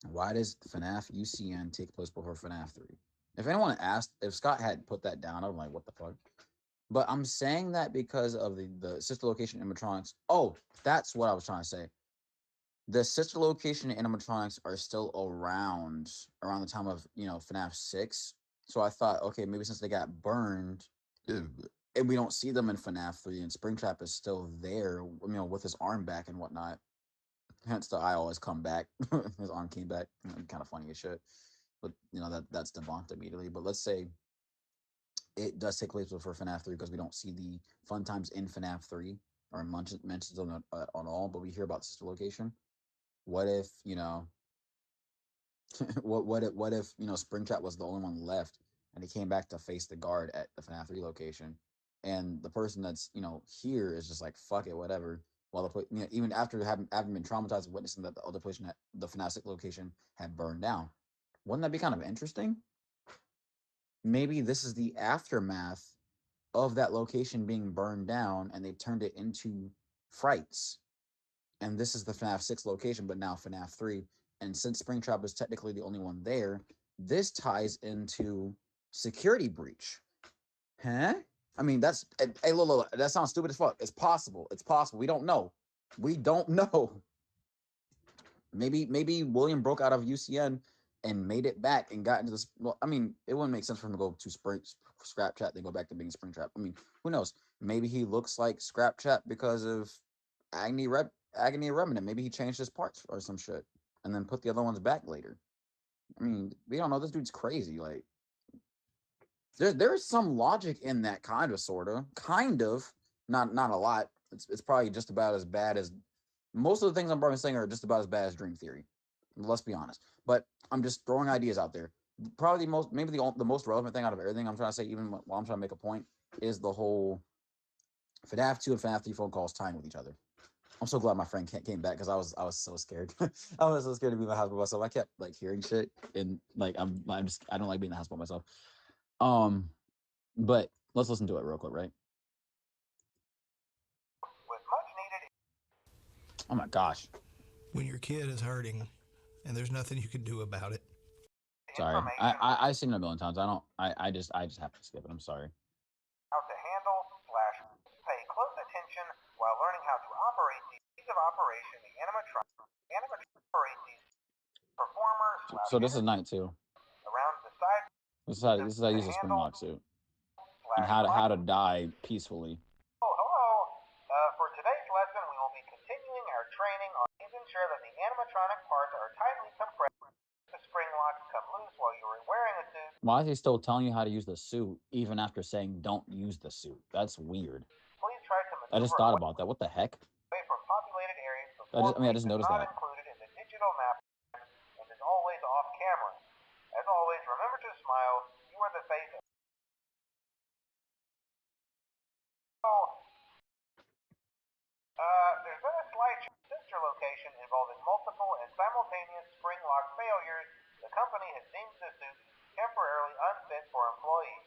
A: Why does FNAF UCN take place before FNAF 3? If anyone asked, if Scott had put that down, I'm like, what the fuck? But I'm saying that because of the sister location animatronics. Oh, that's what I was trying to say. The sister location animatronics are still around the time of FNAF 6. So I thought, okay, maybe since they got burned, and we don't see them in FNAF 3, and Springtrap is still there, with his arm back and whatnot. Hence the I always come back. His arm came back. Kind of funny as shit. But that's debunked immediately. But let's say it does take place before FNAF 3 because we don't see the fun times in FNAF 3 or mentions on all, but we hear about the sister location. What if what if Springtrap was the only one left and he came back to face the guard at the FNAF 3 location, and the person that's here is just like fuck it, whatever. While even after having been traumatized and witnessing that the other place, the FNAF 6 location, had burned down, wouldn't that be kind of interesting? Maybe this is the aftermath of that location being burned down, and they turned it into Frights. And this is the FNAF 6 location, but now FNAF 3. And since Springtrap is technically the only one there, this ties into Security Breach. Huh? I mean, that sounds stupid as fuck. It's possible. It's possible. We don't know. We don't know. Maybe William broke out of UCN and made it back and got into this. Well, I mean, it wouldn't make sense for him to go to Scrap Chat, then go back to being Springtrap. I mean, who knows? Maybe he looks like Scrap Chat because of Agony Remnant. Maybe he changed his parts or some shit and then put the other ones back later. I mean, we don't know. This dude's crazy. Like, there's some logic in that, kind of, not a lot. It's probably just about as bad as most of the things I'm probably saying are just about as bad as Dream Theory. Let's be honest. But I'm just throwing ideas out there. Probably the most relevant thing out of everything I'm trying to say, even while I'm trying to make a point, is the whole FNAF 2 and FNAF 3 phone calls tying with each other. I'm so glad my friend came back because I was so scared. I was so scared to be in the house by myself. I kept hearing shit and I don't like being in the house by myself. But let's listen to it real quick, right?
E: With much needed.
A: Oh my gosh.
H: When your kid is hurting and there's nothing you can do about it.
A: Sorry. I've seen it a million times. I just have to skip it. I'm sorry.
E: How to handle / pay close attention while learning how to operate these of operation, the animatronic operate these performers.
A: So this is night 2.
E: Around the side.
A: This is how I use a Springlock suit. And how to die peacefully.
E: Hello. For today's lesson, we will be continuing our training on ensure that the animatronic parts are tightly compressed. The spring locks come loose while you are wearing a suit.
A: Why is he still telling you how to use the suit, even after saying don't use the suit? That's weird.
E: Please try to
A: I just thought about that. What the heck?
E: Away from populated areas.
A: I just noticed that.
E: Included in the digital map and is always off camera. As always, remember to smile. You are the face of. There's been a slight sister location involving multiple and simultaneous spring lock failures. The company has deemed the suit temporarily unfit for employees.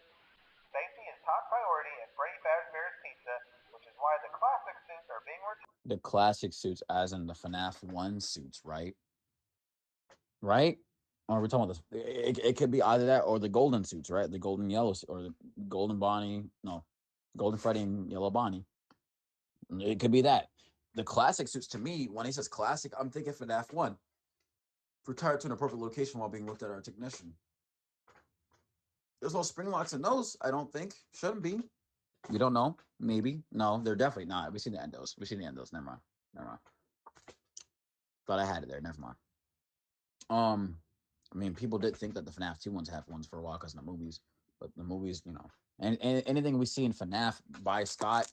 E: Safety is top priority at Freddy Fazbear's Pizza, which is why the classic suits are being returned.
A: The classic suits, as in the FNAF 1 suits, right? Right? Or we're talking about this. It could be either that or the golden suits, right? The golden yellow or the golden Bonnie. No, golden Freddy and yellow Bonnie. It could be that. The classic suits, to me, when he says classic, I'm thinking FNAF 1. retired to an appropriate location while being looked at our technician. There's no spring locks in those, I don't think. Shouldn't be. You don't know? Maybe. No, they're definitely not. We've seen the endos. We've seen the endos. Never mind. Never mind. Thought I had it there. Never mind. I mean, people did think that the FNAF 2 ones have ones for a while because of the movies. But the movies, you know. And anything we see in FNAF by Scott,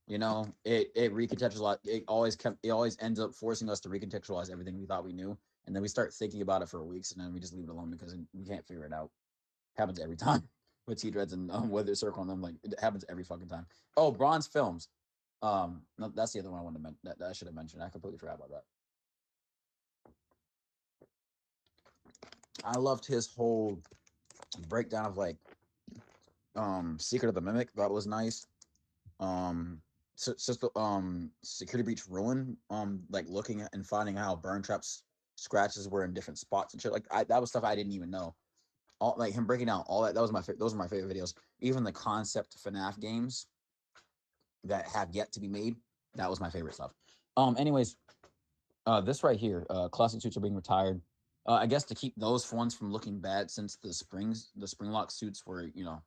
A: you know, it recontextualize. It always ends up forcing us to recontextualize everything we thought we knew, and then we start thinking about it for weeks, and then we just leave it alone because we can't figure it out. Happens every time with T-Dreads and Weather Circle on them. Like, it happens every fucking time. Oh, Bronze Films. No, that's the other one I wanted to mention. That I should have mentioned. I completely forgot about that. I loved his whole breakdown of like Secret of the Mimic. That was nice. Security Breach Ruin. Like looking at and finding how Burn Trap's scratches were in different spots and shit. Like that was stuff I didn't even know. All like him breaking down all that. That was those are my favorite videos. Even the concept FNAF games that have yet to be made. That was my favorite stuff. Anyways, this right here, classic suits are being retired. I guess to keep those ones from looking bad, since the spring lock suits were, you know,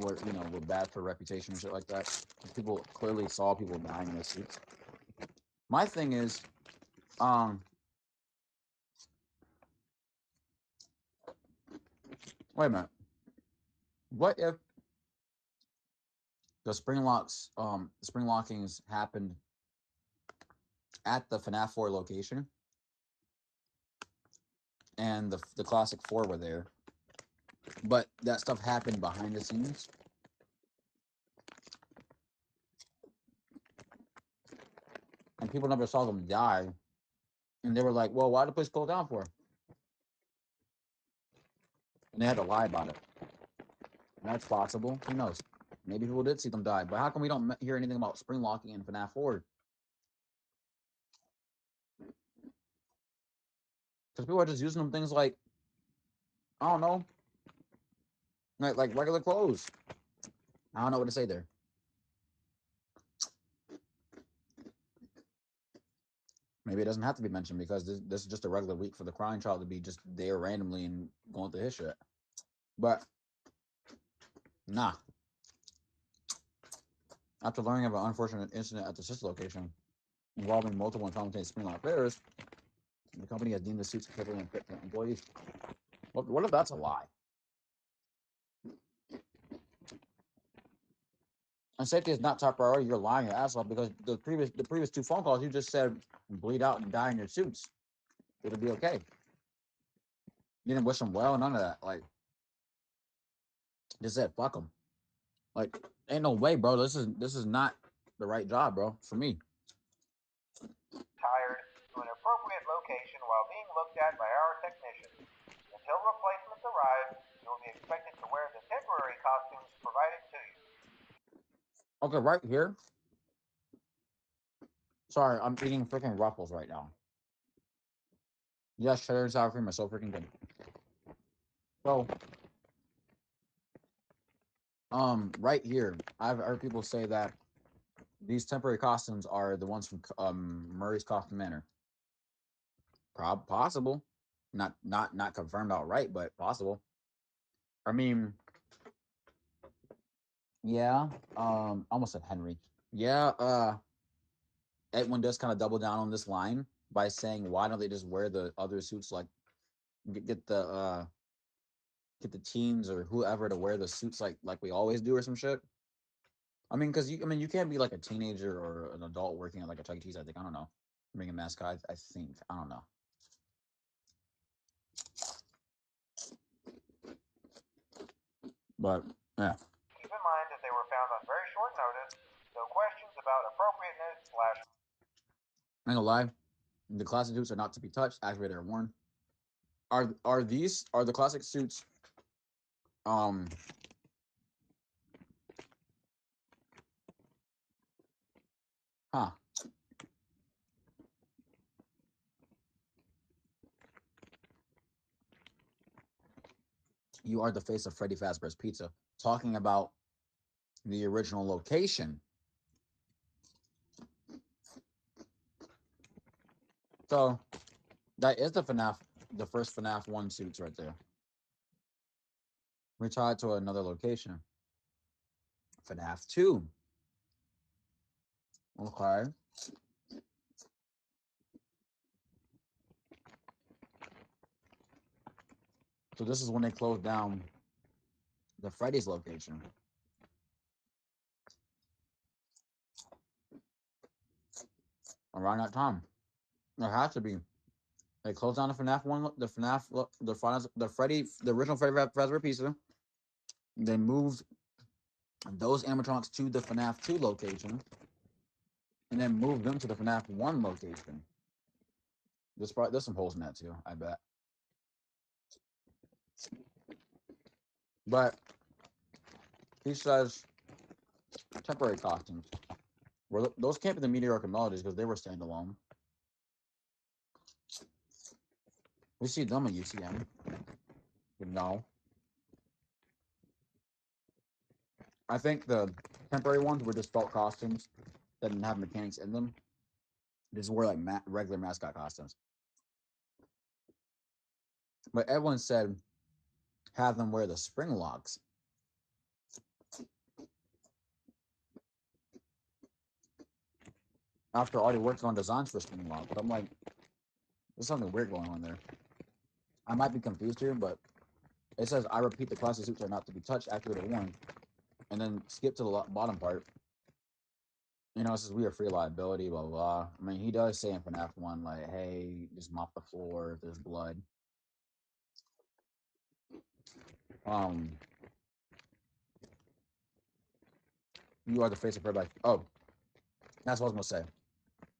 A: were bad for reputation and shit like that. People clearly saw people dying in their suits. My thing is, wait a minute. What if the spring lockings happened at the FNAF 4 location, and the classic 4 were there, but that stuff happened behind the scenes? And people never saw them die, and they were like, well, why did the place go down for? And they had to lie about it. And that's possible. Who knows? Maybe people did see them die, but how come we don't hear anything about spring locking in FNAF 4? Because people are just using them things like, I don't know, like regular clothes. I don't know what to say there. Maybe it doesn't have to be mentioned because this is just a regular week for the crying child to be just there randomly and going through his shit. But nah. After learning of an unfortunate incident at the sister location involving multiple and simultaneous spring lock failures, the company has deemed the suits capable and fit for employees. What if that's a lie? And safety is not top priority. You're lying your ass off because the previous 2 phone calls you just said bleed out and die in your suits. It'll be okay. You didn't wish them well, none of that. Like, just said fuck them. Like, ain't no way, bro. This is not the right job, bro. For me.
E: Tired to an appropriate location while being looked at by our technicians. Until replacements arrive, you will be expected to wear the temporary costumes provided to you.
A: Okay, right here. Sorry, I'm eating freaking Ruffles right now. Yes, cheddar and sour cream are so freaking good. So, right here, I've heard people say that these temporary costumes are the ones from Murray's Coffin Manor. Possible, not confirmed outright, but possible. I mean, yeah. Almost said Henry. Yeah. Edwin does kind of double down on this line by saying, "Why don't they just wear the other suits? Like, get the teens or whoever to wear the suits like we always do or some shit." I mean, because you can't be like a teenager or an adult working at like a Chuck E. Cheese. I think I don't know, being a mascot. I think I don't know. But yeah.
E: Keep in mind that they were found on very short notice, so questions about appropriateness /
A: I'm gonna lie, the classic suits are not to be touched, activated or worn. Are the classic suits huh. You are the face of Freddy Fazbear's Pizza. Talking about the original location. So that is the first FNAF 1 suits right there. We tried to another location. FNAF 2. Okay. So this is when they closed down the Freddy's location. Around that time. There has to be. They closed down the FNAF 1, the original Freddy Fazbear Pizza. They moved those animatronics to the FNAF 2 location. And then moved them to the FNAF 1 location. There's some holes in that too, I bet. But he says temporary costumes. Well, those can't be the mediocre melodies because they were standalone. We see them at UCM. But no. I think the temporary ones were just felt costumes that didn't have mechanics in them. These were like regular mascot costumes. But everyone said have them wear the spring locks. After already working on designs for spring lock, but I'm like, there's something weird going on there. I might be confused here, but it says, I repeat, the classic suits are not to be touched after they're worn. And then skip to the bottom part. You know, it says we are free liability, blah, blah, blah. I mean, he does say in FNAF 1, like, hey, just mop the floor if there's blood. You are the face of everybody. Oh, that's what I was gonna say.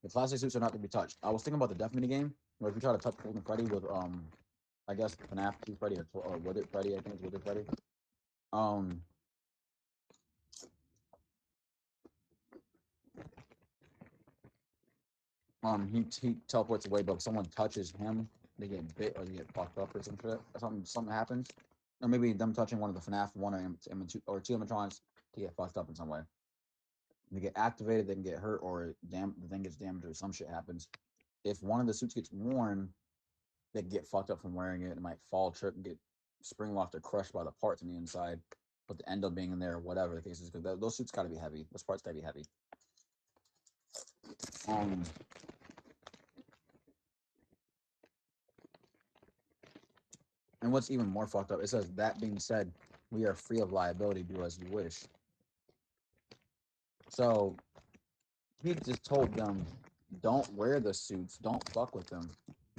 A: The classic suits are not to be touched. I was thinking about the Death Mini game, where if you try to touch Golden Freddy with, I guess FNAF 2 Freddy or Withered Freddy, I think it's Withered Freddy. He teleports away, but if someone touches him, they get bit or they get fucked up or some shit. Or something happens. Or maybe them touching one of the FNAF 1 or 2 animatronics to get fucked up in some way. They get activated, they can get hurt, or the thing gets damaged, or some shit happens. If one of the suits gets worn, they get fucked up from wearing it. It might fall, trip, and get spring locked or crushed by the parts on the inside, but the end up being in there, whatever the case is. Because those suits gotta be heavy. Those parts gotta be heavy. And what's even more fucked up, it says, that being said, we are free of liability. Do as you wish. So he just told them, don't wear the suits, don't fuck with them.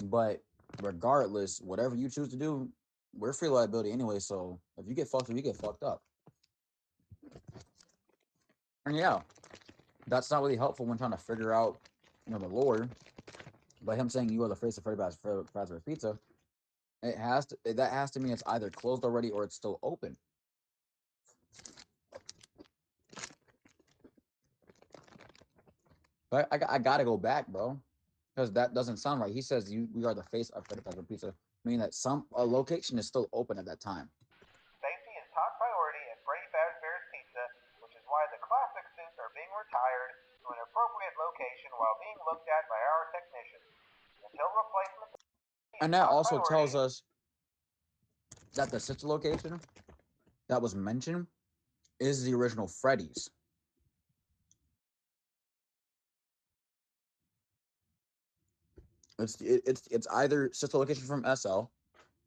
A: But regardless, whatever you choose to do, we're free liability anyway. So if you get fucked up, you get fucked up. And yeah, that's not really helpful when trying to figure out, you know, the lore. But him saying you are the face of Freddy Fazbear's Pizza, that has to mean it's either closed already or it's still open. But I gotta go back, bro, because that doesn't sound right. He says we are the face of Freddy Fazbear's Pizza, meaning that a location is still open at that time.
E: Safety is top priority at Freddy Fazbear's Pizza, which is why the classic suits are being retired to an appropriate location while being looked at by our technicians. Until replacement.
A: And that also tells us that the sister location that was mentioned is the original Freddy's. It's either sister location from SL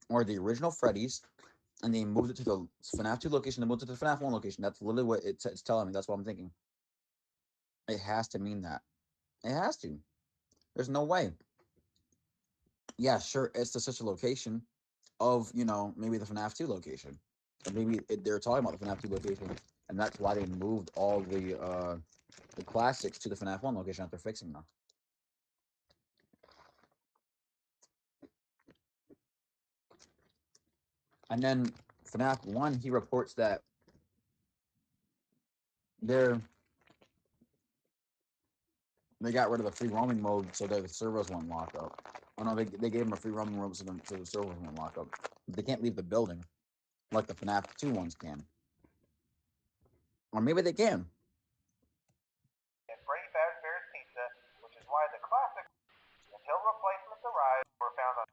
A: or the original Freddy's, and they moved it to the FNAF 2 location. They moved it to the FNAF 1 location. That's literally what it's telling me. That's what I'm thinking. It has to mean that. It has to. There's no way. Yeah, sure, it's the sister location of, you know, maybe the FNAF 2 location. And maybe they're talking about the FNAF 2 location, and that's why they moved all the classics to the FNAF 1 location after fixing them. And then FNAF 1, he reports that they got rid of the free roaming mode so that the servers won't lock up. Oh no, they gave them a free roaming mode so the servers won't lock up. They can't leave the building like the FNAF 2 ones can. Or maybe they can.
E: At Freddy Fazbear's Pizza, which is why the classic, until replacement found on.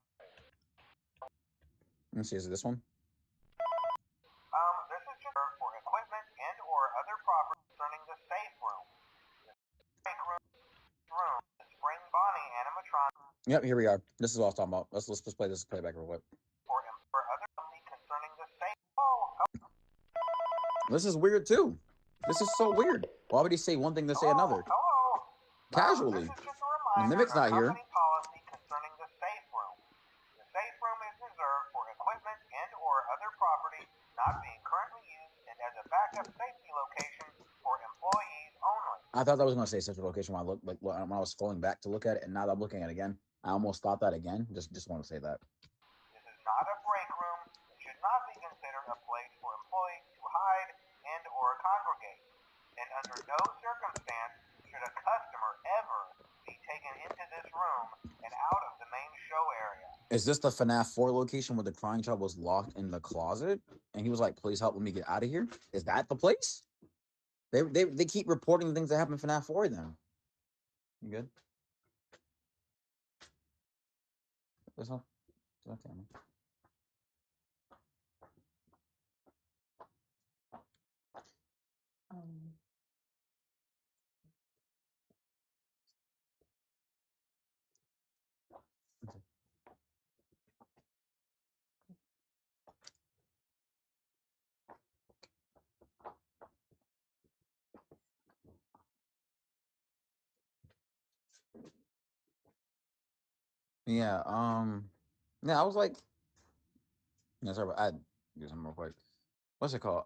A: Let me see, is it this one?
E: This is just for equipment and or other property concerning the safe room. The safe room, the spring Bonnie animatronic.
A: Yep, here we are. This is what I was talking about. Let's play this playback real quick.
E: For other concerning the safe. Oh.
A: This is weird too. This is so weird. Why would he say one thing to say another?
E: Hello.
A: Casually.
E: This is just a reminder
A: The mimic's not here.
E: company policy concerning the safe room. The safe room is reserved for equipment and or other property not being currently used and as a backup safety location for employees only.
A: I thought that was going to say such a location when I looked, like when I was scrolling back to look at it, and now that I'm looking at it again, I almost thought that again. Just want to say that.
E: This is not a break room. It should not be considered a place for employees to hide and or congregate. And under no circumstance should a customer ever be taken into this room and out of the main show area.
A: Is this the FNAF 4 location where the crying child was locked in the closet and he was like, "Please help me get out of here"? Is that the place? They keep reporting things that happen in FNAF 4 then. You good? This one? Okay. Yeah, yeah, I was like, yeah, sorry, but I do something real quick. What's it called?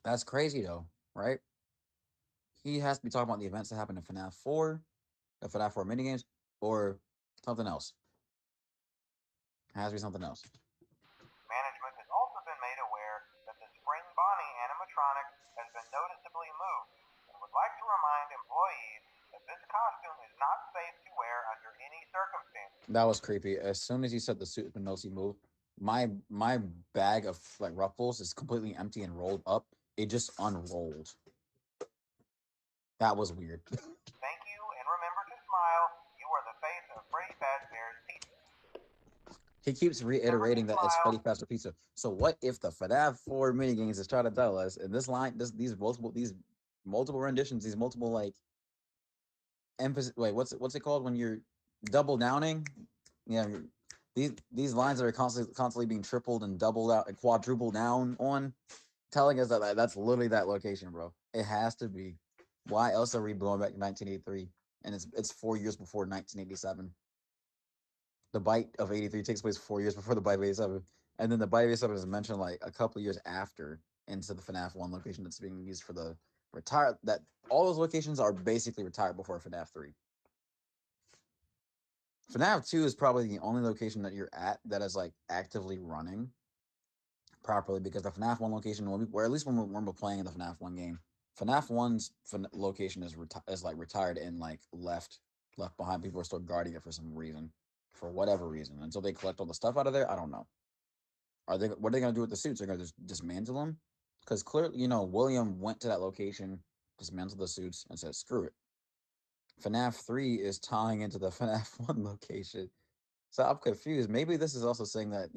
A: That's crazy though, right? He has to be talking about the events that happened in FNAF 4, the FNAF 4 minigames, or something else. It has to be something else.
E: Management has also been made aware that the Spring Bonnie animatronic has been noticeably moved and would like to remind employees that this costume is not safe to wear under any circumstances.
A: That was creepy. As soon as he said the suit has been noticeably moved, my bag of like ruffles is completely empty and rolled up. It just unrolled. That was weird.
E: Thank you, and remember to smile. You are the face of Freddy Fazbear's Pizza.
A: He keeps reiterating that it's Freddy Fazbear Pizza. So what if the FNAF 4 minigames is trying to tell us, and this line, these multiple renditions, these multiple like emphasis. Wait, what's it called when you're double downing? Yeah, these lines that are constantly being tripled and doubled out and quadrupled down on, telling us that that's literally that location, bro. It has to be. Why else are we going back to 1983? And it's 4 years before 1987. The bite of 83 takes place 4 years before the bite of 87. And then the bite of 87 is mentioned like a couple of years after into the FNAF 1 location that's being used for the retired. That all those locations are basically retired before FNAF 3. FNAF 2 is probably the only location that you're at that is like actively running properly, because the FNAF 1 location, or at least when we're playing the FNAF 1 game, FNAF 1's location is like retired and like left behind. People are still guarding it for some reason, for whatever reason, until they collect all the stuff out of there. I don't know. What are they gonna do with the suits? They're gonna just dismantle them? Because clearly, William went to that location, dismantled the suits, and said, "Screw it." FNAF 3 is tying into the FNAF 1 location. So I'm confused. Maybe this is also saying that,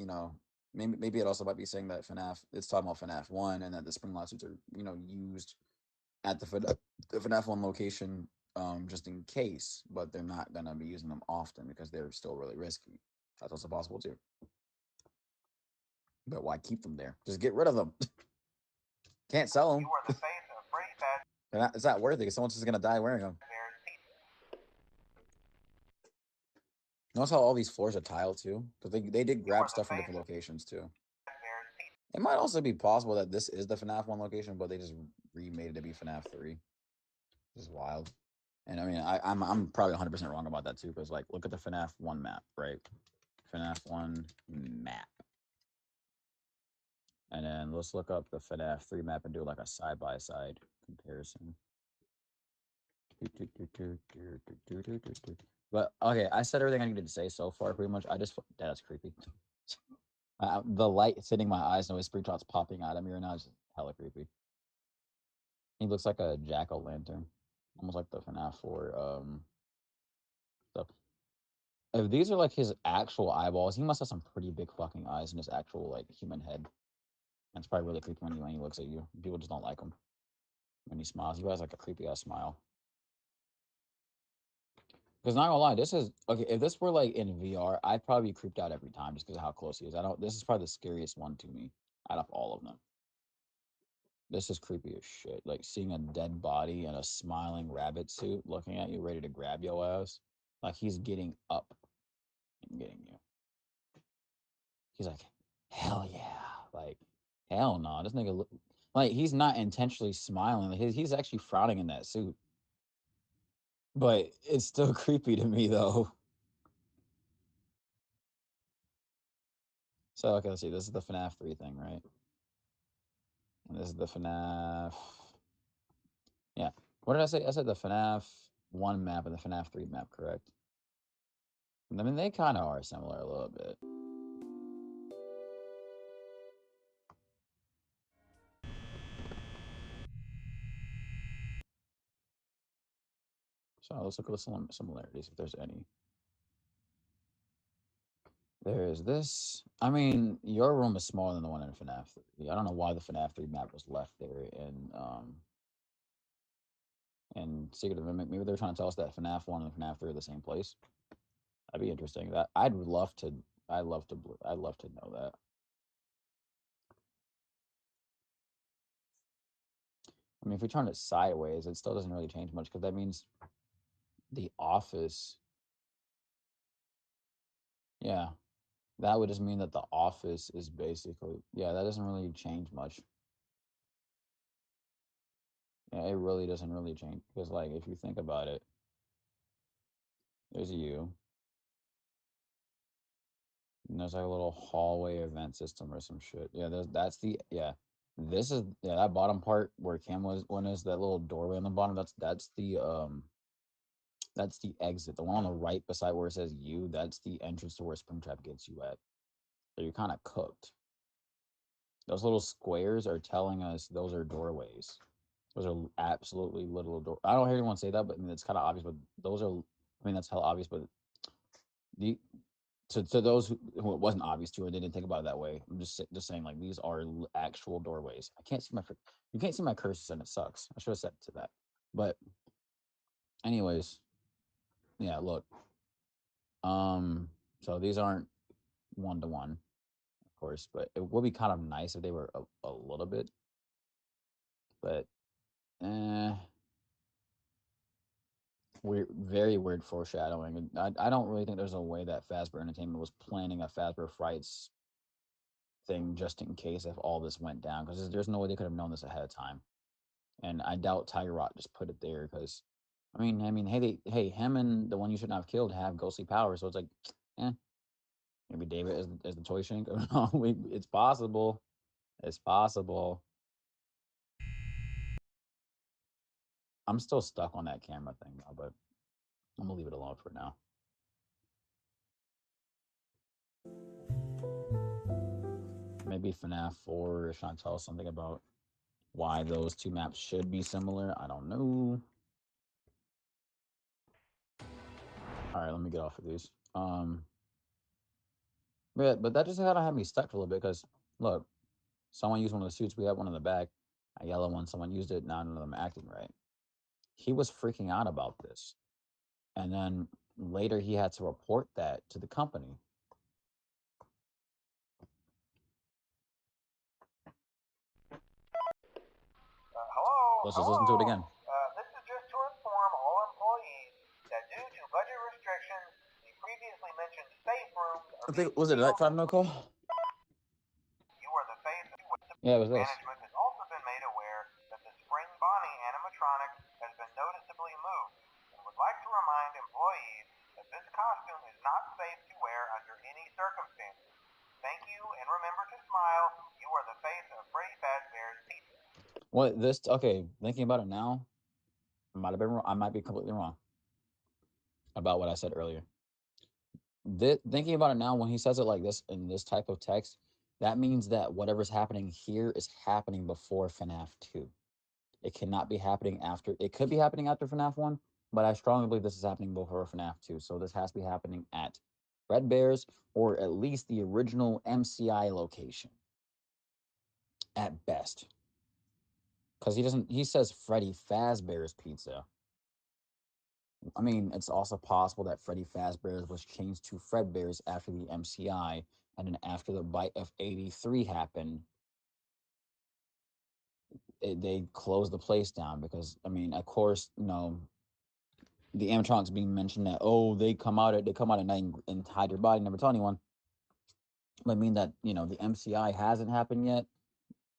A: maybe it also might be saying that it's talking about FNAF 1 and that the spring lawsuits are, used at the FNAF 1 location just in case, but they're not going to be using them often because they're still really risky. That's also possible too. But why keep them there? Just get rid of them. Can't sell them.
E: You are the face of Freddy Fazbear.
A: It's not worth it because someone's just going to die wearing them. Notice how all these floors are tiled too? Because they did grab stuff from different locations too. It might also be possible that this is the FNAF 1 location, but they just remade it to be FNAF 3. This is wild. And I mean, I'm probably 100% wrong about that too, because like, look at the FNAF 1 map, right? FNAF 1 map. And then let's look up the FNAF 3 map and do like a side-by-side comparison. But okay, I said everything I needed to say so far, pretty much. That's creepy. The light hitting my eyes and his screenshots popping out at me right now is hella creepy. He looks like a jack-o'-lantern, almost like the FNAF 4 stuff. If these are like his actual eyeballs, he must have some pretty big fucking eyes in his actual like human head. That's probably really creepy when he looks at you. People just don't like him when he smiles. He has like a creepy ass smile. Because not gonna lie, this is okay. If this were like in VR, I'd probably be creeped out every time just because of how close he is. I don't. This is probably the scariest one to me out of all of them. This is creepy as shit. Like seeing a dead body in a smiling rabbit suit looking at you, ready to grab your ass. Like he's getting up and getting you. He's like, hell yeah. Like, hell no. This nigga look like he's not intentionally smiling. Like, he's actually frowning in that suit. But it's still creepy to me though. So okay, let's see. This is the FNAF 3 thing, right? And this is the FNAF. Yeah. What did I say? I said the FNAF 1 map and the FNAF 3 map, correct? I mean, they kind of are similar a little bit. So let's look at the similarities, if there's any. There's this. I mean, your room is smaller than the one in FNAF 3. I don't know why the FNAF 3 map was left there in Secret of the Mimic. Maybe they're trying to tell us that FNAF 1 and FNAF 3 are the same place. That'd be interesting. That I'd love to know that. I mean, if we turn it sideways, it still doesn't really change much because that means the office. Yeah, that would just mean that the office is basically, yeah, that doesn't really change much. Yeah, it really doesn't really change because, like, if you think about it, there's you, and there's like a little hallway event system or some shit. Yeah, that's the This is that bottom part where Cam was one is that little doorway on the bottom. That's the exit. The one on the right beside where it says you. That's the entrance to where Springtrap gets you at. So you're kind of cooked. Those little squares are telling us those are doorways. Those are absolutely little door. I don't hear anyone say that, but I mean it's kind of obvious. But those are, I mean that's hella obvious. But the to those who it wasn't obvious to or they didn't think about it that way, I'm just saying like these are actual doorways. I can't see you can't see my curses and it sucks. I should have set to that. But anyways, yeah. Look, so these aren't 1-to-1, of course, but it would be kind of nice if they were a little bit. But weird, very weird foreshadowing. I don't really think there's a way that Fazbear Entertainment was planning a Fazbear Frights thing just in case if all this went down, because there's no way they could have known this ahead of time. And I doubt Tiger Rock just put it there because, I mean, hey, him and the one you shouldn't have killed have ghostly powers, so it's like, maybe David is the toy shank. It's possible. It's possible. I'm still stuck on that camera thing though, but I'm gonna leave it alone for now. Maybe FNAF 4 is trying to tell us something about why those two maps should be similar. I don't know. All right, let me get off of these. But that just kind of had me stuck for a little bit because look, someone used one of the suits. We have one in the back, a yellow one. Someone used it. Now none of them acting right. He was freaking out about this, and then later he had to report that to the company.
E: Hello?
A: Let's just listen to it again.
E: This is just to inform all employees that due to budget restrictions, the previously mentioned safe rooms are
A: I think was it that time no call?
E: You are the face of
A: Yeah, it was this.
E: Management has also been made aware that the Spring Bonnie animatronic has been noticeably moved and would like to remind employees that this costume is not safe to wear under any circumstances. Thank you, and remember to smile. You are the face of Freddy Fazbear's Pizza.
A: What this? Okay, thinking about it now, I might have been wrong. I might be completely wrong about what I said earlier. Thinking about it now, when he says it like this in this type of text, that means that whatever's happening here is happening before FNAF 2. It cannot be happening after. It could be happening after FNAF 1, but I strongly believe this is happening before FNAF 2. So this has to be happening at Fredbear's or at least the original MCI location at best. Because he says Freddy Fazbear's Pizza. I mean, it's also possible that Freddy Fazbear's was changed to Fredbear's after the MCI, and then after the bite of 83 happened, they closed the place down because, I mean, of course, the animatronics being mentioned that, oh, they come out at night and hide your body, never tell anyone. I mean that, the MCI hasn't happened yet,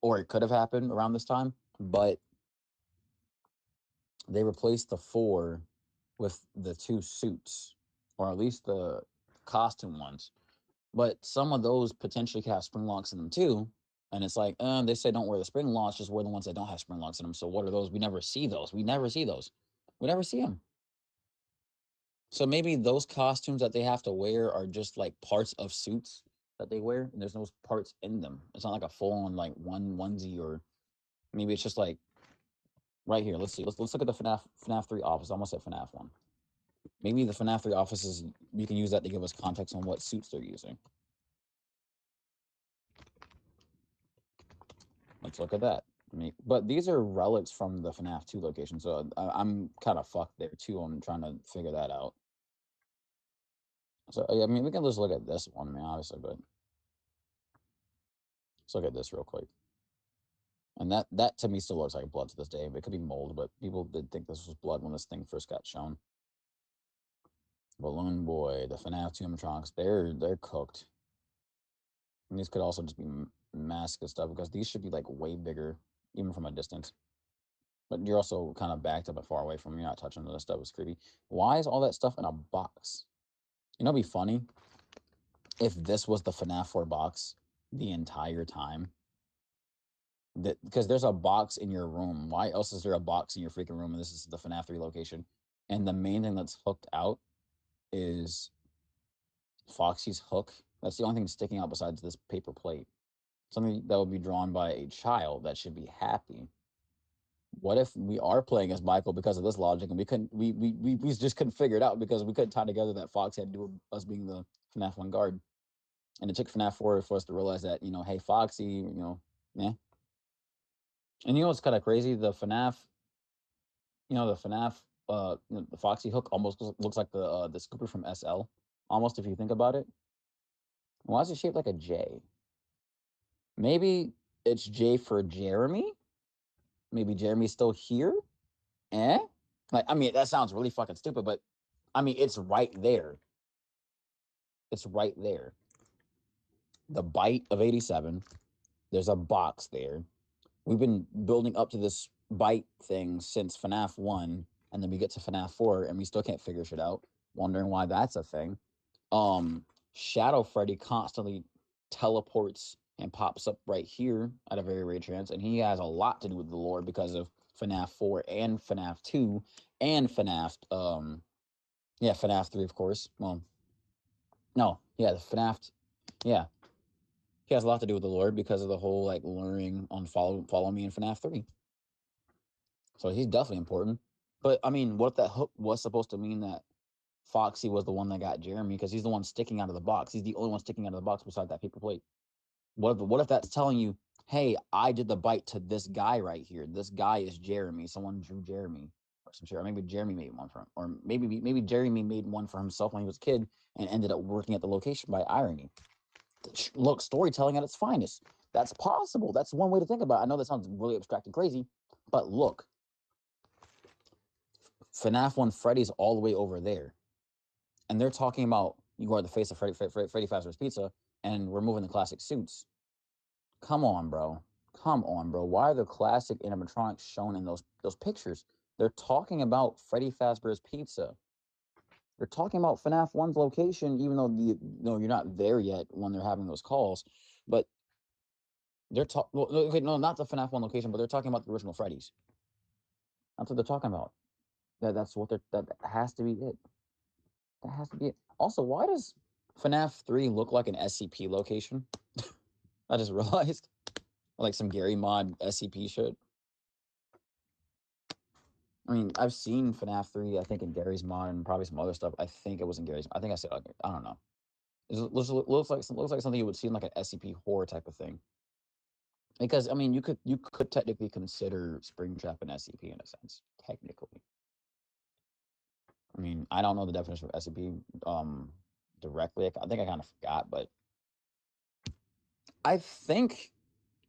A: or it could have happened around this time, but they replaced the 4 with the 2 suits, or at least the costume ones. But some of those potentially could have spring locks in them too. And it's like, they say don't wear the spring locks, just wear the ones that don't have spring locks in them. So what are those? We never see those. We never see them. So maybe those costumes that they have to wear are just like parts of suits that they wear, and there's no parts in them. It's not like a full-on like one onesie, or maybe it's just like right here. Let's see. Let's look at the FNAF 3 office. I almost said FNAF 1. Maybe the FNAF 3 offices, you can use that to give us context on what suits they're using. Let's look at that. But these are relics from the FNAF 2 location, so I'm kind of fucked there too. I'm trying to figure that out. So I mean, we can just look at this one, obviously, but let's look at this real quick. And that to me still looks like blood to this day. It could be mold, but people did think this was blood when this thing first got shown. Balloon Boy, the FNAF 2 animatronics, they're cooked. And these could also just be masks and stuff, because these should be like way bigger, even from a distance. But you're also kind of backed up and far away from them. You're not touching this stuff. It's creepy. Why is all that stuff in a box? It'd be funny if this was the FNAF 4 box the entire time. Because there's a box in your room. Why else is there a box in your freaking room? And this is the FNAF 3 location. And the main thing that's hooked out is Foxy's hook. That's the only thing sticking out besides this paper plate. Something that would be drawn by a child that should be happy. What if we are playing as Michael because of this logic, and we just couldn't figure it out because we couldn't tie together that Fox had to do with us being the FNAF 1 guard. And it took FNAF 4 for us to realize that, hey, Foxy, yeah. And what's kind of crazy? The FNAF, the Foxy hook almost looks like the scooper from SL, almost, if you think about it. Why is it shaped like a J? Maybe it's J for Jeremy? Maybe Jeremy's still here? That sounds really fucking stupid, but it's right there. It's right there. The bite of 87. There's a box there. We've been building up to this bite thing since FNAF 1, and then we get to FNAF 4, and we still can't figure shit out. Wondering why that's a thing. Shadow Freddy constantly teleports and pops up right here at a very rare chance, and he has a lot to do with the lore because of FNAF 4 and FNAF 2 and FNAF 3, of course. Well, no, yeah, the FNAF, yeah. He has a lot to do with the lore because of the whole like luring on follow me in FNAF 3. So he's definitely important. But what if that hook was supposed to mean that Foxy was the one that got Jeremy, because he's the one sticking out of the box. He's the only one sticking out of the box beside that paper plate. What if that's telling you, hey, I did the bite to this guy right here. This guy is Jeremy. Someone drew Jeremy or some shit. Or maybe Jeremy made one for him. Or maybe Jeremy made one for himself when he was a kid and ended up working at the location by irony. Look, storytelling at its finest. That's possible. That's one way to think about it. I know that sounds really abstract and crazy, but look. FNAF 1 Freddy's all the way over there. And they're talking about you are the face of Freddy Fazbear's Pizza, and we're moving the classic suits. Come on, bro. Why are the classic animatronics shown in those pictures? They're talking about Freddy Fazbear's Pizza. They're talking about FNAF 1's location, even though you're not there yet when they're having those calls. But they're not the FNAF 1 location, but they're talking about the original Freddy's. That's what they're talking about. That has to be it. That has to be it. Also, why does FNAF 3 look like an SCP location? I just realized. Like some Gary Mod SCP shit. I mean, I've seen FNAF 3, I think, in Gary's mod and probably some other stuff. I think it was in Gary's. I think I said, I don't know. It looks like something you would see in like an SCP horror type of thing. Because I mean, you could technically consider Springtrap an SCP in a sense, technically. I mean, I don't know the definition of SCP directly. I think I kind of forgot, but I think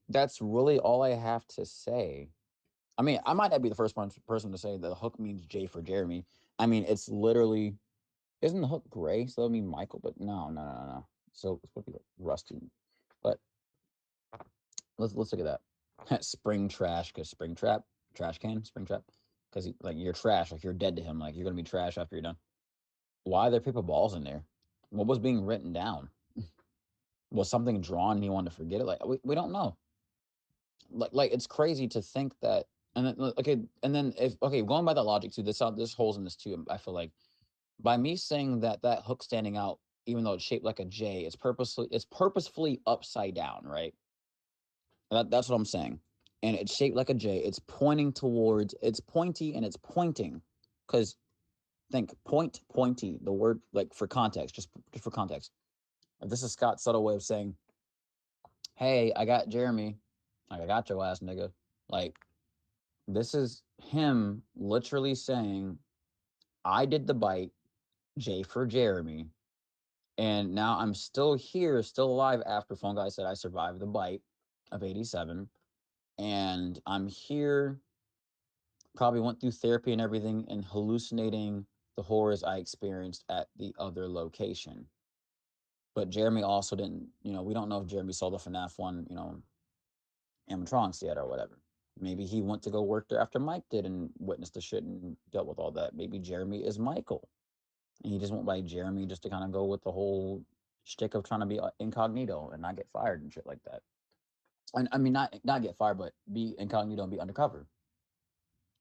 A: that's really all I have to say. I mean, I might not be the first person to say the hook means J for Jeremy. I mean, it's literally, isn't the hook gray? So that would mean Michael, but no. So it's supposed to be like rusty. But let's look at that. Spring trash, because spring trap, trash can, spring trap. Because like you're trash, like you're dead to him, like you're gonna be trash after you're done. Why are there paper balls in there? What was being written down? Was something drawn and he wanted to forget it? Like we don't know. Like it's crazy to think that. And then, okay, and then if okay, going by that logic too, this holes in this too. I feel like by me saying that that hook standing out, even though it's shaped like a J, it's purposefully upside down, right? That's what I'm saying. And it's shaped like a J. It's pointing towards. It's pointy and it's pointing, because think pointy. The word like for context, just for context. This is Scott's subtle way of saying, "Hey, I got Jeremy. Like I got your ass, nigga." Like this is him literally saying, "I did the bite, J for Jeremy, and now I'm still here, still alive after Phone Guy said I survived the bite of '87, and I'm here." Probably went through therapy and everything and hallucinating the horrors I experienced at the other location. But Jeremy also didn't, we don't know if Jeremy saw the FNAF one, animatronics yet or whatever. Maybe he went to go work there after Mike did and witnessed the shit and dealt with all that. Maybe Jeremy is Michael. And he just went by Jeremy just to kind of go with the whole shtick of trying to be incognito and not get fired and shit like that. And I mean, not get fired, but be incognito and be undercover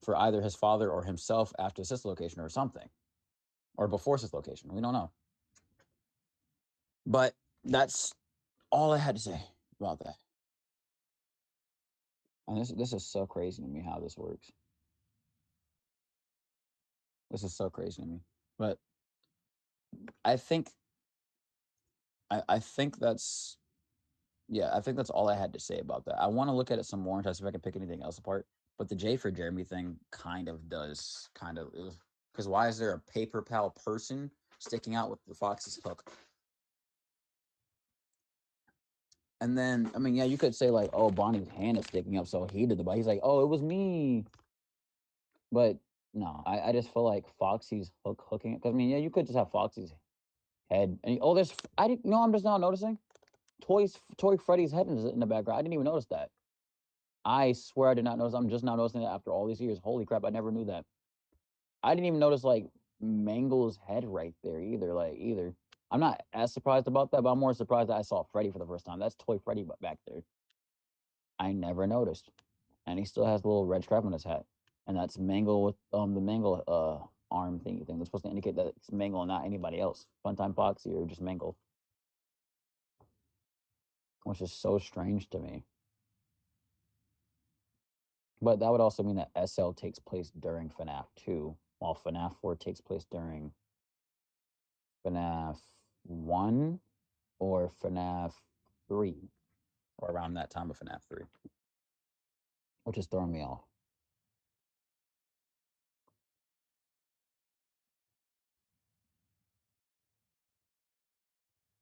A: for either his father or himself after the sister location or something, or before sister location. We don't know. But that's all I had to say about that. And this is so crazy to me how this works. This is so crazy to me. But I think I think that's I think that's all I had to say about that. I want to look at it some more and try to see if I can pick anything else apart. But the J for Jeremy thing kind of because why is there a paper pal person sticking out with the Fox's hook? And then, I mean, yeah, you could say like, oh, Bonnie's hand is sticking up, so he did the bite. He's like, oh, it was me. But no, I just feel like Foxy's hooking it. Because I mean, yeah, you could just have Foxy's head. And there's I didn't I'm just now noticing. Toy Freddy's head is in the background. I didn't even notice that. I swear I did not notice. I'm just now noticing that after all these years. Holy crap, I never knew that. I didn't even notice like Mangle's head right there either. I'm not as surprised about that, but I'm more surprised that I saw Freddy for the first time. That's Toy Freddy back there. I never noticed. And he still has a little red stripe on his hat. And that's Mangle with the Mangle arm thing. That's supposed to indicate that it's Mangle and not anybody else. Funtime Foxy or just Mangle. Which is so strange to me. But that would also mean that SL takes place during FNAF 2, while FNAF 4 takes place during FNAF 1 or FNAF 3, or around that time of FNAF 3, which is throwing me off.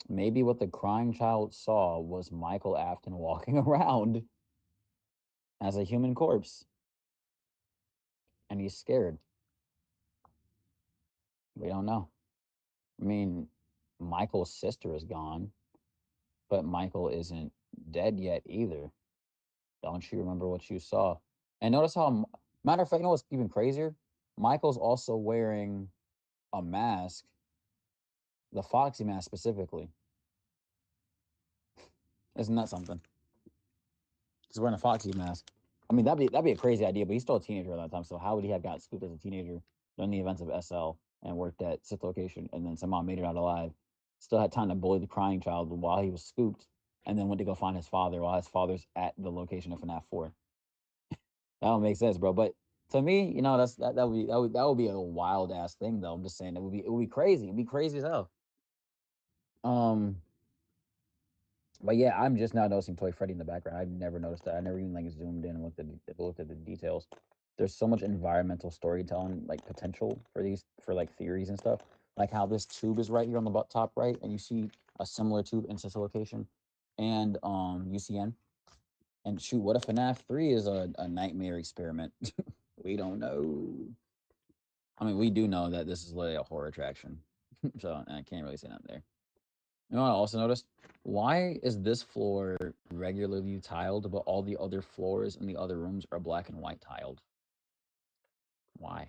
A: Maybe what the crying child saw was Michael Afton walking around as a human corpse. And he's scared. We don't know. I mean, Michael's sister is gone, but Michael isn't dead yet either. Don't you remember what you saw? And notice how, matter of fact, you know what's even crazier? Michael's also wearing a mask, the Foxy mask specifically. Isn't that something? He's wearing a Foxy mask. I mean, that'd be a crazy idea, but he's still a teenager at that time. So how would he have got scooped as a teenager during the events of SL and worked at Sith location and then somehow made it out alive? Still had time to bully the crying child while he was scooped, and then went to go find his father while his father's at the location of FNAF 4. That don't make sense, bro. But To me, you know, that would be a wild ass thing though. I'm just saying it would be crazy. It'd be crazy as hell. Um, but yeah, I'm just now noticing Toy Freddy in the background. I've never noticed that. I never even like zoomed in and looked at the details. There's so much environmental storytelling like potential for these for like theories and stuff. Like how this tube is right here on the top right, and you see a similar tube in such a location, and UCN. And shoot, what if FNAF 3 is a nightmare experiment? We don't know. I mean, we do know that this is literally a horror attraction, so I can't really say that there. You know what I also noticed? Why is this floor regularly tiled, but all the other floors in the other rooms are black and white tiled? Why?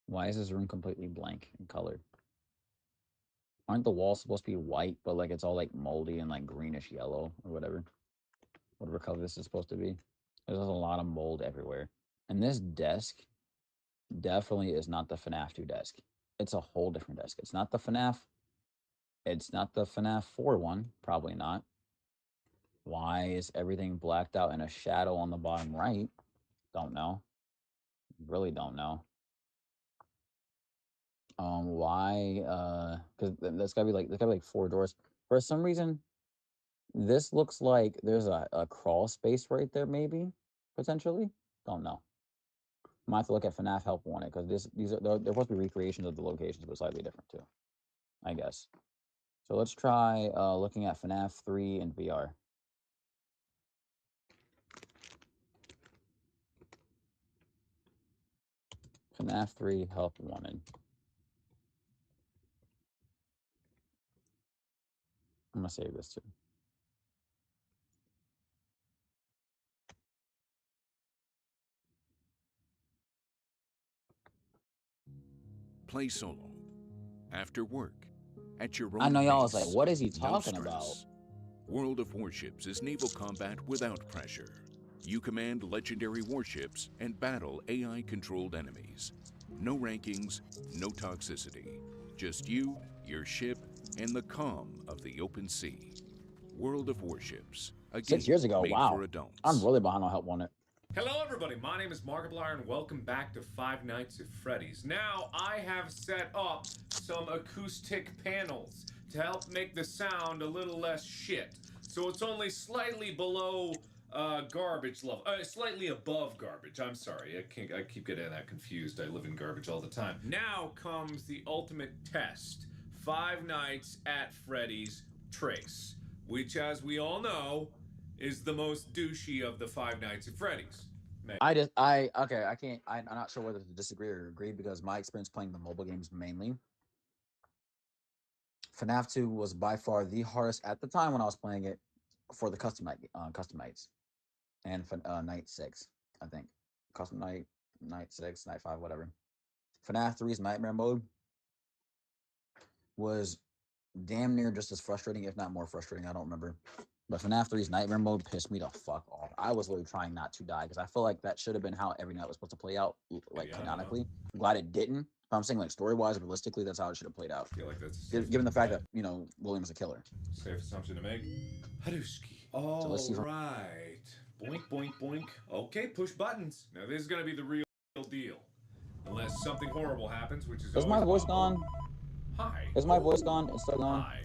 A: Why is this room completely blank in color? Aren't the walls supposed to be white, but like it's all like moldy and like greenish yellow or whatever? Whatever color this is supposed to be. There's a lot of mold everywhere. And this desk definitely is not the FNAF 2 desk. It's a whole different desk. It's not the FNAF 4 one, probably not. Why is everything blacked out and a shadow on the bottom right? Don't know. Really don't know. Why? Because there's gotta be like 4 doors. For some reason, this looks like there's a crawl space right there, maybe, potentially. Don't know. Might have to look at FNAF Help on it because they're supposed to be recreations of the locations, but slightly different too, I guess. So let's try looking at FNAF 3 in VR. FNAF 3 Help Wanted. I'm gonna save this too.
I: Play solo. After work. At your own
A: I know y'all was
I: pace.
A: like, what is he
I: No
A: talking about?
I: stress. World of Warships is naval combat without pressure. You command legendary warships and battle AI-controlled enemies. No rankings, no toxicity. Just you, your ship, and the calm of the open sea. World of Warships. A
A: 6 years ago,
I: made
A: wow.
I: for adults.
A: I'm really behind on Help Wanted.
J: Hello everybody, my name is Markiplier and welcome back to Five Nights at Freddy's. Now, I have set up some acoustic panels to help make the sound a little less shit. So it's only slightly below garbage level, slightly above garbage, I'm sorry, I keep getting that confused, I live in garbage all the time. Now comes the ultimate test, Five Nights at Freddy's Trace, which as we all know, is the most douchey of the Five Nights at Freddy's.
A: I'm not sure whether to disagree or agree because my experience playing the mobile games mainly. FNAF 2 was by far the hardest at the time when I was playing it for the custom nights. And night 6, I think. Custom night 6, night 5, whatever. FNAF 3's nightmare mode was damn near just as frustrating, if not more frustrating. I don't remember. But FNAF 3's nightmare mode pissed me the fuck off. I was literally trying not to die because I feel like that should have been how every night was supposed to play out, like canonically. I'm glad it didn't. But I'm saying like story-wise, realistically, that's how it should have played out.
J: I feel like that's
A: given the fact that, you know, William was a killer.
J: Safe assumption to make. Haruski. All right. Boink, boink, boink. Okay, push buttons. Now this is gonna be the real deal. Unless something horrible happens, which is
A: Is my voice gone?
J: Hi.
A: Is my voice gone? It's still gone?
J: Hi.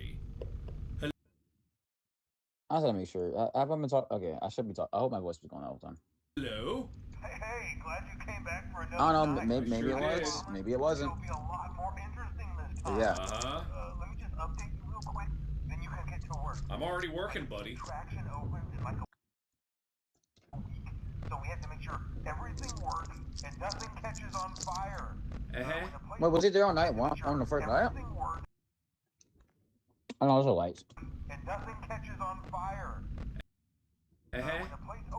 A: I just gotta make sure. Have I been talking? Okay, I should be talking. I hope my voice was going all the time.
J: Hello?
E: Hey, glad you came back for another
A: I don't know.
E: night.
A: Maybe it was. Maybe it wasn't.
E: It'll be a lot more interesting this time.
A: Yeah.
E: Let me just update you real quick, then you can get to work.
J: I'm already working, buddy.
E: Traction opens in like a week, so we have to make sure everything works and nothing catches on fire.
A: Wait, was it there on night 1? On the first night? I know, those are lights.
E: And nothing catches on fire. When the place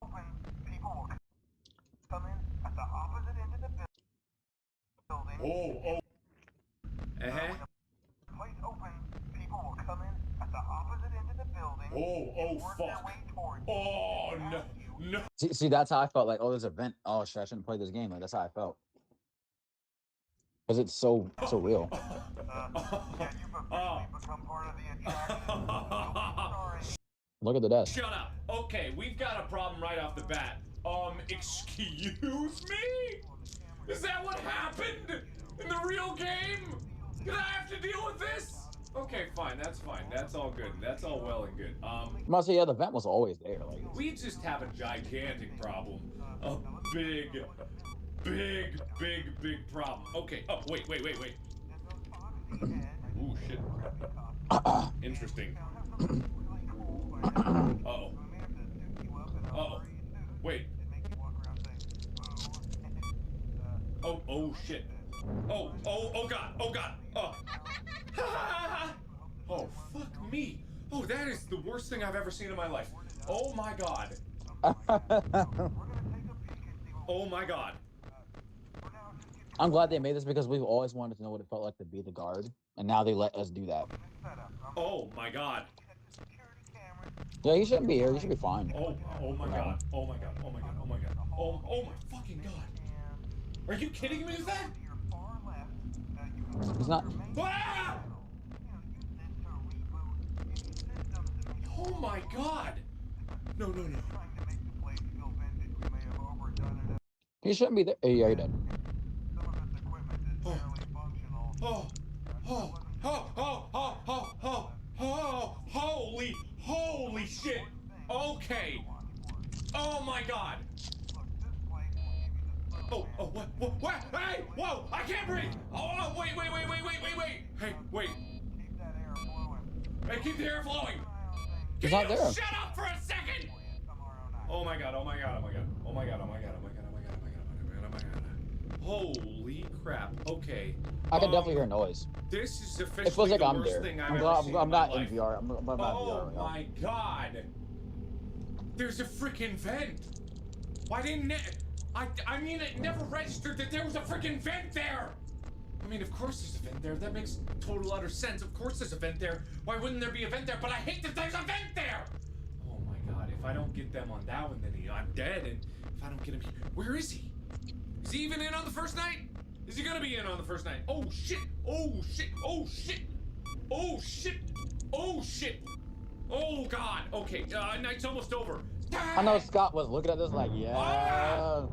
E: opens, people will come in at the opposite end of the building.
J: Oh.
E: When the place opens, people will come in at the opposite end of the building.
J: Oh,
E: work
J: fuck.
E: their way towards
J: Oh, no.
A: See, that's how I felt. Like, oh, there's an event. Oh shit, I shouldn't play this game. Like, that's how I felt. Because it's so real.
E: Yeah, you've officially become part of the attraction. Sorry.
A: Look at the desk.
J: Shut up. Okay, we've got a problem right off the bat. Excuse me? Is that what happened in the real game? Did I have to deal with this? Okay, fine. That's fine. That's all good. That's all well and good.
A: Must say, yeah, the vent was always there. Like,
J: We just have a gigantic problem. A big problem. Okay. Oh, wait. Ooh, shit. Interesting. Uh-oh. Uh-oh. Wait. Oh, shit. Oh, God. Oh, God. Oh. Oh, fuck me. Oh, that is the worst thing I've ever seen in my life. Oh, my God. Oh, my God.
A: I'm glad they made this because we've always wanted to know what it felt like to be the guard, and now they let us do that.
J: Oh, my God.
A: Yeah, you shouldn't be here. You should be fine.
J: Oh my God. Oh my God. Oh my God. Oh my God. Oh my fucking God. Are you kidding me with that?
A: It's not.
J: Ah! Oh my God. No.
A: You shouldn't be there. Yeah, you're dead.
J: Holy shit. Okay. Oh my God. What? Hey, whoa, I can't breathe. Oh, wait. Hey, wait. Hey, keep the air flowing.
A: He's
J: Can
A: not
J: you
A: there.
J: shut up for a second? Oh my God. Holy crap. Okay.
A: I can definitely hear noise.
J: This is officially
A: It feels like
J: the
A: I'm
J: worst
A: there.
J: thing I've
A: I'm
J: ever
A: glad
J: seen
A: I'm
J: in my
A: not
J: life.
A: in VR. I'm not in VR right now.
J: My God. There's a freaking vent. Why didn't it? I mean, it never registered that there was a freaking vent there. I mean, of course there's a vent there. That makes total utter sense. Of course there's a vent there. Why wouldn't there be a vent there? But I hate that there's a vent there. Oh my God. If I don't get them on that one, then I'm dead. And if I don't get him here, where is he? Is he even in on the first night? Is he gonna be in on the first night? Oh shit! Oh God! Okay, night's almost over.
A: I know Scott was looking at this like, yeah.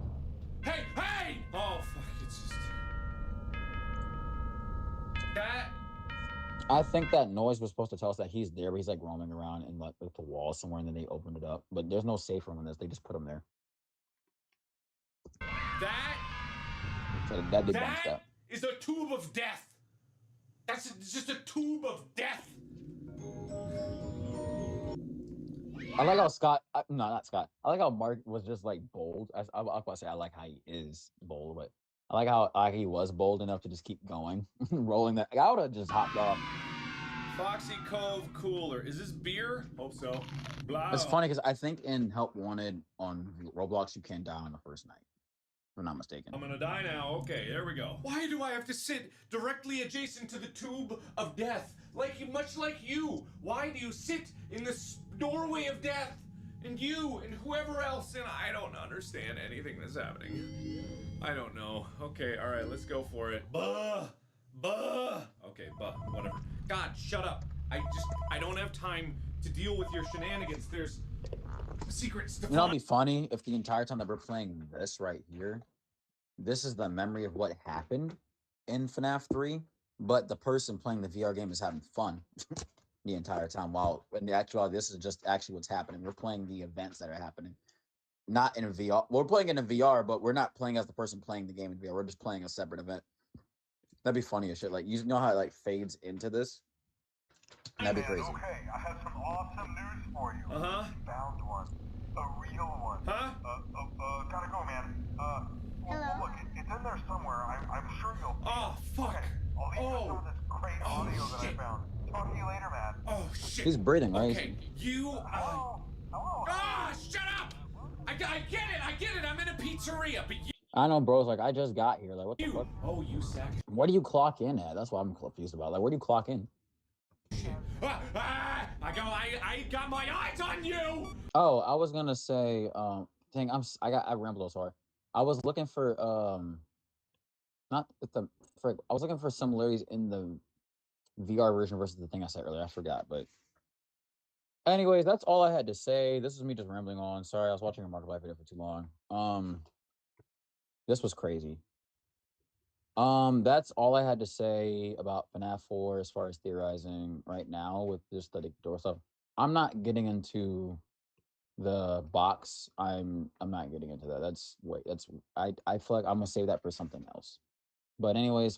J: Hey! Oh fuck! It's just that.
A: I think that noise was supposed to tell us that he's there, but he's like roaming around in like the wall somewhere, and then they opened it up. But there's no safe room in this. They just put him there. So that debunks that.
J: Is a tube of death. That's just a tube of death.
A: I like how Scott. No, not Scott. I like how Mark was just like bold. I was about to say I like how he is bold, but I like how he was bold enough to just keep going, rolling that. I would have just hopped off.
J: Foxy Cove Cooler. Is this beer? Hope so. Blah.
A: It's funny because I think in Help Wanted on Roblox you can die on the first night. If I'm not mistaken.
J: I'm gonna die now. Okay, there we go. Why do I have to sit directly adjacent to the tube of death? Much like you. Why do you sit in this doorway of death? And you and whoever else, and I don't understand anything that's happening. I don't know. Okay, all right, let's go for it. Buh. Okay, whatever. God, shut up. I don't have time to deal with your shenanigans. There's secrets to find.
A: You know, it'd be funny if the entire time that we're playing this right here, this is the memory of what happened in FNAF 3, but the person playing the VR game is having fun the entire time, while in the actuality, this is just actually what's happening. We're playing the events that are happening. Not in VR. We're playing it in VR, but we're not playing as the person playing the game in VR. We're just playing a separate event. That'd be funny as shit. Like, you know how it like fades into this? That'd be crazy.
E: Okay, I have some awesome news for you.
J: Uh-huh.
E: Found one. A real one.
J: Huh?
E: Gotta go, man. Well, look, it's in there somewhere. I'm sure you'll see
J: Oh,
E: it.
J: fuck.
E: Okay, I'll leave you some of this great audio that I found. Talk to you later, man.
J: Oh, shit.
A: He's breathing, right?
J: Okay, you,
E: Hello?
J: Ah, shut up! I get it. I'm in a pizzeria, but you...
A: I know, bro. It's like, I just got here. Like, what the fuck?
J: Oh, you sack.
A: Where do you clock in at? That's what I'm confused about. Like, where do you clock in?
J: I got my eyes on you!
A: Oh, I was gonna say, dang, I rambled, sorry. I was looking for, not the, I was looking for similarities in the VR version versus the thing I said earlier. I forgot, but Anyways, that's all I had to say. This is me just rambling on. Sorry, I was watching a Markiplier video for too long. This was crazy. That's all I had to say about FNAF 4 as far as theorizing right now with just the door stuff. I'm not getting into the box. I'm not getting into that. That's I feel like I'm gonna save that for something else. But anyways, hope